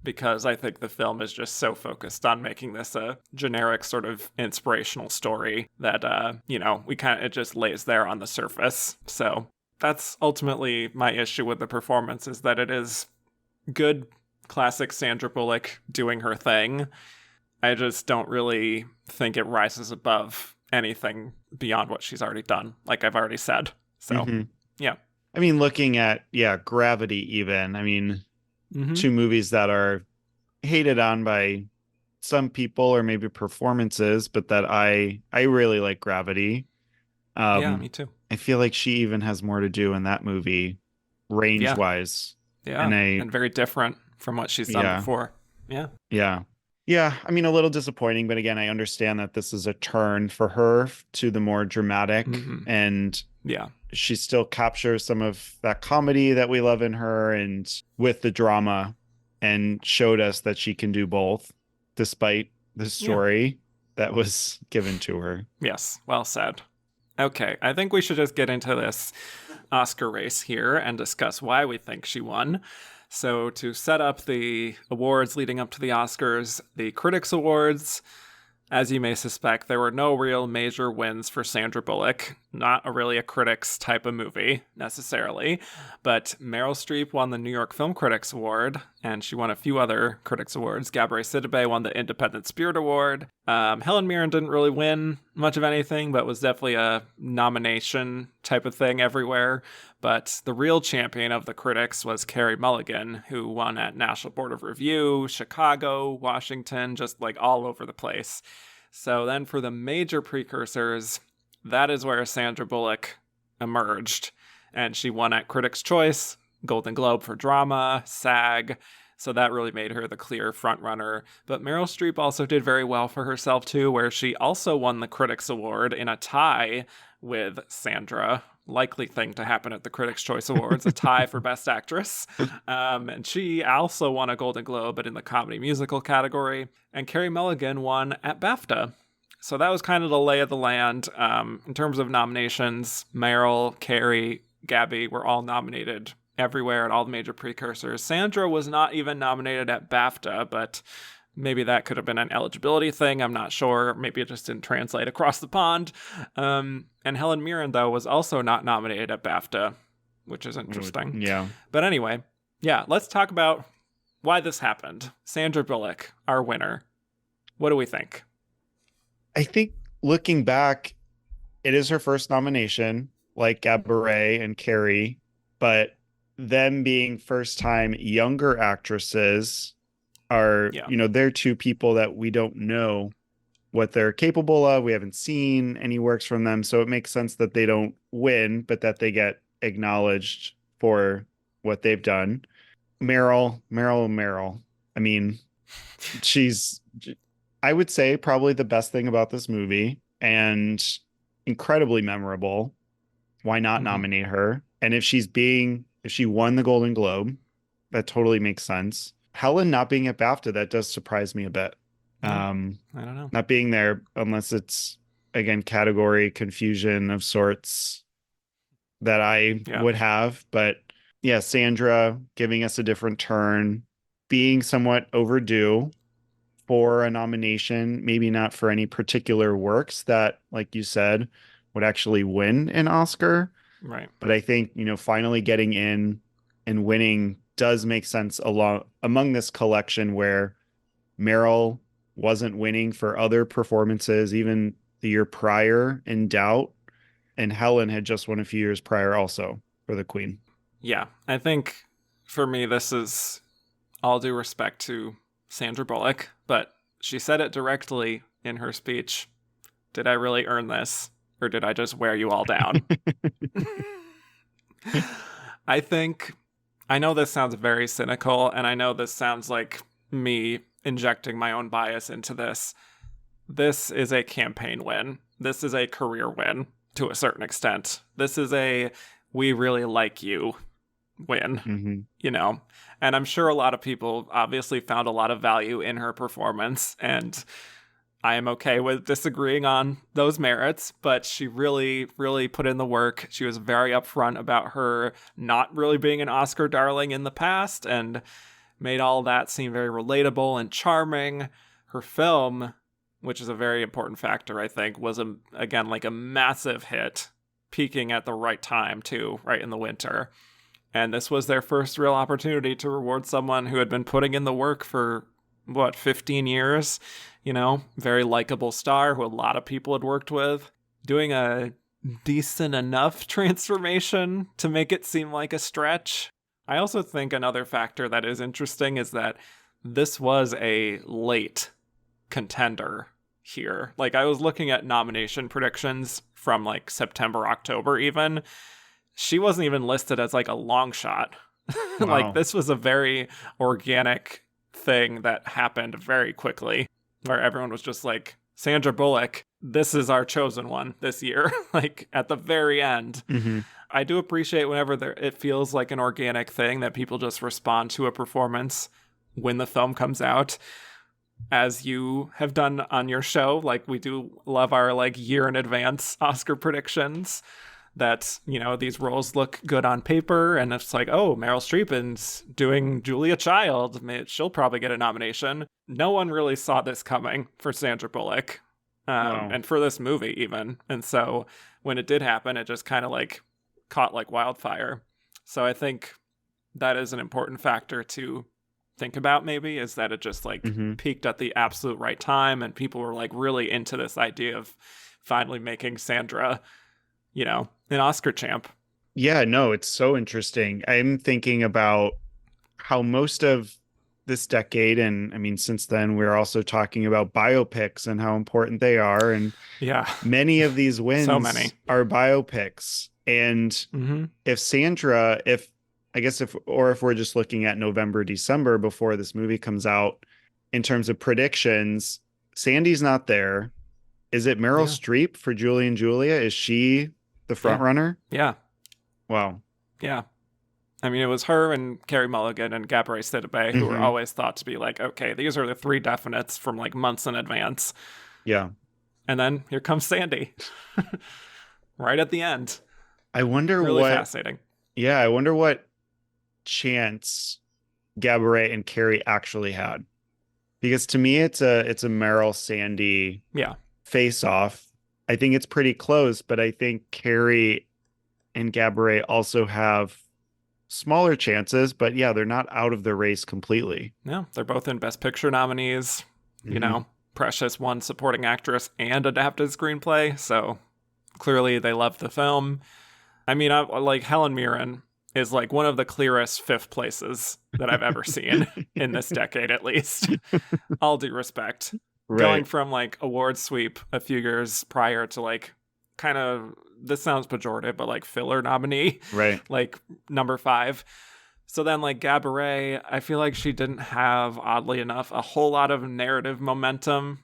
because I think the film is just so focused on making this a generic sort of inspirational story that, it just lays there on the surface. So that's ultimately my issue with the performance, is that it is good, classic Sandra Bullock doing her thing. I just don't really think it rises above anything beyond what she's already done, like I've already said. So, yeah. I mean, looking at, Gravity even, I mean, two movies that are hated on by some people, or maybe performances, but that I really like Gravity. Yeah, me too. I feel like she even has more to do in that movie, range-wise. Yeah, and very different from what she's done before. Yeah. Yeah, I mean, a little disappointing, but again, I understand that this is a turn for her to the more dramatic, and she still captures some of that comedy that we love in her, and with the drama, and showed us that she can do both, despite the story that was given to her. Yes, well said. Okay, I think we should just get into this Oscar race here and discuss why we think she won. So to set up the awards leading up to the Oscars, the Critics Awards, As you may suspect, there were no real major wins for Sandra Bullock. Not really a critics type of movie, necessarily. But Meryl Streep won the New York Film Critics Award, and she won a few other critics awards. Gabourey Sidibe won the Independent Spirit Award. Helen Mirren didn't really win much of anything, but was definitely a nomination type of thing everywhere. But the real champion of the critics was Carey Mulligan, who won at National Board of Review, Chicago, Washington, just like all over the place. So then for the major precursors, that is where Sandra Bullock emerged. And she won at Critics' Choice, Golden Globe for Drama, SAG. So that really made her the clear frontrunner. But Meryl Streep also did very well for herself too, where she also won the Critics Award in a tie with Sandra. Likely thing to happen at the Critics' Choice Awards, a tie for Best Actress. And she also won a Golden Globe, but in the comedy musical category. And Carey Mulligan won at BAFTA. So that was kind of the lay of the land. In terms of nominations, Meryl, Carey, Gabby were all nominated everywhere at all the major precursors. Sandra was not even nominated at BAFTA, but maybe that could have been an eligibility thing. I'm not sure. Maybe it just didn't translate across the pond. And Helen Mirren, though, was also not nominated at BAFTA, which is interesting. Yeah. But anyway, yeah, let's talk about why this happened. Sandra Bullock, our winner. What do we think? I think looking back, it is her first nomination, like Gabourey and Carey, but them being first-time younger actresses are, they're two people that we don't know what they're capable of. We haven't seen any works from them, so it makes sense that they don't win, but that they get acknowledged for what they've done. Meryl. I mean, she's, I would say, probably the best thing about this movie and incredibly memorable. Why not nominate her? And if she won the Golden Globe, that totally makes sense. Helen not being at BAFTA, that does surprise me a bit. I don't know. Not being there, unless it's, again, category confusion of sorts that I would have. But yeah, Sandra giving us a different turn, being somewhat overdue for a nomination, maybe not for any particular works that, like you said, would actually win an Oscar. Right. But I think, finally getting in and winning does make sense among this collection where Meryl wasn't winning for other performances, even the year prior in Doubt, and Helen had just won a few years prior also for the Queen. Yeah, I think for me, this is all due respect to Sandra Bullock, but she said it directly in her speech. Did I really earn this, or did I just wear you all down? I know this sounds very cynical, and I know this sounds like me injecting my own bias into this. This is a campaign win. This is a career win to a certain extent. This is a we really like you win, And I'm sure a lot of people obviously found a lot of value in her performance, and I am okay with disagreeing on those merits, but she really, really put in the work. She was very upfront about her not really being an Oscar darling in the past and made all that seem very relatable and charming. Her film, which is a very important factor, I think, was, again, like a massive hit, peaking at the right time, too, right in the winter. And this was their first real opportunity to reward someone who had been putting in the work for, 15 years? Very likable star who a lot of people had worked with, doing a decent enough transformation to make it seem like a stretch. I also think another factor that is interesting is that this was a late contender here. Like, I was looking at nomination predictions from like September, October even. She wasn't even listed as like a long shot. Wow. Like, this was a very organic thing that happened very quickly, where everyone was just like, Sandra Bullock, this is our chosen one this year, like at the very end. I do appreciate whenever it feels like an organic thing that people just respond to a performance when the film comes out, as you have done on your show. Like, we do love our like year in advance Oscar predictions. that, these roles look good on paper, and it's like, oh, Meryl Streep is doing Julia Child. She'll probably get a nomination. No one really saw this coming for Sandra Bullock, Wow. and for this movie even. And so when it did happen, it just kind of like caught like wildfire. So I think that is an important factor to think about, maybe, is that it just like peaked at the absolute right time, and people were like really into this idea of finally making Sandra, an Oscar champ. Yeah, no, it's so interesting. I'm thinking about how most of this decade, and I mean, since then, we're also talking about biopics and how important they are. And yeah, many of these wins so many are biopics. And if if we're just looking at November, December before this movie comes out, in terms of predictions, Sandy's not there. Is it Meryl Streep for Julie and Julia? Is she the front runner? Yeah. Wow. Yeah. I mean, it was her and Carey Mulligan and Gabourey Sidibe who were always thought to be like, okay, these are the three definites from like months in advance. Yeah. And then here comes Sandy right at the end. I wonder really fascinating. Yeah, I wonder what chance Gabourey and Carey actually had. Because to me, it's a Meryl Sandy face off. I think it's pretty close, but I think Carey and Gabourey also have smaller chances, but yeah, they're not out of the race completely. No, they're both in Best Picture nominees. Precious won Supporting Actress and Adapted Screenplay, so clearly they love the film. I mean, like Helen Mirren is like one of the clearest fifth places that I've ever seen in this decade, at least. All due respect. Right. Going from like award sweep a few years prior to like kind of, this sounds pejorative, but like filler nominee. Right. Like number 5. So then like Gabourey, I feel like she didn't have, oddly enough, a whole lot of narrative momentum.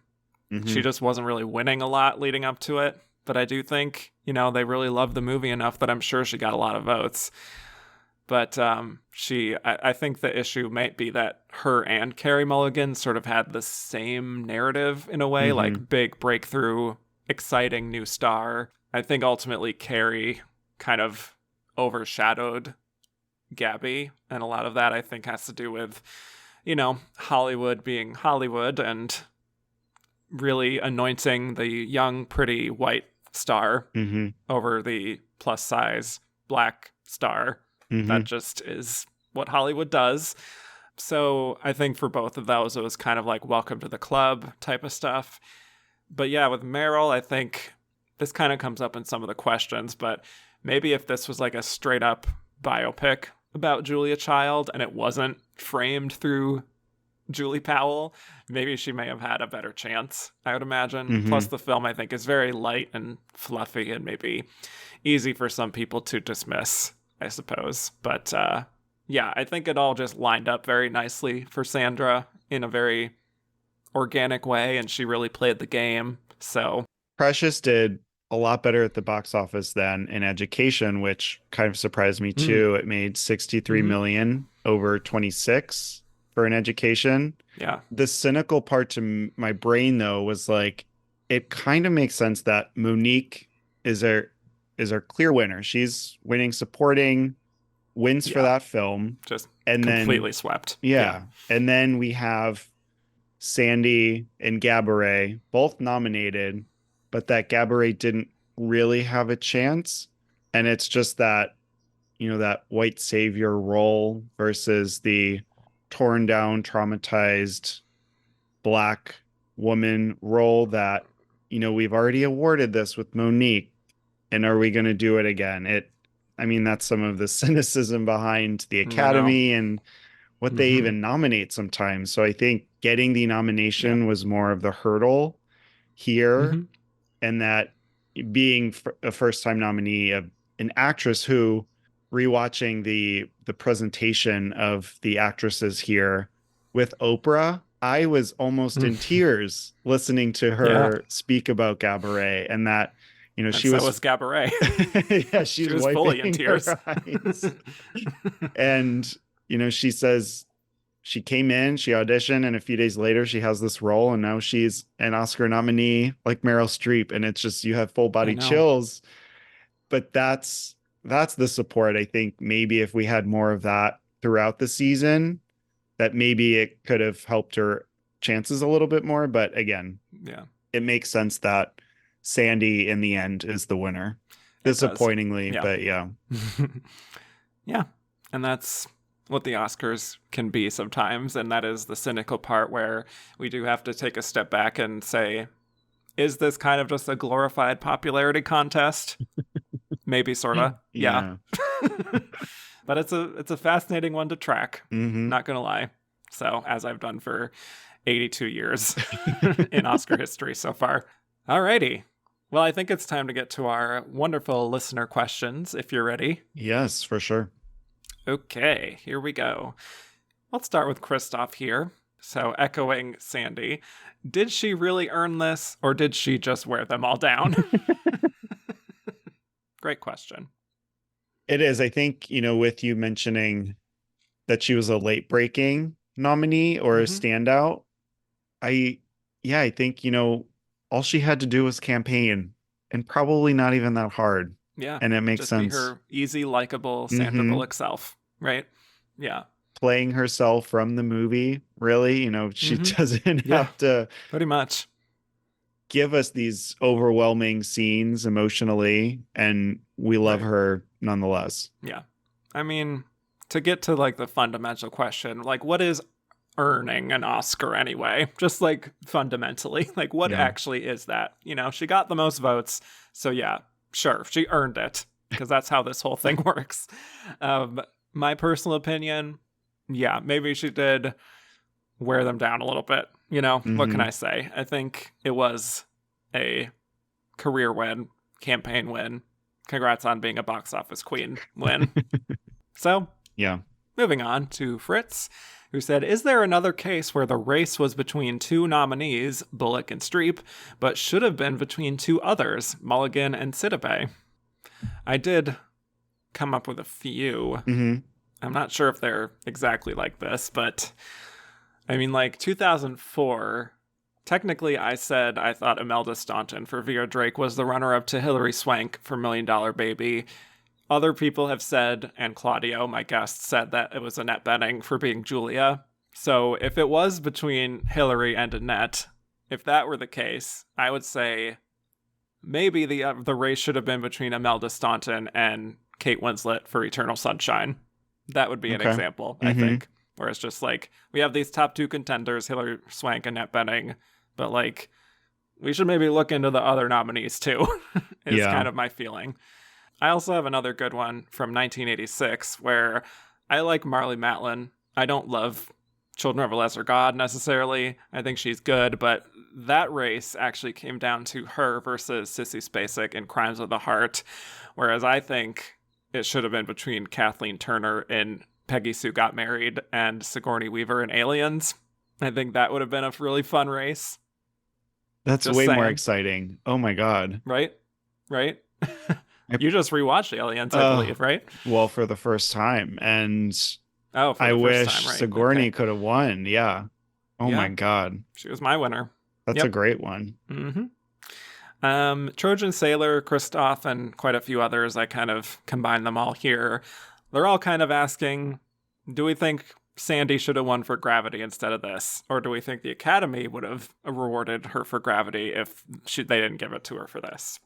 She just wasn't really winning a lot leading up to it. But I do think, they really loved the movie enough that I'm sure she got a lot of votes. But I think the issue might be that her and Carey Mulligan sort of had the same narrative in a way, like big breakthrough, exciting new star. I think ultimately Carey kind of overshadowed Gabby, and a lot of that I think has to do with, Hollywood being Hollywood and really anointing the young, pretty white star over the plus size black star. That just is what Hollywood does. So I think for both of those, it was kind of like welcome to the club type of stuff. But yeah, with Meryl, I think this kind of comes up in some of the questions, but maybe if this was like a straight up biopic about Julia Child and it wasn't framed through Julie Powell, maybe she may have had a better chance, I would imagine. Plus the film, I think, is very light and fluffy and maybe easy for some people to dismiss, I suppose. But yeah, I think it all just lined up very nicely for Sandra in a very organic way, and she really played the game. So Precious did a lot better at the box office than in Education, which kind of surprised me too. It made 63 million over 26 for an Education. Yeah. The cynical part to my brain though was like, it kind of makes sense that Monique is our clear winner. She's winning supporting, wins for that film. Just and completely then, swept. Yeah. And then we have Sandy and Gabourey both nominated, but that Gabourey didn't really have a chance. And it's just that, that white savior role versus the torn down, traumatized Black woman role that, we've already awarded this with Monique. And are we going to do it again? That's some of the cynicism behind the Academy and what they even nominate sometimes. So I think getting the nomination was more of the hurdle here. And that being a first-time nominee of an actress who, rewatching the presentation of the actresses here with Oprah, I was almost in tears listening to her speak about Gabourey, and that, she was Gabourey. Yeah, she was fully in tears. And, she says she came in, she auditioned, and a few days later she has this role, and now she's an Oscar nominee like Meryl Streep. And it's just, you have full body chills. but that's the support. I think maybe if we had more of that throughout the season, that maybe it could have helped her chances a little bit more. But again, Yeah, it makes sense that Sandy in the end is the winner. it does. Disappointingly, Yeah. but yeah. Yeah. And that's what the Oscars can be sometimes. And that is the cynical part where we do have to take a step back and say, is this kind of just a glorified popularity contest? Maybe, sorta. Yeah. But it's a fascinating one to track. Mm-hmm. Not gonna lie. So, as I've done for 82 years in Oscar history so far. Alrighty. Well, I think it's time to get to our wonderful listener questions, if you're ready. Yes, for sure. Okay, here we go. Let's start with Christoph here. So, echoing Sandy, did she really earn this, or did she just wear them all down? Great question. It is. I think, with you mentioning that she was a late breaking nominee or a standout, I think, all she had to do was campaign, and probably not even that hard. Yeah. And it makes just sense. Be her easy, likable Sandra Bullock self, right? Yeah. Playing herself from the movie, really, she doesn't have to pretty much give us these overwhelming scenes emotionally, and we love her nonetheless. Yeah. I mean, to get to like the fundamental question, like what is earning an Oscar anyway? Just like fundamentally, like what actually is that? She got the most votes. So yeah, sure, she earned it because that's how this whole thing works. My personal opinion, yeah, maybe she did wear them down a little bit. What can I say? I think it was a career win, campaign win. Congrats on being a box office queen win. So, yeah. Moving on to Fritz, who said, is there another case where the race was between two nominees, Bullock and Streep, but should have been between two others, Mulligan and Sidibe? I did come up with a few. I'm not sure if they're exactly like this, but I mean, like 2004, technically I said I thought Imelda Staunton for Vera Drake was the runner-up to Hilary Swank for $1 Million Baby. Other people have said, and Claudio, my guest, said that it was Annette Bening for being Julia. So if it was between Hilary and Annette, if that were the case, I would say maybe the race should have been between Imelda Staunton and Kate Winslet for Eternal Sunshine. That would be an example, I think. Where it's just like, we have these top two contenders, Hilary Swank and Annette Bening, but like, we should maybe look into the other nominees too, is kind of my feeling. I also have another good one from 1986 where I like Marlee Matlin. I don't love Children of a Lesser God necessarily. I think she's good, but that race actually came down to her versus Sissy Spacek in Crimes of the Heart, whereas I think it should have been between Kathleen Turner in Peggy Sue Got Married and Sigourney Weaver in Aliens. I think that would have been a really fun race. That's just way more exciting. Oh my God. Right? You just rewatched Aliens, I believe, right? Well, for the first time. And I wish Sigourney could have won. Yeah. Oh my God. She was my winner. That's a great one. Trojan Sailor, Christoph, and quite a few others, I kind of combined them all here. They're all kind of asking, do we think Sandy should have won for Gravity instead of this? Or do we think the Academy would have rewarded her for Gravity if they didn't give it to her for this?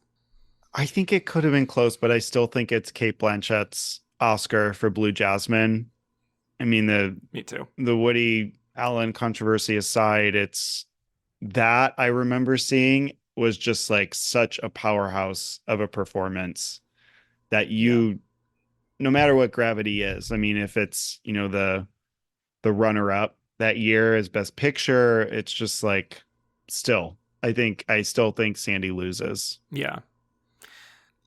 I think it could have been close, but I still think it's Cate Blanchett's Oscar for Blue Jasmine. I mean, Me too. The Woody Allen controversy aside, it's that I remember seeing was just like such a powerhouse of a performance that no matter what Gravity is, I mean, if it's, the runner-up that year as Best Picture, it's just like, I still think Sandy loses. Yeah.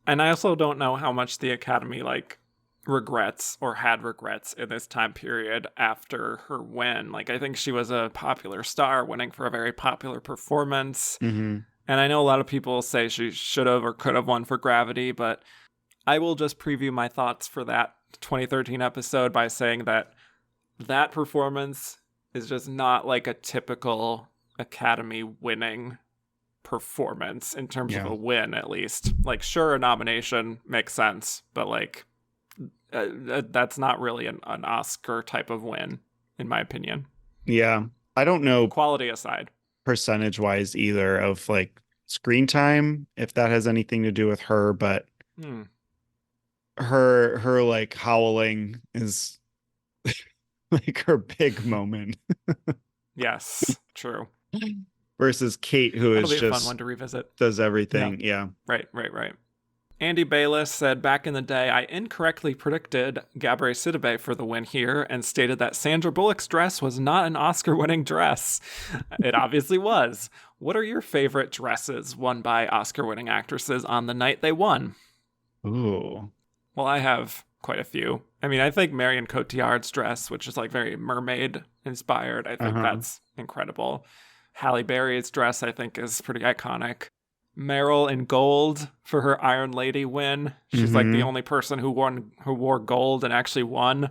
And I also don't know how much the Academy regrets or had regrets in this time period after her win. I think she was a popular star, winning for a very popular performance. And I know a lot of people say she should have or could have won for Gravity, but I will just preview my thoughts for that 2013 episode by saying that performance is just not like a typical Academy winning performance in terms of Yeah. a win, at least. Like, sure, a nomination makes sense, but like that's not really an Oscar type of win, in my opinion. Yeah. I don't know Quality aside. percentage wise either of like screen time, if that has anything to do with her, but her like howling is like her big moment. Yes, true. Versus Kate, who That'll is be a fun one just to revisit. does everything. Yeah. Right. Andy Bayless said, back in the day, I incorrectly predicted Gabourey Sidibe for the win here and stated that Sandra Bullock's dress was not an Oscar-winning dress. It obviously was. What are your favorite dresses won by Oscar-winning actresses on the night they won? Ooh. Well, I have quite a few. I mean, I think Marion Cotillard's dress, which is like very mermaid-inspired, I think that's incredible. Halle Berry's dress, I think, is pretty iconic. Meryl in gold for her Iron Lady win. She's like the only person who wore gold and actually won.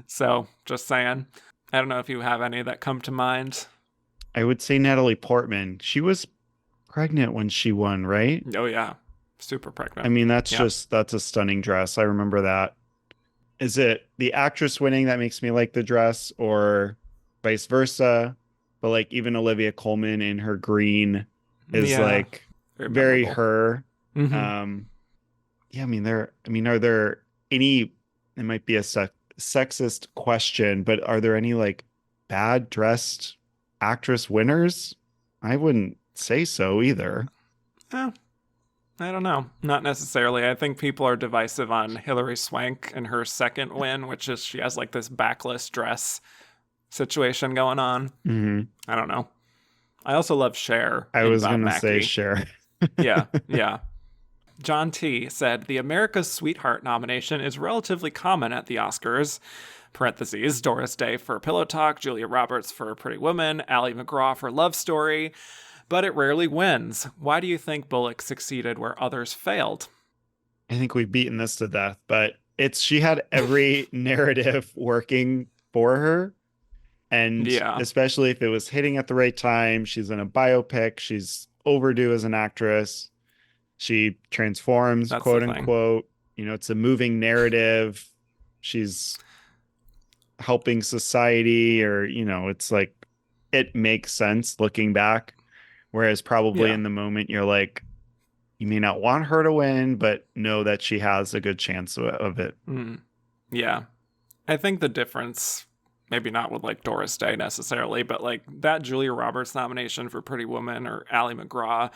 So, just saying. I don't know if you have any that come to mind. I would say Natalie Portman. She was pregnant when she won, right? Oh, yeah. Super pregnant. I mean, that's a stunning dress. I remember that. Is it the actress winning that makes me like the dress or vice versa? But like even Olivia Colman in her green is like very her. Yeah, I mean, are there any, it might be a sexist question, but are there any like bad dressed actress winners? I wouldn't say so either. I don't know. Not necessarily. I think people are divisive on Hilary Swank and her second win, which is she has like this backless dress situation going on. I don't know. I also love Cher. I was going to say Cher. Yeah. John T. said, the America's Sweetheart nomination is relatively common at the Oscars. Parentheses, Doris Day for Pillow Talk, Julia Roberts for Pretty Woman, Ally McGraw for Love Story, but it rarely wins. Why do you think Bullock succeeded where others failed? I think we've beaten this to death, but she had every narrative working for her. And especially if it was hitting at the right time, she's in a biopic, she's overdue as an actress. She transforms, quote unquote. You know, it's a moving narrative. She's helping society, or, you know, it's like, it makes sense looking back. Whereas probably in the moment, you're like, you may not want her to win, but know that she has a good chance of it. Yeah. I think the difference, maybe not with like Doris Day necessarily, but like that Julia Roberts nomination for Pretty Woman or Ally McGraw,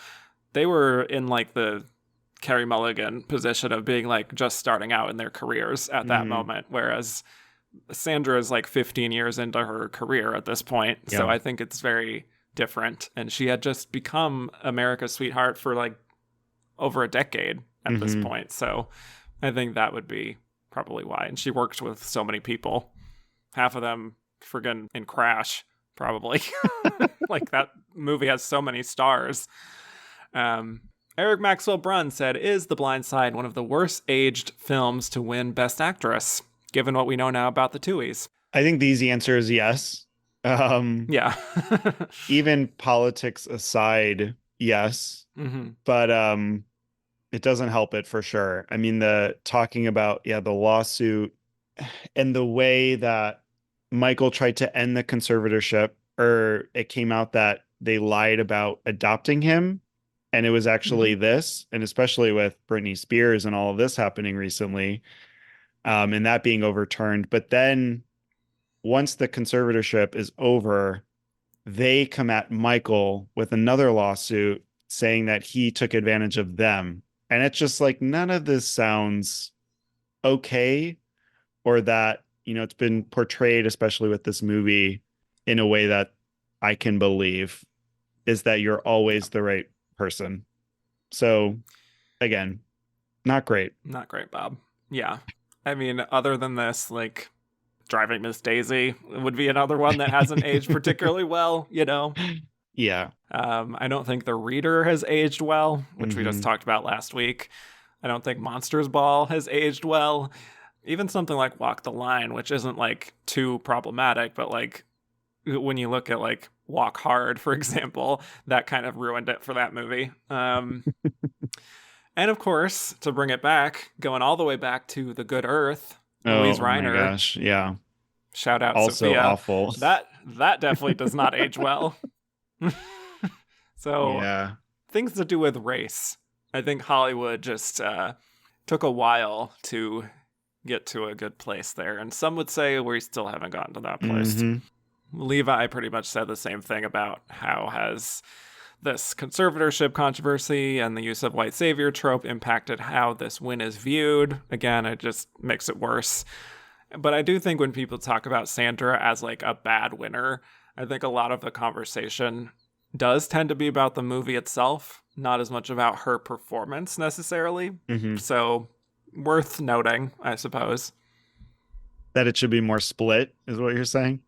they were in like the Carey Mulligan position of being like just starting out in their careers at that moment. Whereas Sandra is like 15 years into her career at this point. Yeah. So I think it's very different. And she had just become America's Sweetheart for like over a decade at this point. So I think that would be probably why. And she worked with so many people. Half of them friggin' in Crash, probably. Like that movie has so many stars. Eric Maxwell Brunn said, is The Blind Side one of the worst aged films to win Best Actress, given what we know now about the Tuohys? I think the easy answer is yes. Yeah. Even politics aside, yes. But it doesn't help it for sure. I mean, the talking about, the lawsuit and the way that Michael tried to end the conservatorship, or it came out that they lied about adopting him. And it was actually this, and especially with Britney Spears and all of this happening recently, and that being overturned. But then once the conservatorship is over, they come at Michael with another lawsuit saying that he took advantage of them. And it's just like, none of this sounds okay, or that, you know, it's been portrayed, especially with this movie, in a way that I can believe, is that you're always the right person. So again, not great. Not great, Bob. Yeah. I mean, other than this, like Driving Miss Daisy would be another one that hasn't aged particularly well, you know? Yeah. I don't think The Reader has aged well, which we just talked about last week. I don't think Monsters Ball has aged well. Even something like Walk the Line, which isn't like too problematic, but like when you look at like Walk Hard, for example. That kind of ruined it for that movie. And of course, to bring it back, going all the way back to The Good Earth, Louise Oh my Reiner. gosh. Yeah. Shout out Also Sophia. awful. That definitely does not age well. So Yeah. things to do with race. I think Hollywood just took a while to get to a good place there. And some would say we still haven't gotten to that place. Mhm. Levi pretty much said the same thing about how has this conservatorship controversy and the use of white savior trope impacted how this win is viewed. Again, it just makes it worse. But I do think when people talk about Sandra as like a bad winner, I think a lot of the conversation does tend to be about the movie itself, not as much about her performance necessarily. Mhm. So worth noting, I suppose. That it should be more split is what you're saying?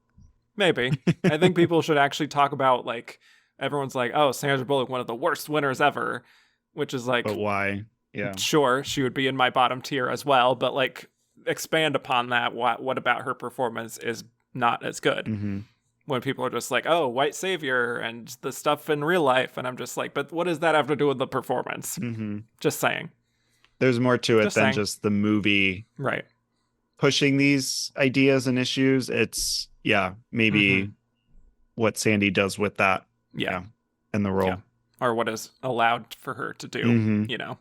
Maybe. I think people should actually talk about, like, everyone's like, oh, Sandra Bullock, one of the worst winners ever, which is like, But why? Yeah. sure, she would be in my bottom tier as well, but like expand upon that. What about her performance is not as good? Mm-hmm. When people are just like, oh, white savior and the stuff in real life, and I'm just like, but what does that have to do with the performance? Mm-hmm. Just saying. There's more to it Just than saying. just the movie Right. pushing these ideas and issues. It's maybe what Sandy does with that. Yeah. In the role. Yeah. Or what is allowed for her to do, Mhm. you know.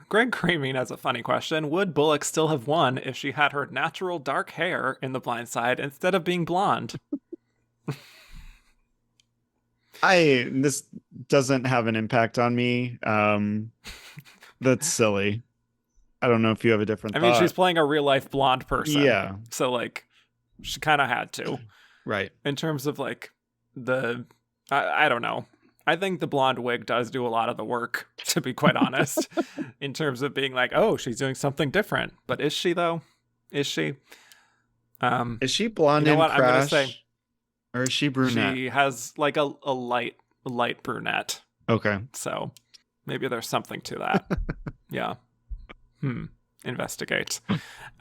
Greg Craming has a funny question. Would Bullock still have won if she had her natural dark hair in The Blind Side instead of being blonde? This doesn't have an impact on me. That's silly. I don't know if you have a different I mean, thought. she's playing a real life blonde person. Yeah. So like she kind of had to. Right. In terms of like I don't know. I think the blonde wig does do a lot of the work, to be quite honest, in terms of being like, oh, she's doing something different. But is she though? Is she? Is she blonde you know in what? Crash? I'm gonna say or is she brunette? she has like a light brunette. Okay. So maybe there's something to that. Yeah. Investigate.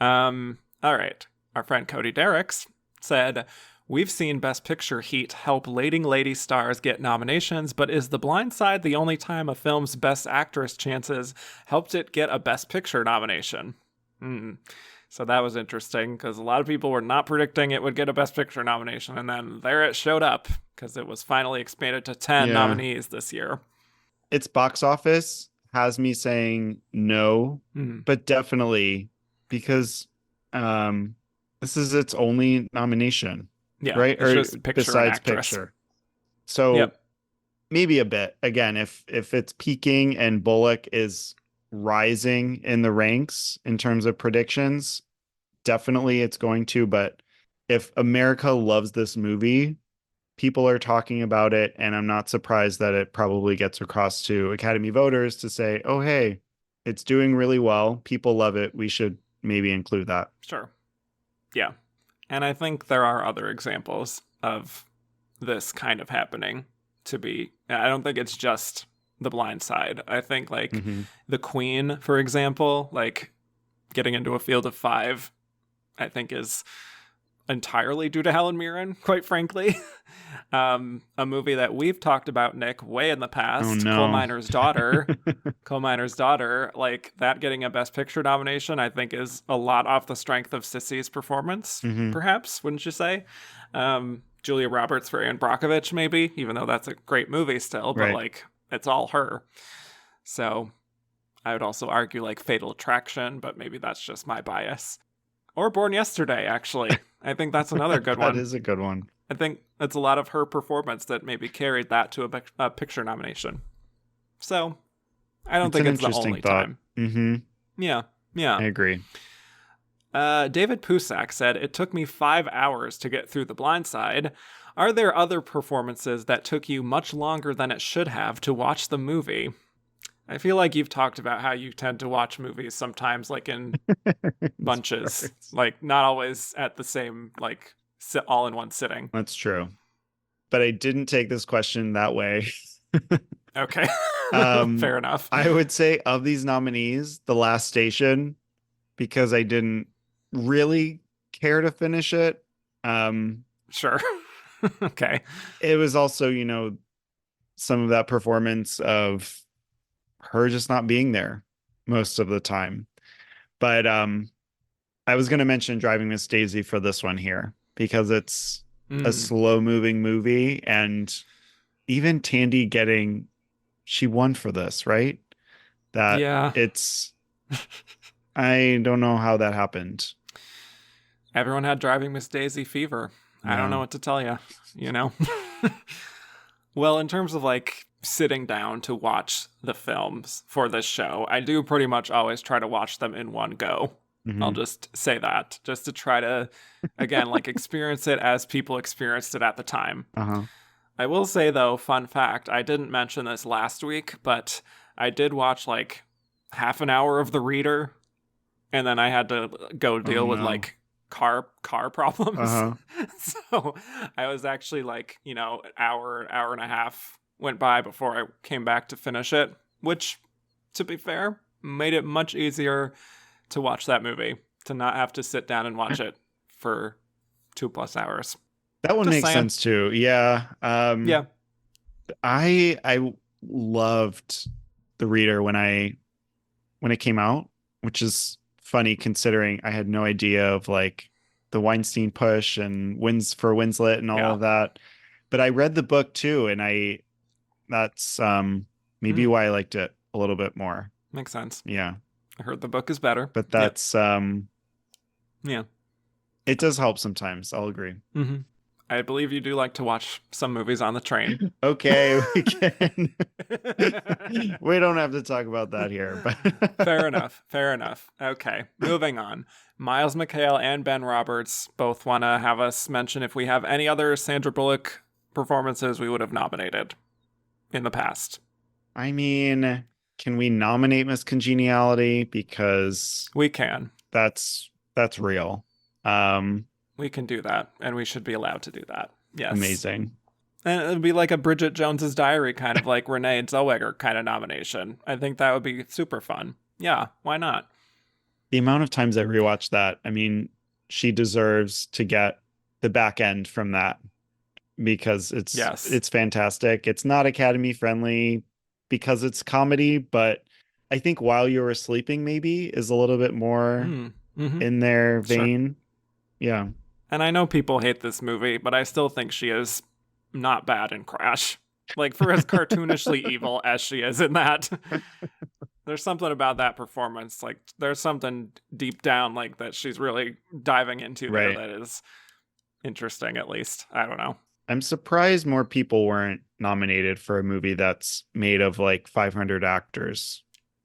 All right. Our friend Cody Derricks said, we've seen Best Picture heat help leading lady stars get nominations, but is The Blind Side the only time a film's Best Actress chances helped it get a Best Picture nomination? So that was interesting because a lot of people were not predicting it would get a Best Picture nomination, and then there it showed up because it was finally expanded to 10 nominees this year. Its box office has me saying no, but definitely because this is its only nomination. Yeah, right? It's or just picture besides actress. picture. So maybe a bit. Again, if it's peaking and Bullock is rising in the ranks in terms of predictions, definitely it's going to. But if America loves this movie, people are talking about it, and I'm not surprised that it probably gets across to Academy voters to say, oh, hey, it's doing really well. People love it. We should maybe include that. Sure. Yeah. And I think there are other examples of this kind of happening I don't think it's just The Blind Side. I think like The Queen, for example, like getting into a field of 5, I think is entirely due to Helen Mirren, quite frankly. A movie that we've talked about, Nick, way in the past, Coal Miner's Daughter. Coal Miner's Daughter, like that getting a Best Picture nomination, I think is a lot off the strength of Sissy's performance, perhaps, wouldn't you say? Julia Roberts for Erin Brockovich, maybe, even though that's a great movie still, but like it's all her. So I would also argue like Fatal Attraction, but maybe that's just my bias. Or Born Yesterday, actually. I think that's another good one. That is a good one. I think it's a lot of her performance that maybe carried that to a picture nomination. So I don't think it's the only time. Yeah. I agree. David Pusak said, it took me 5 hours to get through The Blind Side. Are there other performances that took you much longer than it should have to watch the movie? I feel like you've talked about how you tend to watch movies sometimes like in bunches, like not always at the same, like all in one sitting. That's true. But I didn't take this question that way. Okay. Fair enough. I would say of these nominees, The Last Station, because I didn't really care to finish it. Sure. Okay. It was also, some of that performance of her just not being there most of the time. But I was going to mention Driving Miss Daisy for this one here because it's a Mm. slow moving movie, and even Tandy she won for this, right? That Yeah. it's I don't know how that happened. Everyone had Driving Miss Daisy fever. I don't Yeah. know what to tell you, you know? Well, in terms of like sitting down to watch the films for this show, I do pretty much always try to watch them in one go. I'll Hmm. just say that, just to try to, again, like experience it as people experienced it at the time. Uh-huh. I will say, though, fun fact, I didn't mention this last week, but I did watch like half an hour of The Reader, and then I had to go Oh deal with no. like car problems. Uh-huh. So I was actually like, an hour and a half went by before I came back to finish it, which, to be fair, made it much easier to watch that movie, to not have to sit down and watch it for 2+ hours. That one Just makes saying. sense too. Yeah. Yeah. I loved The Reader when it came out, which is funny considering I had no idea of like the Weinstein push and wins for Winslet and all Yeah. of that. But I read the book too, and that's maybe Hmm. why I liked it a little bit more. Makes sense. Yeah. I heard the book is better. But Yep. that's Yeah. it does help sometimes. I'll agree. Hmm. I believe you do like to watch some movies on the train. Okay, we can. We don't have to talk about that here, Fair but enough. Fair enough. Okay. Moving on. Miles McHale and Ben Roberts both want to have us mention if we have any other Sandra Bullock performances we would have nominated in the past. I mean, can we nominate Miss Congeniality because We can. that's real. Um, We can do that, and we should be allowed to do that. Yes. Amazing. And it would be like a Bridget Jones's Diary kind of like Renee Zellweger kind of nomination. I think that would be super fun. Yeah, why not? The amount of times I rewatched that, I mean, she deserves to get the back end from that because Yes. it's fantastic. It's not Academy friendly because it's comedy, but I think While You Were Sleeping maybe is a little bit more Mm. Mm-hmm. in their Sure. vein. Yeah. And I know people hate this movie, but I still think she is not bad in Crash. Like, for as cartoonishly evil as she is in that, there's something about that performance. Like, there's something deep down, like, that she's really diving into there Right. that is interesting, at least. I don't know. I'm surprised more people weren't nominated for a movie that's made of like 500 actors.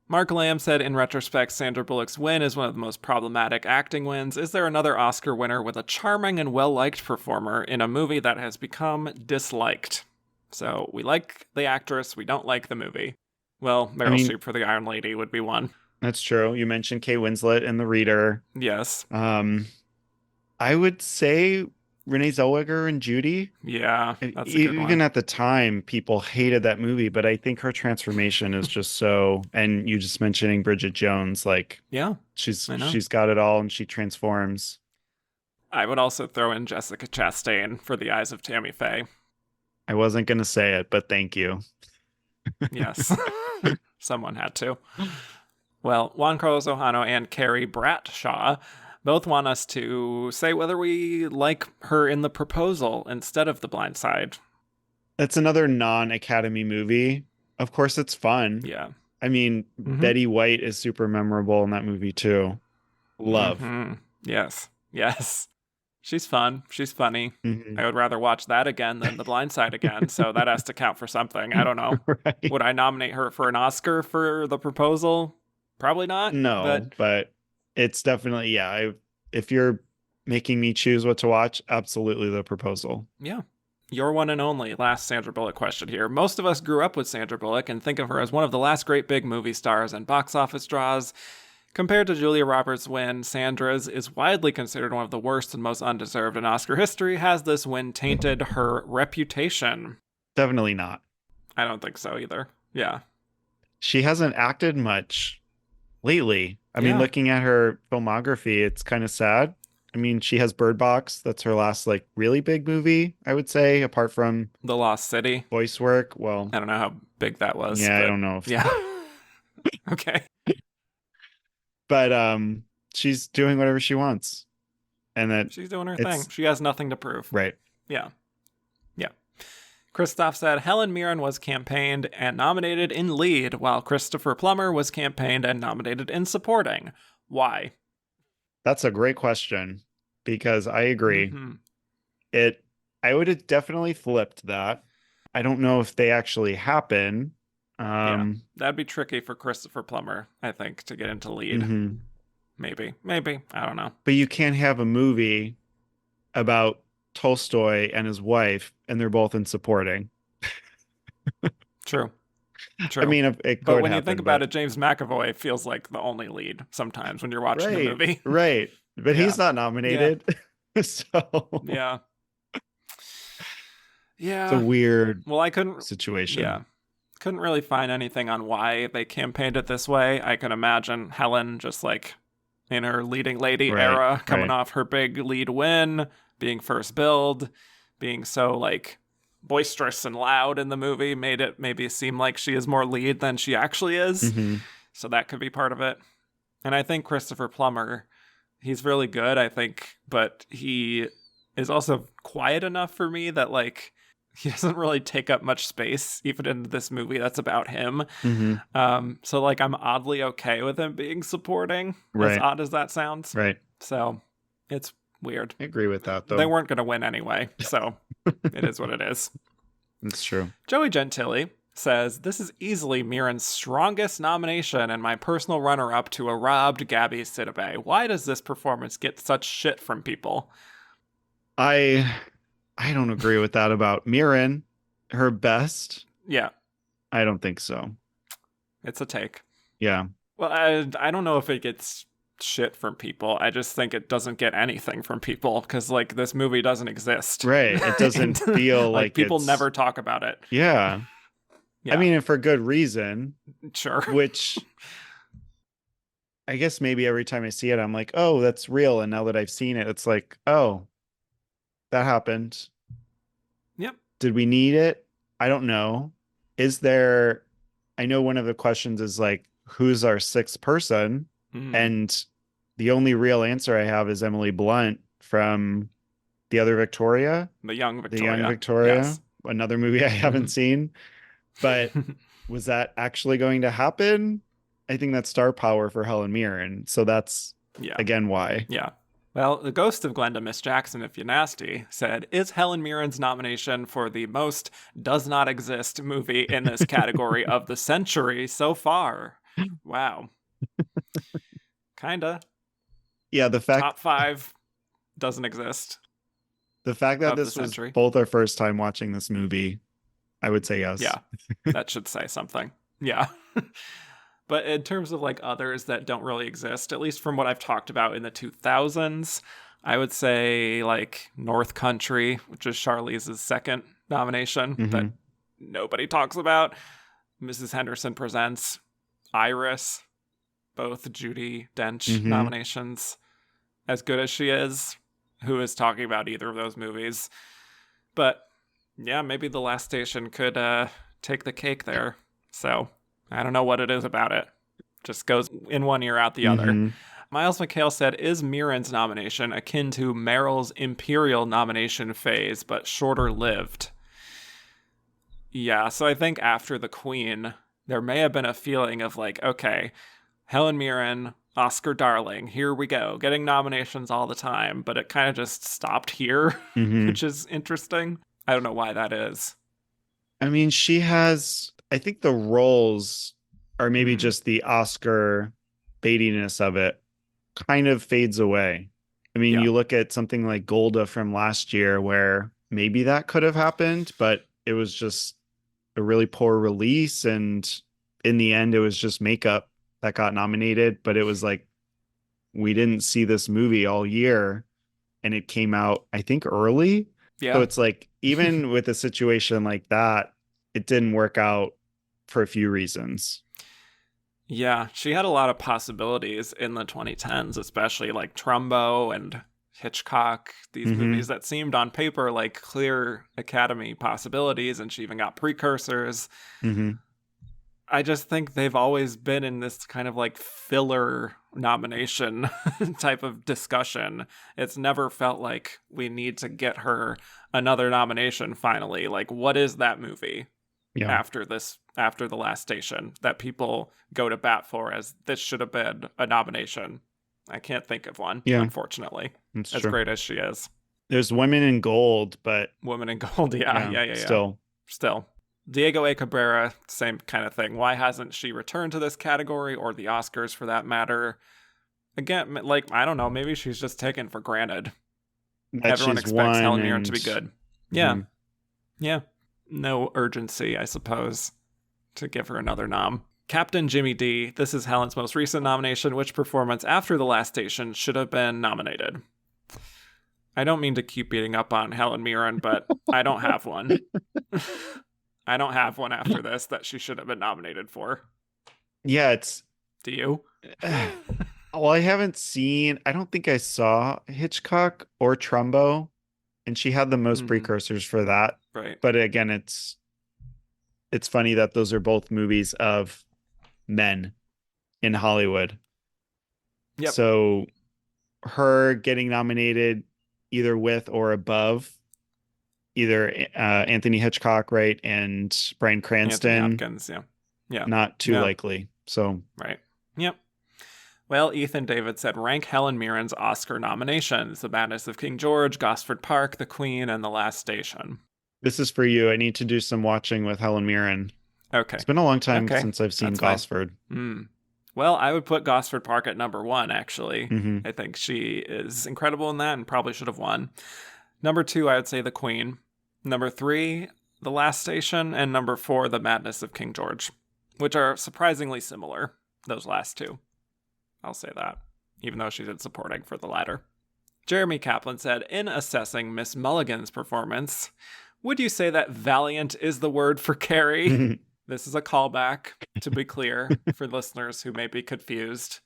Mark Lamb said, in retrospect, Sandra Bullock's win is one of the most problematic acting wins. Is there another Oscar winner with a charming and well-liked performer in a movie that has become disliked? So we like the actress, we don't like the movie. Well, I Meryl mean, Streep for the Iron Lady would be one. that's true. You mentioned Kate Winslet in The Reader. Yes. I would say Renee Zellweger and Judy. Yeah, that's a good Even one. at the time, people hated that movie, but I think her transformation is just so. And you just mentioning Bridget Jones, like Yeah, she's I know. she's got it all, and she transforms. I would also throw in Jessica Chastain for The Eyes of Tammy Faye. I wasn't gonna say it, but thank you. Yes. Someone had to. Well, Juan Carlos Ojano and Carrie Bradshaw both want us to say whether we like her in The Proposal instead of The Blind Side. That's another non-Academy movie. Of course, it's fun. Yeah. I mean, Mm-hmm. Betty White is super memorable in that movie too. Love. Mm-hmm. Yes. Yes. She's fun. She's funny. Mhm. I would rather watch that again than The Blind Side again, so that has to count for something. I don't know. Right. Would I nominate her for an Oscar for The Proposal? Probably not, No, but but it's definitely, yeah. If you're making me choose what to watch, absolutely The Proposal. yeah. Your one and only last Sandra Bullock question here. Most of us grew up with Sandra Bullock and think of her as one of the last great big movie stars and box office draws. Compared to Julia Roberts' win, Sandra's is widely considered one of the worst and most undeserved in Oscar history. Has this win tainted her reputation? Definitely not. I don't think so either. Yeah. She hasn't acted much lately. I mean, Yeah. looking at her filmography, it's kind of sad. I mean, she has Bird Box. That's her last like really big movie, I would say, apart from The Lost City. voice work. Well, I don't know how big that was, yeah, I but don't know if, yeah. Okay. but she's doing whatever she wants. And that She's doing her thing. it's She has nothing to prove. right. Yeah. Yeah. Christoph said Helen Mirren was campaigned and nominated in lead, while Christopher Plummer was campaigned and nominated in supporting. Why? That's a great question because I agree. Mm-hmm. I would have definitely flipped that. I don't know if they actually happen. Yeah, that'd be tricky for Christopher Plummer, I think, to get into lead. Mm-hmm. Maybe. I don't know. But you can't have a movie about Tolstoy and his wife, and they're both in supporting. True. I mean, it but could when you happen, think about it, James McAvoy feels like the only lead sometimes when you're watching the movie. Right. But Yeah. he's not nominated. Yeah. So yeah. It's a weird I couldn't situation. Yeah. Couldn't really find anything on why they campaigned it this way. I can imagine Helen just like in her leading lady era, coming off her big lead win, being first billed, being so like boisterous and loud in the movie, made it maybe seem like she is more lead than she actually is. Mm-hmm. So that could be part of it. And I think Christopher Plummer, he's really good, I think, but he is also quiet enough for me that like he doesn't really take up much space, even in this movie that's about him. Mm-hmm. So like I'm oddly okay with him being supporting, as odd as that sounds. Right. So it's weird. I agree with that, though. They weren't going to win anyway, so it is what it is. It's true. Joey Gentili says, this is easily Mirren's strongest nomination and my personal runner-up to a robbed Gabourey Sidibe. Why does this performance get such shit from people? I don't agree with that about Mirren. Her best? Yeah. I don't think so. It's a take. Yeah. Well, I don't know if it gets shit from people. I just think it doesn't get anything from people because, like, this movie doesn't exist. Right. It doesn't feel like people never talk about it. Yeah. I mean, and for good reason. Sure. Which I guess maybe every time I see it, I'm like, oh, that's real. And now that I've seen it, it's like, oh, that happened. Yep. Did we need it? I don't know. I know one of the questions is like, who's our sixth person? Mm-hmm. And the only real answer I have is Emily Blunt from The Other Victoria. The Young Victoria. Yes. Another movie I haven't seen. But was that actually going to happen? I think that's star power for Helen Mirren. So that's, again, why. Yeah. Well, the ghost of Glenda Miss Jackson, if you're nasty, said, is Helen Mirren's nomination for the most does not exist movie in this category of the century so far. Wow. Kinda. Yeah, the fact... Top 5 doesn't exist. The fact that this was both our first time watching this movie, I would say yes. Yeah, that should say something. Yeah. But in terms of like others that don't really exist, at least from what I've talked about in the 2000s, I would say like North Country, which is Charlize's second nomination that nobody talks about. Mrs. Henderson Presents, Iris, both Judi Dench nominations. As good as she is, who is talking about either of those movies? But yeah, maybe The Last Station could take the cake there. So I don't know what it is about it. Just goes in one ear, out the other. Miles McHale said, is Mirren's nomination akin to Meryl's Imperial nomination phase, but shorter lived? Yeah, so I think after The Queen, there may have been a feeling of like, okay, Helen Mirren, Oscar darling, here we go, getting nominations all the time, but it kind of just stopped here, which is interesting. I don't know why that is. I mean, she has... I think the roles or maybe just the Oscar baitiness of it kind of fades away. I mean, you look at something like Golda from last year where maybe that could have happened, but it was just a really poor release. And in the end, it was just makeup that got nominated. But it was like, we didn't see this movie all year and it came out, I think, early. Yeah. So it's like, even with a situation like that, it didn't work out for a few reasons. Yeah, she had a lot of possibilities in the 2010s, especially like Trumbo, and Hitchcock, these movies that seemed on paper like clear Academy possibilities, and she even got precursors. I just think they've always been in this kind of like filler nomination type of discussion. It's never felt like we need to get her another nomination finally. Like, what is that movie after The Last Station that people go to bat for as this should have been a nomination? I can't think of one, unfortunately. That's as true. great as she is. There's Women in Gold, but... Women in Gold, yeah. Still. Diego A. Cabrera, same kind of thing. Why hasn't she returned to this category, or the Oscars for that matter? Again, like, I don't know, maybe she's just taken for granted. Everyone expects Helen Mirren to be good. Yeah. No urgency, I suppose, to give her another nom. Captain Jimmy D, this is Helen's most recent nomination. Which performance after The Last Station should have been nominated? I don't mean to keep beating up on Helen Mirren, but I don't have one. I don't have one after this that she should have been nominated for. Yeah, it's... Do you? Well, I don't think I saw Hitchcock or Trumbo, and she had the most precursors for that. Right. But again, it's funny that those are both movies of men in Hollywood. Yep. So her getting nominated either with or above either Anthony Hitchcock, right, and Bryan Cranston. Anthony Hopkins, yeah. Not too likely. So right. Yep. Well, Ethan David said rank Helen Mirren's Oscar nominations: The Madness of King George, Gosford Park, The Queen, and The Last Station. This is for you. I need to do some watching with Helen Mirren. Okay. It's been a long time since I've seen Gosford. Well, I would put Gosford Park at number 1, actually. I think she is incredible in that and probably should have won. Number 2, I would say The Queen. Number 3, The Last Station. And number 4, The Madness of King George, which are surprisingly similar, those last two. I'll say that, even though she did supporting for the latter. Jeremy Kaplan said, in assessing Miss Mulligan's performance, would you say that valiant is the word for Carey? This is a callback, to be clear, for listeners who may be confused,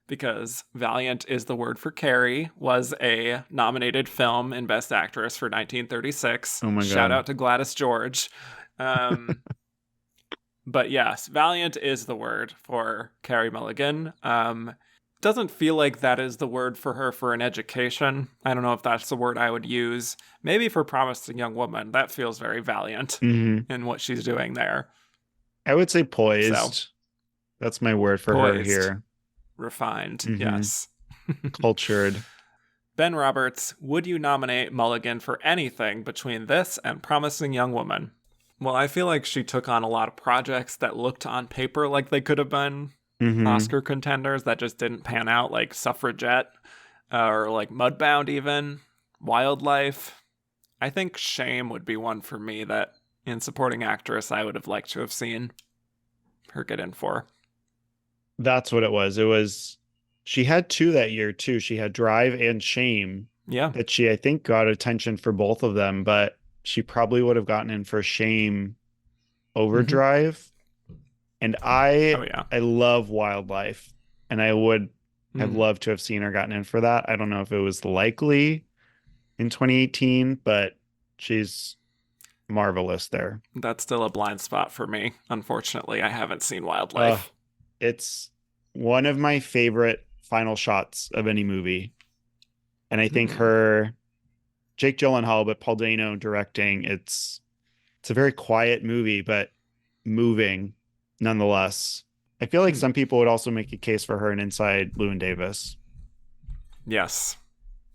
because Valiant is the word for Carey was a nominated film in Best Actress for 1936. Oh my God. Shout out to Gladys George. But yes, Valiant is the word for Carey Mulligan. Doesn't feel like that is the word for her for an education. I don't know if that's the word I would use. Maybe for Promising Young Woman. That feels very valiant in what she's doing there. I would say poised. So, that's my word for her here. Refined, yes. Cultured. Ben Roberts, would you nominate Mulligan for anything between this and Promising Young Woman? Well, I feel like she took on a lot of projects that looked on paper like they could have been Oscar contenders that just didn't pan out, like Suffragette or like Mudbound even, Wildlife. I think Shame would be one for me that in supporting actress I would have liked to have seen her get in for. That's what it was. She had 2 that year too. She had Drive and Shame. Yeah. That she, I think, got attention for both of them, but she probably would have gotten in for Shame over Drive. And I love Wildlife, and I would have loved to have seen her gotten in for that. I don't know if it was likely in 2018, but she's marvelous there. That's still a blind spot for me. Unfortunately, I haven't seen Wildlife. It's one of my favorite final shots of any movie. And I think Jake Gyllenhaal, but Paul Dano directing, it's a very quiet movie, but moving nonetheless. I feel like some people would also make a case for her in Inside Llewyn Davis. Yes,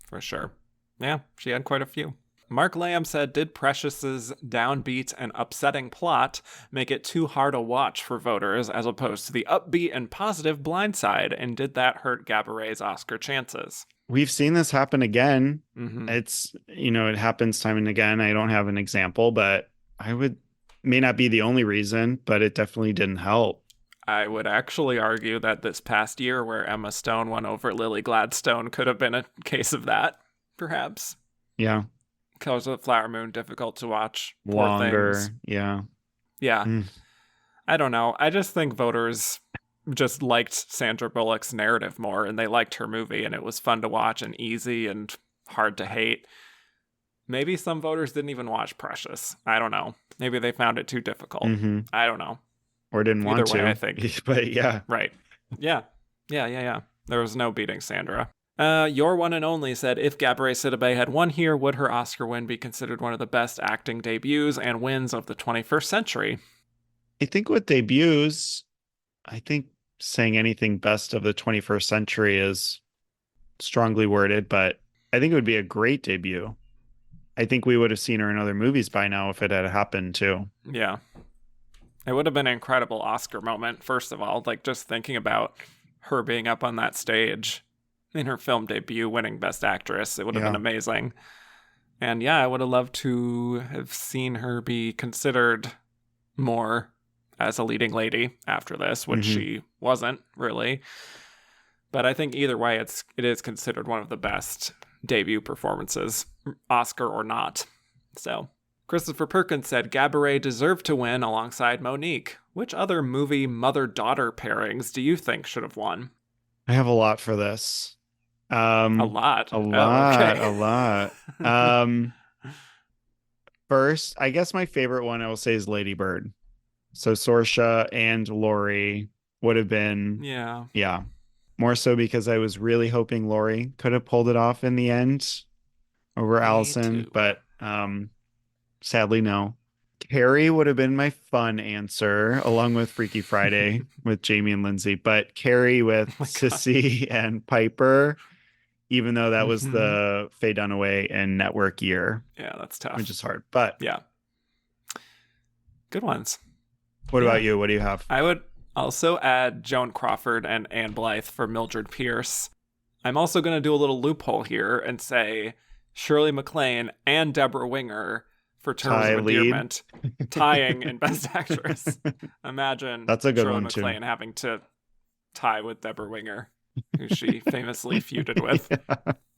for sure. Yeah, she had quite a few. Mark Lamb said, did Precious's downbeat and upsetting plot make it too hard a watch for voters as opposed to the upbeat and positive Blind Side? And did that hurt Gabourey's Oscar chances? We've seen this happen again. It's, it happens time and again. I don't have an example, but may not be the only reason, but it definitely didn't help. I would actually argue that this past year where Emma Stone won over Lily Gladstone could have been a case of that, perhaps. Yeah. Colors of the Flower Moon, difficult to watch. Longer, yeah. I don't know. I just think voters just liked Sandra Bullock's narrative more, and they liked her movie, and it was fun to watch and easy, and hard to hate. Maybe some voters didn't even watch Precious. I don't know. Maybe they found it too difficult. Mm-hmm. I don't know. Or didn't Either want way, to. I think. But yeah. Right. Yeah. There was no beating Sandra. Your one and only said, if Gabourey Sidibe had won here, would her Oscar win be considered one of the best acting debuts and wins of the 21st century? I think with debuts, I think saying anything best of the 21st century is strongly worded, but I think it would be a great debut. I think we would have seen her in other movies by now if it had happened too. Yeah. It would have been an incredible Oscar moment, first of all. Like, just thinking about her being up on that stage in her film debut, winning Best Actress. It would have been amazing. And yeah, I would have loved to have seen her be considered more as a leading lady after this, which she wasn't really. But I think either way, it is considered one of the best debut performances, Oscar or not. So Christopher Perkins said Gabourey deserved to win alongside Monique. Which other movie mother-daughter pairings do you think should have won? I have a lot for this. A lot. A lot. First, I guess my favorite one I will say is Lady Bird. So Saoirse and Laurie would have been, yeah, more so because I was really hoping Laurie could have pulled it off in the end over Allison, but sadly no. Carey would have been my fun answer, along with Freaky Friday with Jamie and Lindsay, but Carey with Sissy and Piper, even though that was the Faye Dunaway and Network year. Yeah, that's tough. Which is hard, but yeah. Good ones. What about you? What do you have? I would also add Joan Crawford and Anne Blythe for Mildred Pierce. I'm also going to do a little loophole here and say Shirley MacLaine and Deborah Winger for Terms of Endearment, tying in Best Actress. Imagine that's a good Shirley one MacLaine too. having to tie with Deborah Winger, who she famously feuded with.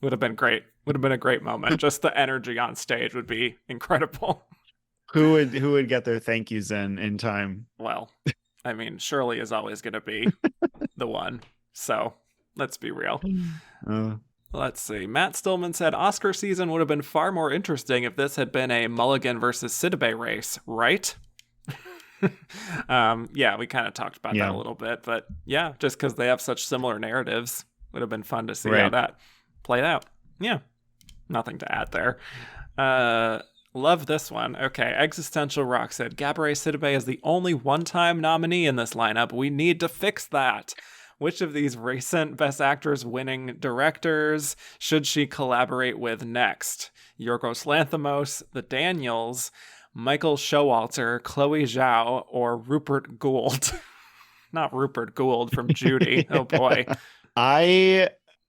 Would have been great. Would have been a great moment. Just the energy on stage would be incredible. Who would get their thank yous in time? Well, I mean, Shirley is always going to be the one. So let's be real. Let's see. Matt Stillman said Oscar season would have been far more interesting if this had been a Mulligan versus Sidibe race, right? Yeah, we kind of talked about that a little bit, but yeah, just because they have such similar narratives, would have been fun to see how that played out. Yeah, nothing to add there. Love this one. Okay, Existential Rock said Gabourey Sidibe is the only one-time nominee in this lineup. We need to fix that. Which of these recent Best Actors winning directors should she collaborate with next? Yorgos Lanthimos, The Daniels, Michael Showalter, Chloe Zhao, or Rupert Gould? Not Rupert Gould from Judy. Oh boy.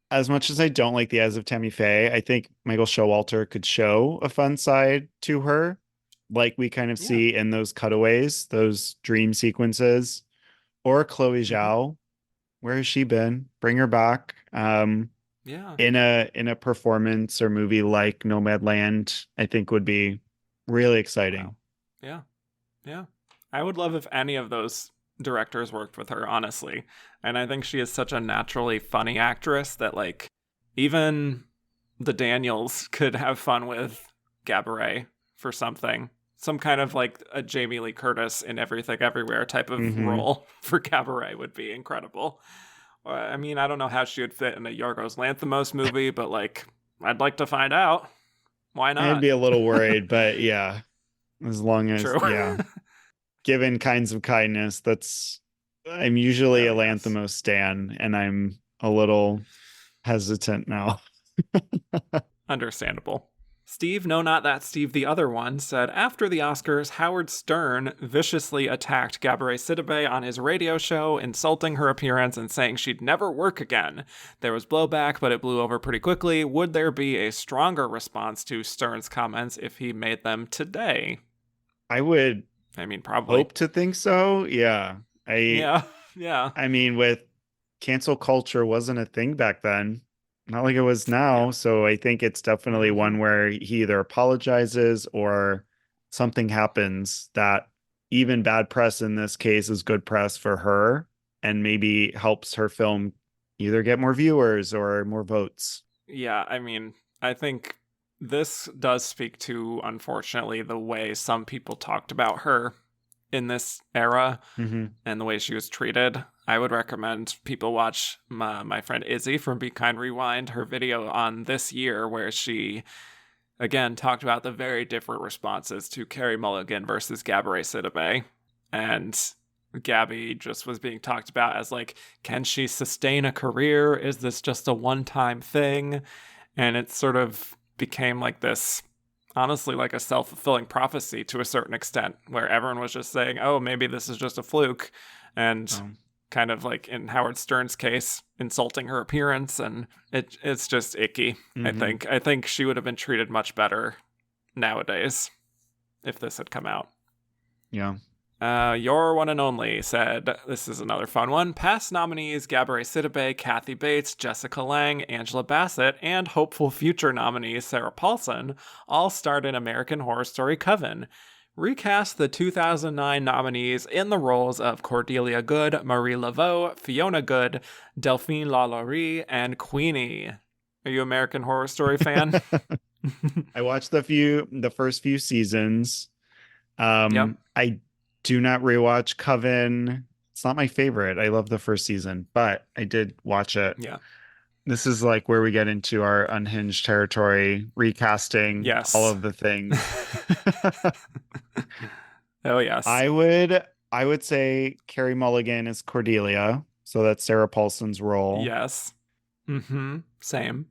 As much as I don't like the Eyes of Tammy Faye, I think Michael Showalter could show a fun side to her, like we kind of see in those cutaways, those dream sequences. Or Chloe Zhao. Where has she been? Bring her back. In a performance or movie like Nomadland, I think would be really exciting. Wow. Yeah. I would love if any of those directors worked with her, honestly. And I think she is such a naturally funny actress that, like, even the Daniels could have fun with Gabourey for something. Some kind of like a Jamie Lee Curtis in Everything Everywhere type of role for Gabourey would be incredible. I mean, I don't know how she would fit in a Yorgos Lanthimos movie, but like, I'd like to find out. Why not? I'd be a little worried, but yeah, as long as, given Kinds of Kindness, I'm usually a Lanthimos stan, and I'm a little hesitant now. Understandable. Steve, no, not that Steve, the other one, said, after the Oscars, Howard Stern viciously attacked Gabourey Sidibe on his radio show, insulting her appearance and saying she'd never work again. There was blowback, but it blew over pretty quickly. Would there be a stronger response to Stern's comments if he made them today? Probably hope to think so. Yeah. Yeah. I mean, with cancel culture wasn't a thing back then. Not like it was now. So I think it's definitely one where he either apologizes or something happens that even bad press in this case is good press for her and maybe helps her film either get more viewers or more votes. Yeah, I mean, I think this does speak to, unfortunately, the way some people talked about her in this era and the way she was treated. I would recommend people watch my friend Izzy from Be Kind Rewind, her video on this year, where she, again, talked about the very different responses to Carey Mulligan versus Gabourey Sidibe. And Gabby just was being talked about as like, can she sustain a career? Is this just a one-time thing? And it sort of became like this, honestly, like a self-fulfilling prophecy to a certain extent, where everyone was just saying, oh, maybe this is just a fluke. And kind of like in Howard Stern's case, insulting her appearance. And it's just icky, I think. I think she would have been treated much better nowadays if this had come out. Yeah. Your one and only said, this is another fun one. Past nominees Gabourey Sidibe, Kathy Bates, Jessica Lange, Angela Bassett, and hopeful future nominees Sarah Paulson all starred in American Horror Story Coven. Recast the 2009 nominees in the roles of Cordelia Good, Marie Laveau, Fiona Good, Delphine Lalaurie, and Queenie. Are you an American Horror Story fan? I watched the first few seasons. I do not rewatch Coven. It's not my favorite. I love the first season, but I did watch it. Yeah. This is like where we get into our unhinged territory, recasting all of the things. Oh, yes. I would say Carey Mulligan is Cordelia. So that's Sarah Paulson's role. Yes. Same.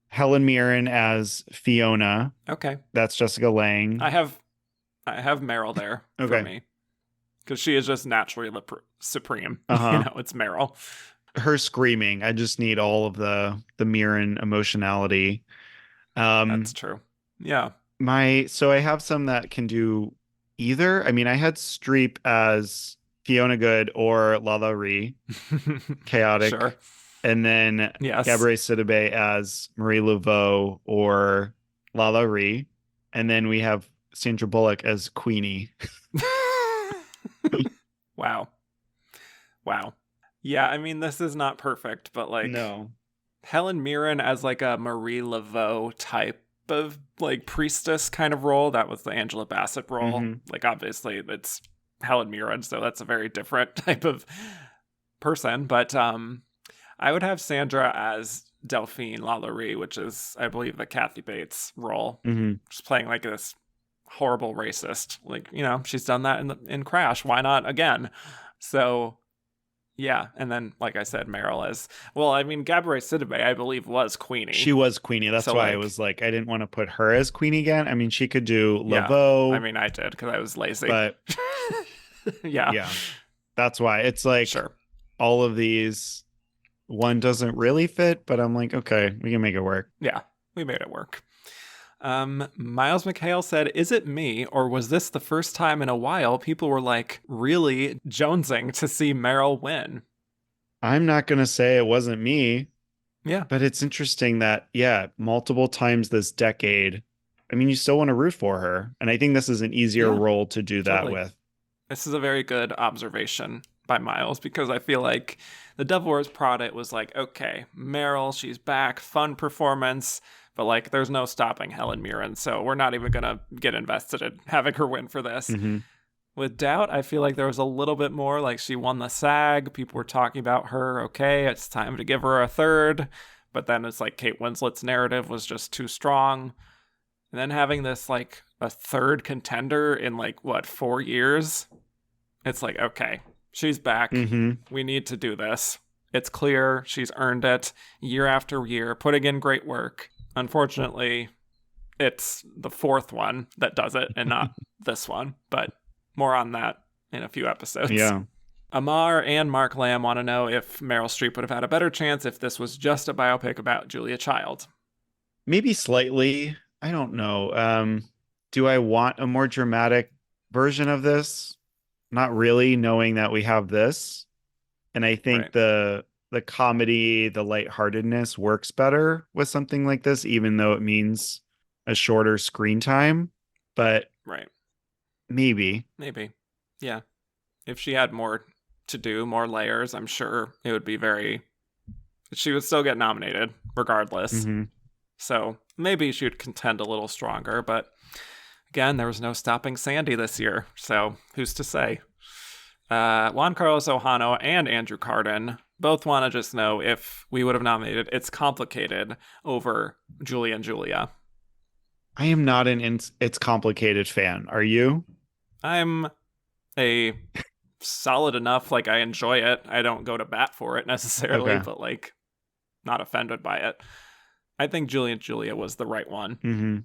Helen Mirren as Fiona. Okay. That's Jessica Lange. I have Meryl there for me. Because she is just naturally supreme. You know, it's Meryl. Her screaming. I just need all of the Mirren emotionality. That's true. Yeah. So I have some that can do either. I mean, I had Streep as Fiona Good or Lalaurie. Chaotic. Sure. And then Gabourey Sidibe as Marie Laveau or Lalaurie. And then we have Sandra Bullock as Queenie. Wow. Yeah, I mean, this is not perfect, but like, no. Helen Mirren as like a Marie Laveau type of like priestess kind of role. That was the Angela Bassett role. Like, obviously, it's Helen Mirren, so that's a very different type of person. But I would have Sandra as Delphine Lalaurie, which is, I believe, the Kathy Bates role. Just playing like this horrible racist. Like, you know, she's done that in Crash. Why not again? So, yeah. And then, like I said, Meryl as, well, I mean, Gabourey Sidibe, I believe, was Queenie. She was Queenie. That's why I was like, I didn't want to put her as Queenie again. I mean, she could do Laveau. I mean, I did because I was lazy. But yeah. That's why it's like all of these, one doesn't really fit, but I'm like, okay, we can make it work. Yeah, we made it work. Miles McHale said, is it me, or was this the first time in a while people were like really jonesing to see Meryl win? I'm not going to say it wasn't me. Yeah. But it's interesting that, multiple times this decade, I mean, you still want to root for her. And I think this is an easier role to do that with. This is a very good observation by Miles, because I feel like The Devil Wears Prada, it was like, okay, Meryl, she's back, fun performance. But, like, there's no stopping Helen Mirren, so we're not even going to get invested in having her win for this. With Doubt, I feel like there was a little bit more, like, she won the SAG. People were talking about her. Okay, it's time to give her a third. But then it's like Kate Winslet's narrative was just too strong. And then having this, like, a third contender in, like, 4 years? It's like, okay, she's back. We need to do this. It's clear she's earned it year after year, putting in great work. Unfortunately, it's the fourth one that does it and not this one, but more on that in a few episodes. Yeah. Amar and Mark Lamb want to know if Meryl Streep would have had a better chance if this was just a biopic about Julia Child. Maybe slightly. I don't know. Do I want a more dramatic version of this? Not really, knowing that we have this. And I think the comedy, the lightheartedness works better with something like this, even though it means a shorter screen time. But maybe. Yeah. If she had more to do, more layers, I'm sure it would be she would still get nominated regardless. So maybe she would contend a little stronger, but again, there was no stopping Sandy this year, so who's to say? Juan Carlos Ojano and Andrew Carden both want to just know if we would have nominated It's Complicated over Julie and Julia. I am not an It's Complicated fan. Are you? I'm a solid enough, like I enjoy it. I don't go to bat for it necessarily, Okay. but like not offended by it. I think Julie and Julia was the right one. Mm-hmm.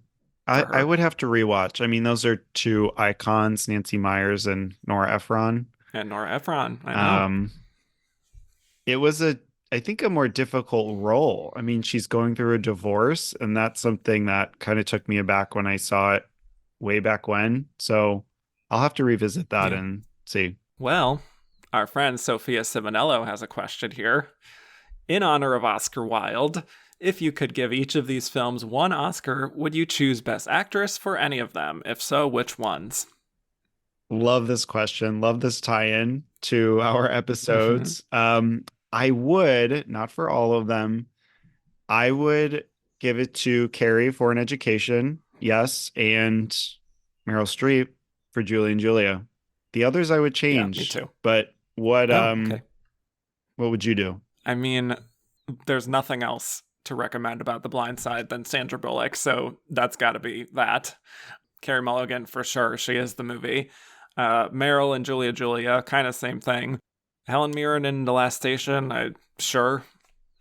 For her. I would have to rewatch. I mean, those are two icons, Nancy Myers and Nora Ephron. And Nora Ephron, I know. It was I think a more difficult role. I mean, she's going through a divorce, and that's something that kind of took me aback when I saw it way back when. So I'll have to revisit that and see. Well, our friend Sophia Simonello has a question here. In honor of Oscar Wilde, if you could give each of these films one Oscar, would you choose Best Actress for any of them? If so, which ones? Love this question. Love this tie-in to our episodes. I would, not for all of them, I would give it to Carey for An Education, yes, and Meryl Streep for Julie and Julia. The others I would change. Yeah, me too. But what Okay. what would you do? I mean, there's nothing else to recommend about The Blind Side than Sandra Bullock, so that's got to be that. Carey Mulligan, for sure. She is the movie. Meryl and Julia, kind of same thing. Helen Mirren in The Last Station, I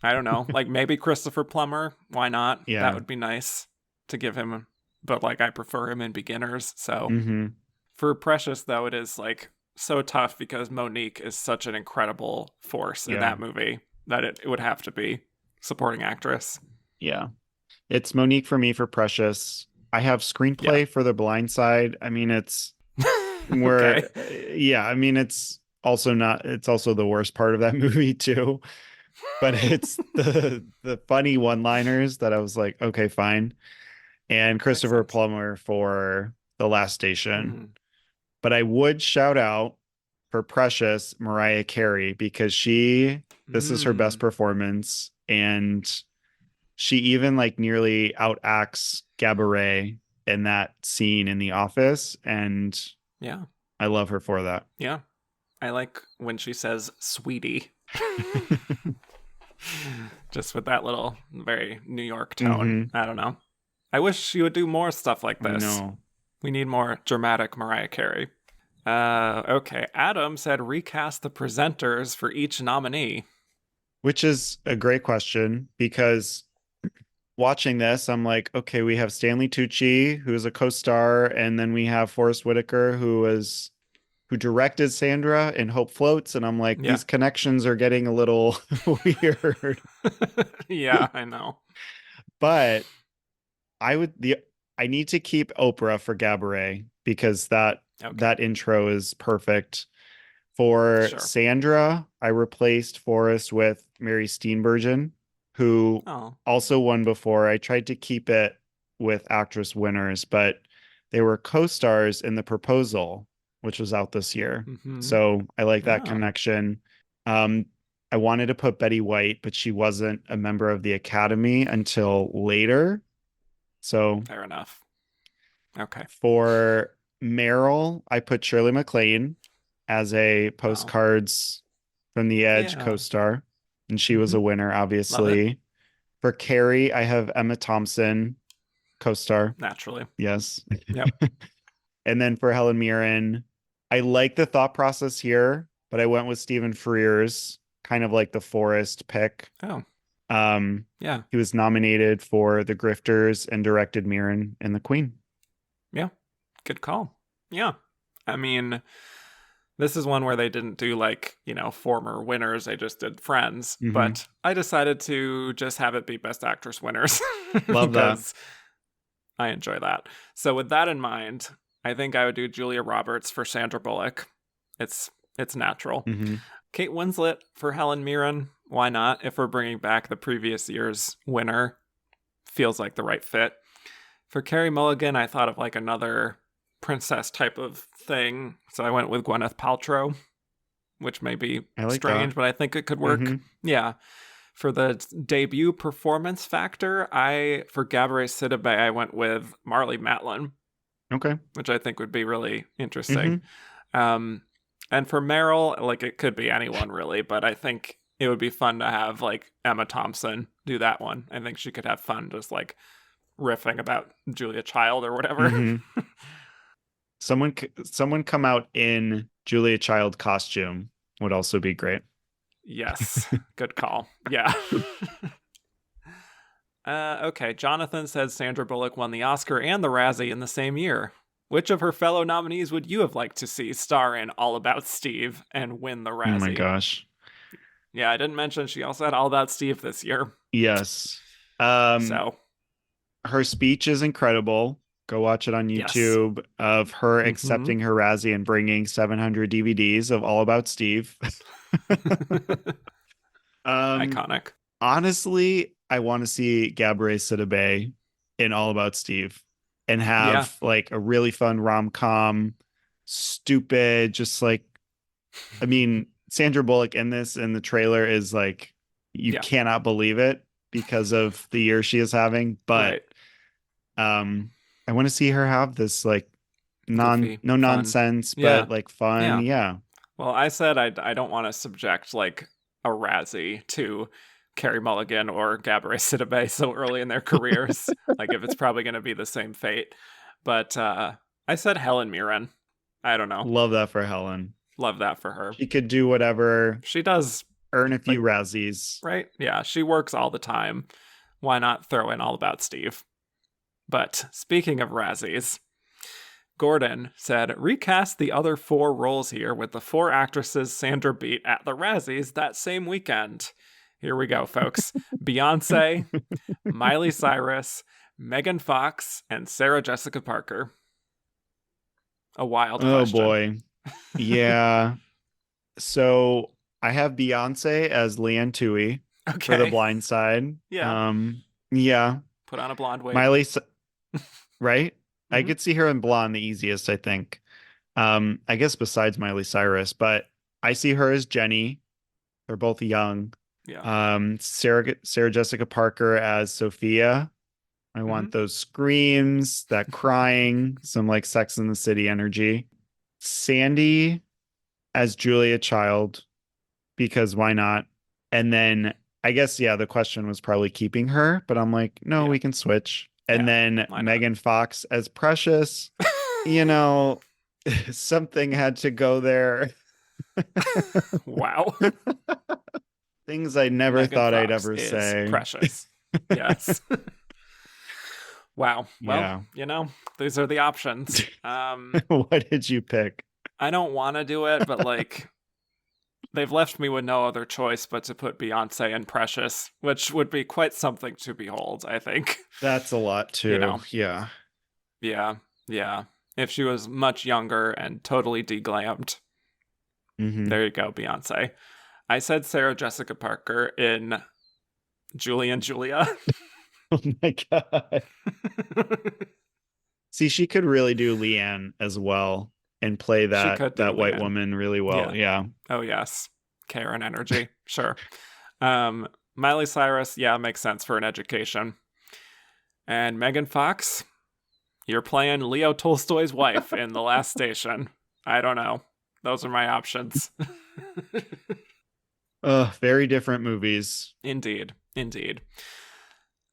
don't know. Like maybe Christopher Plummer. Why not? Yeah. That would be nice to give him. But like I prefer him in Beginners. So for Precious, though, it is like so tough because Monique is such an incredible force in that movie that it would have to be supporting actress. Yeah. It's Monique for me for Precious. I have screenplay for The Blind Side. I mean, it's where, I mean, it's also the worst part of that movie too, but it's the funny one-liners that I was like, okay, fine. And Christopher Plummer for The Last Station. But I would shout out for Precious, Mariah Carey, because this is her best performance. And she even like nearly outacts Gabourey in that scene in The Office. And I love her for that. Yeah. I like when she says sweetie. Just with that little very New York tone. I don't know. I wish she would do more stuff like this. No. We need more dramatic Mariah Carey. Okay. Adam said recast the presenters for each nominee. Which is a great question because watching this, I'm like, okay, we have Stanley Tucci, who is a co-star, and then we have Forrest Whitaker, who directed Sandra in Hope Floats, and I'm like, these connections are getting a little weird. Yeah, I know. But I need to keep Oprah for Gabourey because that intro is perfect. For Sandra, I replaced Forrest with Mary Steenburgen, who also won before. I tried to keep it with actress winners, but they were co-stars in The Proposal, which was out this year. So I like that connection. I wanted to put Betty White, but she wasn't a member of the Academy until later. So fair enough. Okay. For Meryl, I put Shirley MacLaine as a Postcards from the Edge co-star, and she was a winner, obviously. For Carey, I have Emma Thompson co-star. Naturally. Yes. Yep. And then for Helen Mirren, I like the thought process here, but I went with Stephen Frears, kind of like the Forrest pick. He was nominated for The Grifters and directed Mirren and The Queen. Yeah. Good call. Yeah. I mean, this is one where they didn't do like, former winners. They just did friends. But I decided to just have it be Best Actress winners. Love that. I enjoy that. So with that in mind, I think I would do Julia Roberts for Sandra Bullock. It's natural. Kate Winslet for Helen Mirren. Why not? If we're bringing back the previous year's winner, feels like the right fit. For Carey Mulligan, I thought of like another princess type of thing. So I went with Gwyneth Paltrow, which may be strange, but I think it could work. Yeah. For the debut performance factor, for Gabourey Sidibe, I went with Marlee Matlin. Okay. Which I think would be really interesting. And for Meryl, like, it could be anyone really, but I think it would be fun to have like Emma Thompson do that one. I think she could have fun just like riffing about Julia Child or whatever. Someone come out in Julia Child costume would also be great. Yes, good call. Yeah. Okay, Jonathan says Sandra Bullock won the Oscar and the Razzie in the same year. Which of her fellow nominees would you have liked to see star in All About Steve and win the Razzie? Oh my gosh. Yeah, I didn't mention she also had All About Steve this year. Yes. So her speech is incredible. Go watch it on YouTube of her accepting her Razzie and bringing 700 DVDs of All About Steve. Iconic. Honestly, I want to see Gabourey Sidibe in All About Steve and have like a really fun rom-com, stupid, just like, I mean, Sandra Bullock in this in the trailer is like, you cannot believe it because of the year she is having. But I want to see her have this like Goofy, no nonsense, but like fun. Yeah. Well, I said I don't want to subject like a Razzie to Carey Mulligan or Gabourey Sidibe so early in their careers. Like if it's probably going to be the same fate. But I said Helen Mirren. I don't know. Love that for Helen. Love that for her. She could do whatever. She does. Earn a few Razzies. Right? Yeah, she works all the time. Why not throw in All About Steve? But speaking of Razzies, Gordon said, recast the other 4 roles here with the 4 actresses Sandra beat at the Razzies that same weekend. Here we go, folks. Beyonce, Miley Cyrus, Megan Fox, and Sarah Jessica Parker. A wild question. Oh, boy. Yeah. So I have Beyonce as Leanne Tui for The Blind Side. Yeah. Yeah. Put on a blonde wig. Miley, right? I could see her in blonde the easiest, I think. I guess besides Miley Cyrus, but I see her as Jenny. They're both young. Yeah. Sarah Jessica Parker as Sophia. I want those screams, that crying, some like Sex and the City energy. Sandy as Julia Child, because why not? And then I guess, the question was probably keeping her, but I'm like, no, we can switch. And then Megan Fox as Precious, something had to go there. Wow. Things I never thought I'd ever say. Precious. Yes. Wow. Well, these are the options. What did you pick? I don't want to do it, but like they've left me with no other choice but to put Beyonce and Precious, which would be quite something to behold, I think. That's a lot too. Yeah. Yeah. If she was much younger and totally deglammed. There you go, Beyonce. I said Sarah Jessica Parker in Julie and Julia. Oh my God. See, she could really do Leanne as well and play that white Leanne. Woman really well. Yeah. Oh, yes. Karen energy. Sure. Miley Cyrus, makes sense for an education. And Megan Fox, you're playing Leo Tolstoy's wife in The Last Station. I don't know. Those are my options. Very different movies. Indeed.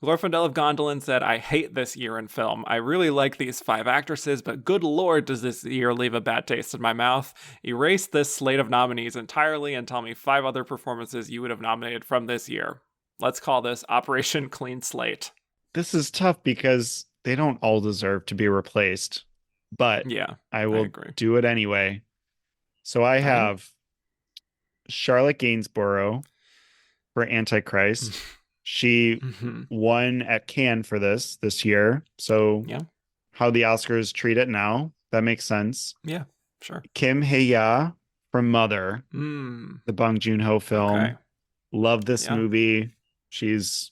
Glorfindel of Gondolin said, I hate this year in film. I really like these 5 actresses, but good lord does this year leave a bad taste in my mouth. Erase this slate of nominees entirely and tell me 5 other performances you would have nominated from this year. Let's call this Operation Clean Slate. This is tough because they don't all deserve to be replaced, but I will do it anyway. So I have Charlotte Gainsborough for Antichrist. She won at Cannes for this year. So how the Oscars treat it now, that makes sense. Yeah, sure. Kim Hae-ya from Mother, the Bong Joon-ho film. Okay. Love this movie. She's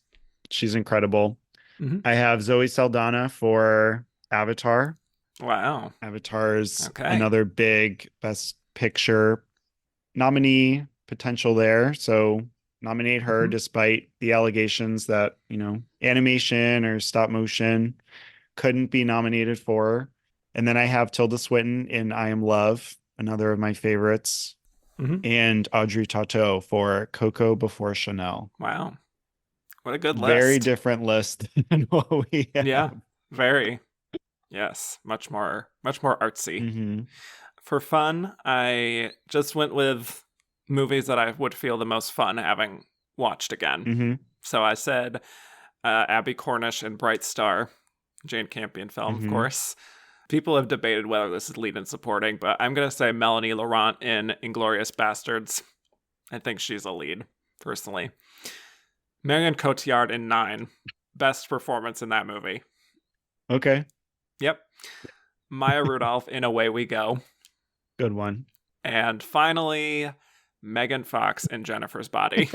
incredible. I have Zoe Saldana for Avatar. Wow. Avatar's another big Best Picture nominee potential there. So nominate her despite the allegations that, animation or stop motion couldn't be nominated for her. And then I have Tilda Swinton in I Am Love, another of my favorites, and Audrey Tautou for Coco Before Chanel. Wow. What a good list. Very different list than what we have. Yeah, very. Yes, much more artsy. For fun, I just went with movies that I would feel the most fun having watched again. So I said Abby Cornish in Bright Star, Jane Campion film, of course. People have debated whether this is lead and supporting, but I'm going to say Melanie Laurent in Inglourious Bastards. I think she's a lead, personally. Marion Cotillard in 9. Best performance in that movie. Okay. Yep. Maya Rudolph in Away We Go. Good one. And finally, Megan Fox in Jennifer's Body.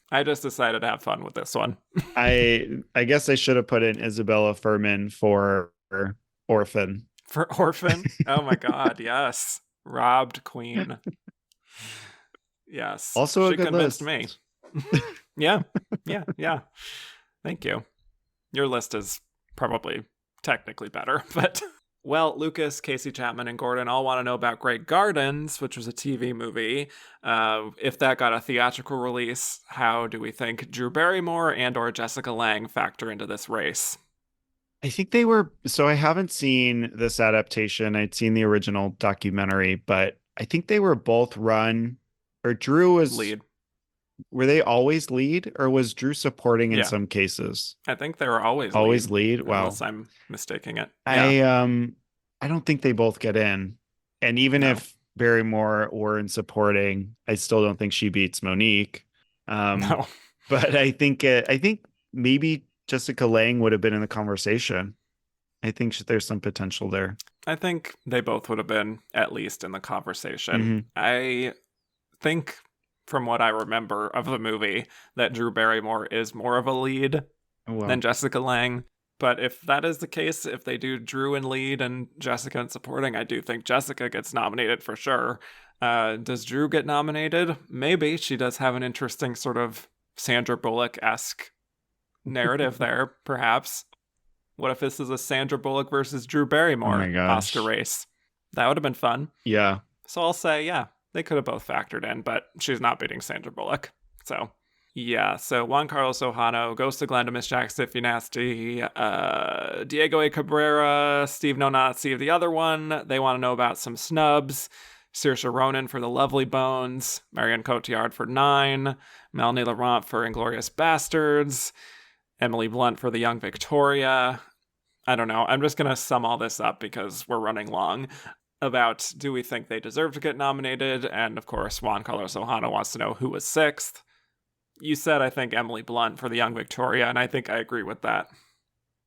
I just decided to have fun with this one. I guess I should have put in Isabella Furman for Orphan. For Orphan? Oh my God, yes. Robbed Queen. Yes. Also she a good convinced list. Me. Yeah. Thank you. Your list is probably technically better, but... Well, Lucas, Casey Chapman, and Gordon all want to know about Grey Gardens, which was a TV movie. If that got a theatrical release, how do we think Drew Barrymore and or Jessica Lange factor into this race? I think they were... So I haven't seen this adaptation. I'd seen the original documentary, but I think they were both run... Or Drew was... Lead. Were they always lead, or was Drew supporting in some cases? I think they were always lead. Wow, unless I'm mistaking it. I don't think they both get in, and even if Barrymore were in supporting, I still don't think she beats Monique. No, but I think maybe Jessica Lange would have been in the conversation. I think there's some potential there. I think they both would have been at least in the conversation. I think, from what I remember of the movie, that Drew Barrymore is more of a lead than Jessica Lange. But if that is the case, if they do Drew in lead and Jessica in supporting, I do think Jessica gets nominated for sure. Does Drew get nominated? Maybe. She does have an interesting sort of Sandra Bullock-esque narrative there, perhaps. What if this is a Sandra Bullock versus Drew Barrymore Oscar race? That would have been fun. Yeah. So I'll say, yeah. They could have both factored in, but she's not beating Sandra Bullock. So, yeah. So Juan Carlos Ojano, Ghost of Glenda, Miss Jack, Stiffy Nasty, Diego A. Cabrera, Steve No Nazi of the other one. They want to know about some snubs. Saoirse Ronan for The Lovely Bones. Marion Cotillard for 9. Melanie Laurent for Inglourious Bastards. Emily Blunt for The Young Victoria. I don't know. I'm just going to sum all this up because we're running long. About do we think they deserve to get nominated, and of course Juan Carlos Ojano wants to know who was 6th. You said, I think, Emily Blunt for The Young Victoria, and I think I agree with that.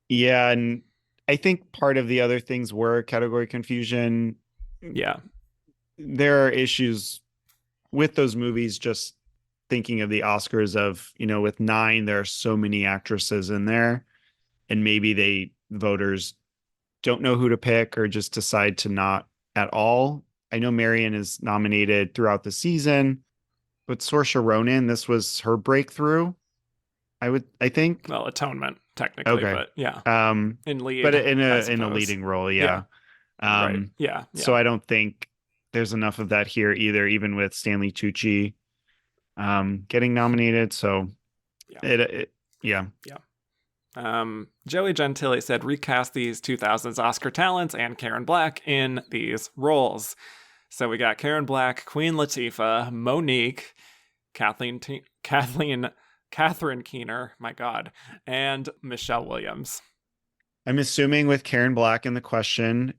Yeah, and I think part of the other things were category confusion. Yeah. There are issues with those movies, just thinking of the Oscars of, with 9, there are so many actresses in there, and maybe voters don't know who to pick or just decide to not at all. I know Marion is nominated throughout the season, but Saoirse Ronan, this was her breakthrough. I think. Well, Atonement technically, but yeah. In lead, but in a leading role, yeah. Right. Yeah. So I don't think there's enough of that here either, even with Stanley Tucci getting nominated. So yeah. Joey Gentili said recast these 2000s Oscar talents and Karen Black in these roles. So we got Karen Black, Queen Latifah, Monique, Kathleen Keener, my God, and Michelle Williams. I'm assuming with Karen Black in the question,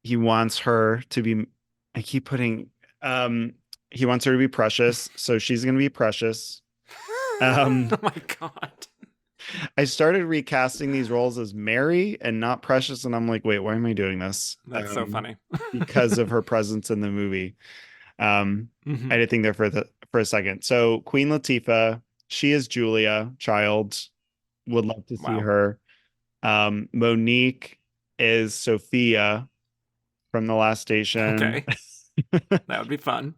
he wants her to be, I keep putting, he wants her to be Precious, so she's going to be Precious. Oh my God. I started recasting these roles as Mary and not Precious, and I'm like, wait, why am I doing this? That's so funny. Because of her presence in the movie. I did think there for a second. So Queen Latifah, she is Julia Child. Would love to see her. Monique is Sophia from The Last Station. Okay. That would be fun.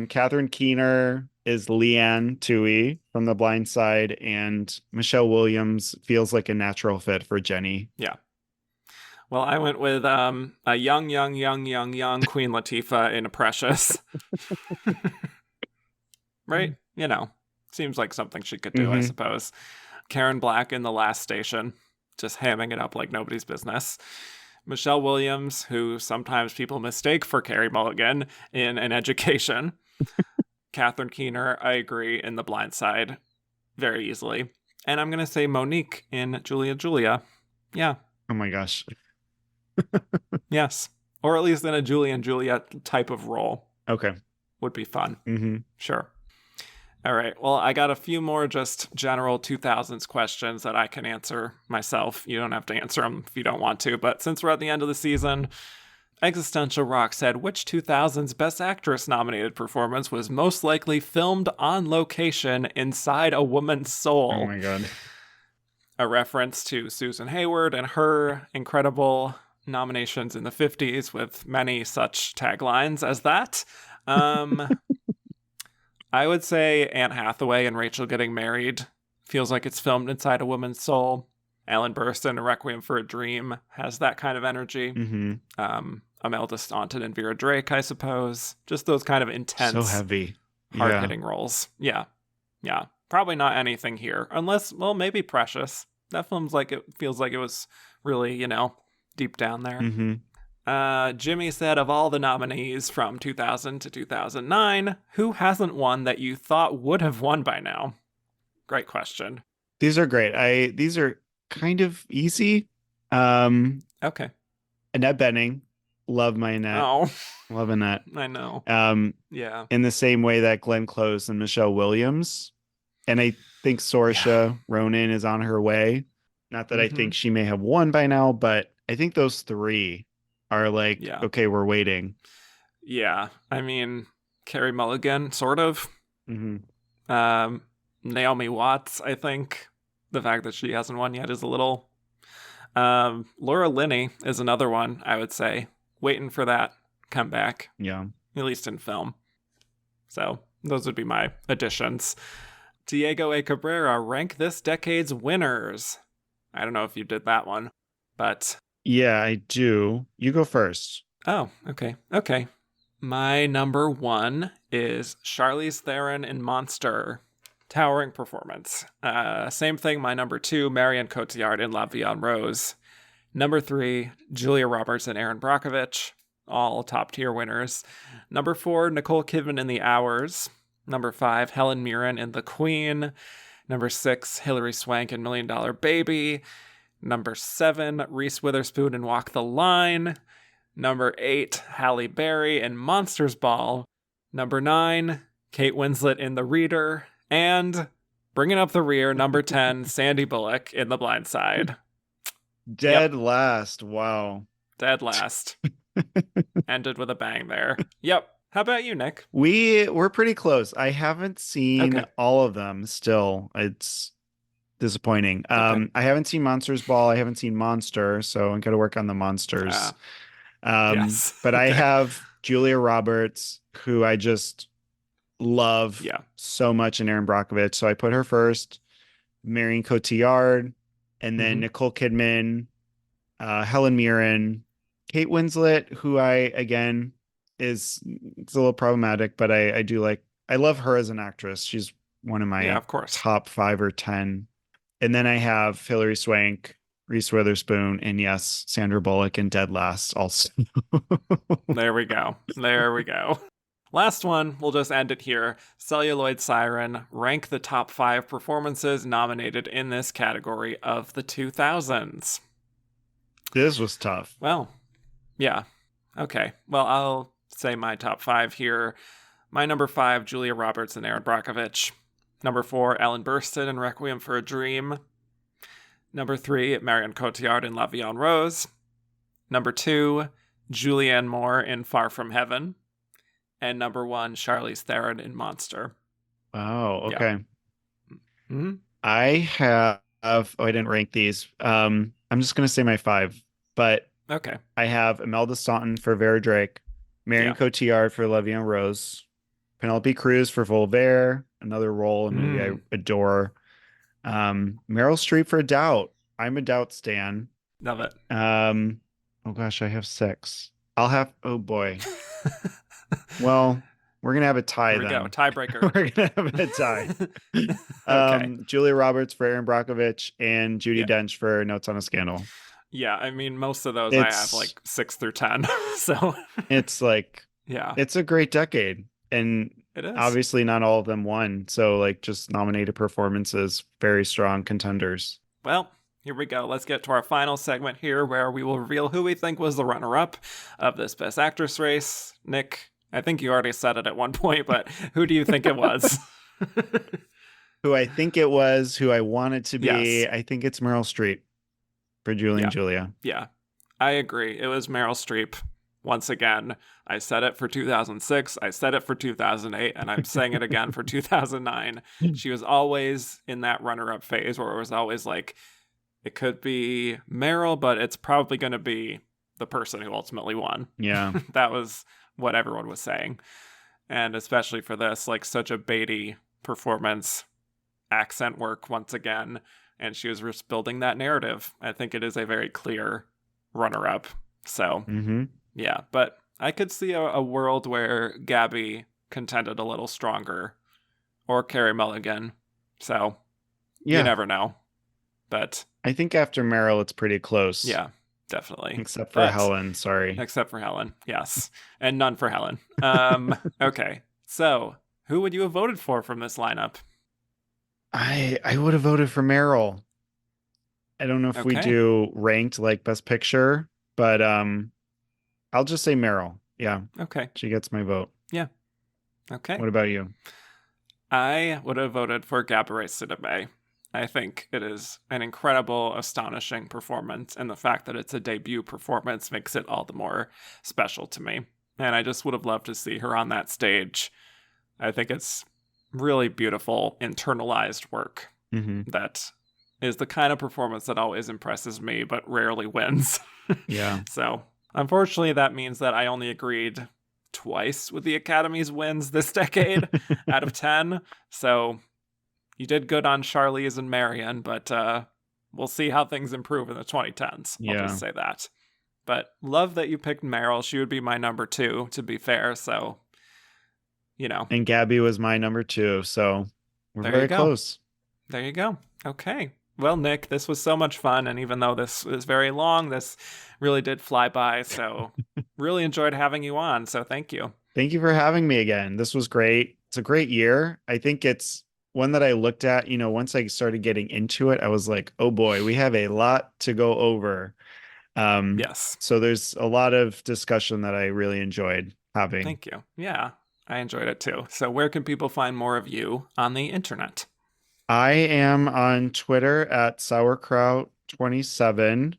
Catherine Keener is Leanne Toohey from The Blind Side, and Michelle Williams feels like a natural fit for Jenny. Yeah. Well, I went with a young Queen Latifah in Precious. Right? You know, seems like something she could do, I suppose. Karen Black in The Last Station, just hamming it up like nobody's business. Michelle Williams, who sometimes people mistake for Carey Mulligan in An Education. Catherine Keener, I agree, in The Blind Side very easily. And I'm going to say Monique in Julia. Yeah. Oh my gosh. Yes. Or at least in a Julie and Juliet type of role. Okay. Would be fun. Mm-hmm. Sure. All right. Well, I got a few more just general 2000s questions that I can answer myself. You don't have to answer them if you don't want to. But since we're at the end of the season, Existential Rock said, which 2000s Best Actress nominated performance was most likely filmed on location inside a woman's soul? Oh my God. A reference to Susan Hayward and her incredible nominations in the 50s with many such taglines as that. I would say Anne Hathaway and Rachel Getting Married feels like it's filmed inside a woman's soul. Ellen Burstyn in Requiem for a Dream has that kind of energy. Imelda Staunton and Vera Drake, I suppose. Just those kind of intense, so heavy, hard-hitting roles. Yeah. Probably not anything here, unless, well, maybe Precious. That feels like it was really, deep down there. Jimmy said, of all the nominees from 2000 to 2009, who hasn't won that you thought would have won by now? Great question. These are great. These are kind of easy. Okay. Annette Bening. Love my Annette. Oh. Love Annette. I know. Yeah. In the same way that Glenn Close and Michelle Williams. And I think Saoirse Ronan is on her way. Not that I think she may have won by now, but I think those three are like, okay, we're waiting. Yeah. I mean, Carey Mulligan, sort of. Naomi Watts, I think. The fact that she hasn't won yet is a little. Laura Linney is another one, I would say. Waiting for that comeback. Yeah. At least in film. So those would be my additions. Diego A. Cabrera, rank this decade's winners. I don't know if you did that one, but... Yeah, I do. You go first. Oh, okay. My number one is Charlize Theron in Monster. Towering performance. Same thing, my number two, Marion Cotillard in La Vie en Rose. Number three, Julia Roberts and Erin Brockovich. All top-tier winners. Number four, Nicole Kidman in The Hours. Number five, Helen Mirren in The Queen. Number six, Hilary Swank in $1 Million Baby. Number seven, Reese Witherspoon in Walk the Line. Number eight, Halle Berry in Monsters Ball. Number nine, Kate Winslet in The Reader. And bringing up the rear, number 10, Sandy Bullock in The Blind Side. Dead last. Wow. Dead last. Ended with a bang there. Yep. How about you, Nick? We're pretty close. I haven't seen all of them still. It's disappointing. I haven't seen Monsters Ball. I haven't seen Monster, so I'm going to work on the Monsters. Yes. But I have Julia Roberts, who I just love so much, in Erin Brockovich. So I put her first, Marion Cotillard, and then Nicole Kidman, Helen Mirren, Kate Winslet, who it's a little problematic, but I do like, I love her as an actress. She's one of my of course. top 5 or 10. And then I have Hilary Swank, Reese Witherspoon, and yes, Sandra Bullock in Dead Last also. There we go. Last one, we'll just end it here. Celluloid Siren, rank the top 5 performances nominated in this category of the 2000s. This was tough. Well, yeah. Okay. Well, I'll say my top 5 here. My number 5, Julia Roberts and Erin Brockovich. Number 4, Ellen Burstyn in Requiem for a Dream. Number 3, Marion Cotillard in La Vie en Rose. Number 2, Julianne Moore in Far From Heaven. And number 1, Charlize Theron in Monster. Wow, okay. Yeah. I have, I didn't rank these. I'm just going to say my 5, but okay. I have Imelda Staunton for Vera Drake, Marion Cotillard for La Vie en Rose. Penelope Cruz for Voltaire, another role in a movie I adore. Meryl Streep for Doubt. I'm a Doubt stan. Love it. Oh gosh, I have 6. Oh boy. Well, we're gonna have a tie. Here we then. go. Tiebreaker. We're gonna have a tie. Okay. Julia Roberts for Erin Brockovich and Judi Dench for Notes on a Scandal. Yeah, I mean, most of those I have like 6 through 10. So it's like, it's a great decade. And it is. Obviously not all of them won. So like just nominated performances, very strong contenders. Well, here we go. Let's get to our final segment here where we will reveal who we think was the runner-up of this Best Actress race. Nick, I think you already said it at one point, but who do you think it was? Who I think it was, who I want it to be. Yes. I think it's Meryl Streep for Julie and Julia. Yeah, I agree. It was Meryl Streep. Once again, I said it for 2006, I said it for 2008, and I'm saying it again for 2009. She was always in that runner-up phase where it was always like, it could be Meryl, but it's probably going to be the person who ultimately won. Yeah. That was what everyone was saying. And especially for this, like such a Beatty performance, accent work once again, and she was just building that narrative. I think it is a very clear runner-up. So, yeah, but I could see a world where Gabby contended a little stronger, or Carey Mulligan. So, you never know. But I think after Meryl, it's pretty close. Yeah, definitely. Except for Helen, sorry. Except for Helen, yes. And none for Helen. Okay, so who would you have voted for from this lineup? I would have voted for Meryl. I don't know if we do ranked like Best Picture, but I'll just say Meryl. Yeah. Okay. She gets my vote. Yeah. Okay. What about you? I would have voted for Gabourey Sidibe. I think it is an incredible, astonishing performance, and the fact that it's a debut performance makes it all the more special to me. And I just would have loved to see her on that stage. I think it's really beautiful, internalized work that is the kind of performance that always impresses me, but rarely wins. Yeah. So, unfortunately, that means that I only agreed twice with the Academy's wins this decade out of 10. So, you did good on Charlize and Marion, but we'll see how things improve in the 2010s. I'll just say that. But love that you picked Meryl. She would be my number 2, to be fair. So, you know. And Gabby was my number 2. So we're very close. There you go. Okay. Well, Nick, this was so much fun. And even though this is very long, this really did fly by. So really enjoyed having you on. So thank you. Thank you for having me again. This was great. It's a great year. I think it's one that I looked at, once I started getting into it, I was like, oh boy, we have a lot to go over. Yes. So there's a lot of discussion that I really enjoyed having. Thank you. Yeah, I enjoyed it too. So where can people find more of you on the internet? I am on Twitter at sauerkraut27.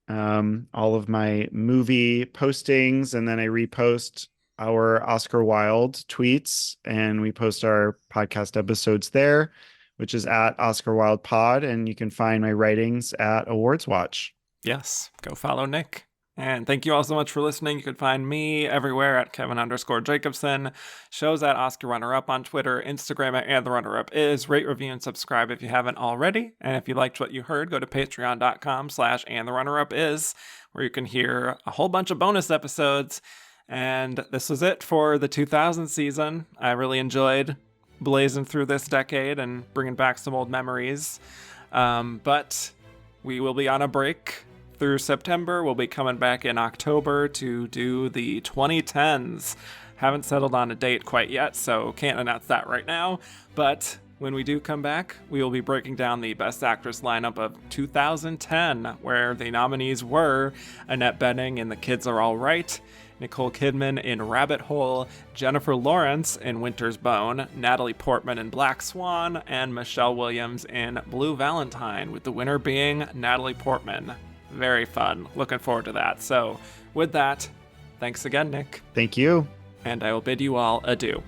All of my movie postings, and then I repost our Oscar Wilde tweets, and we post our podcast episodes there, which is at Oscar Wilde Pod, and you can find my writings at Awards Watch. Yes, go follow Nick. And thank you all so much for listening. You can find me everywhere at Kevin_Jacobson. Shows at Oscar Runner Up on Twitter, Instagram at And the Runner Up is. Rate, review, and subscribe if you haven't already. And if you liked what you heard, go to patreon.com/And the Runner Up is, where you can hear a whole bunch of bonus episodes. And this was it for the 2000 season. I really enjoyed blazing through this decade and bringing back some old memories. But we will be on a break through September. We'll be coming back in October to do the 2010s. Haven't settled on a date quite yet, so can't announce that right now. But when we do come back, we will be breaking down the Best Actress lineup of 2010, where the nominees were Annette Bening in The Kids Are All Right, Nicole Kidman in Rabbit Hole, Jennifer Lawrence in Winter's Bone, Natalie Portman in Black Swan, and Michelle Williams in Blue Valentine, with the winner being Natalie Portman. Very fun. Looking forward to that. So with that, thanks again, Nick. Thank you. And I will bid you all adieu.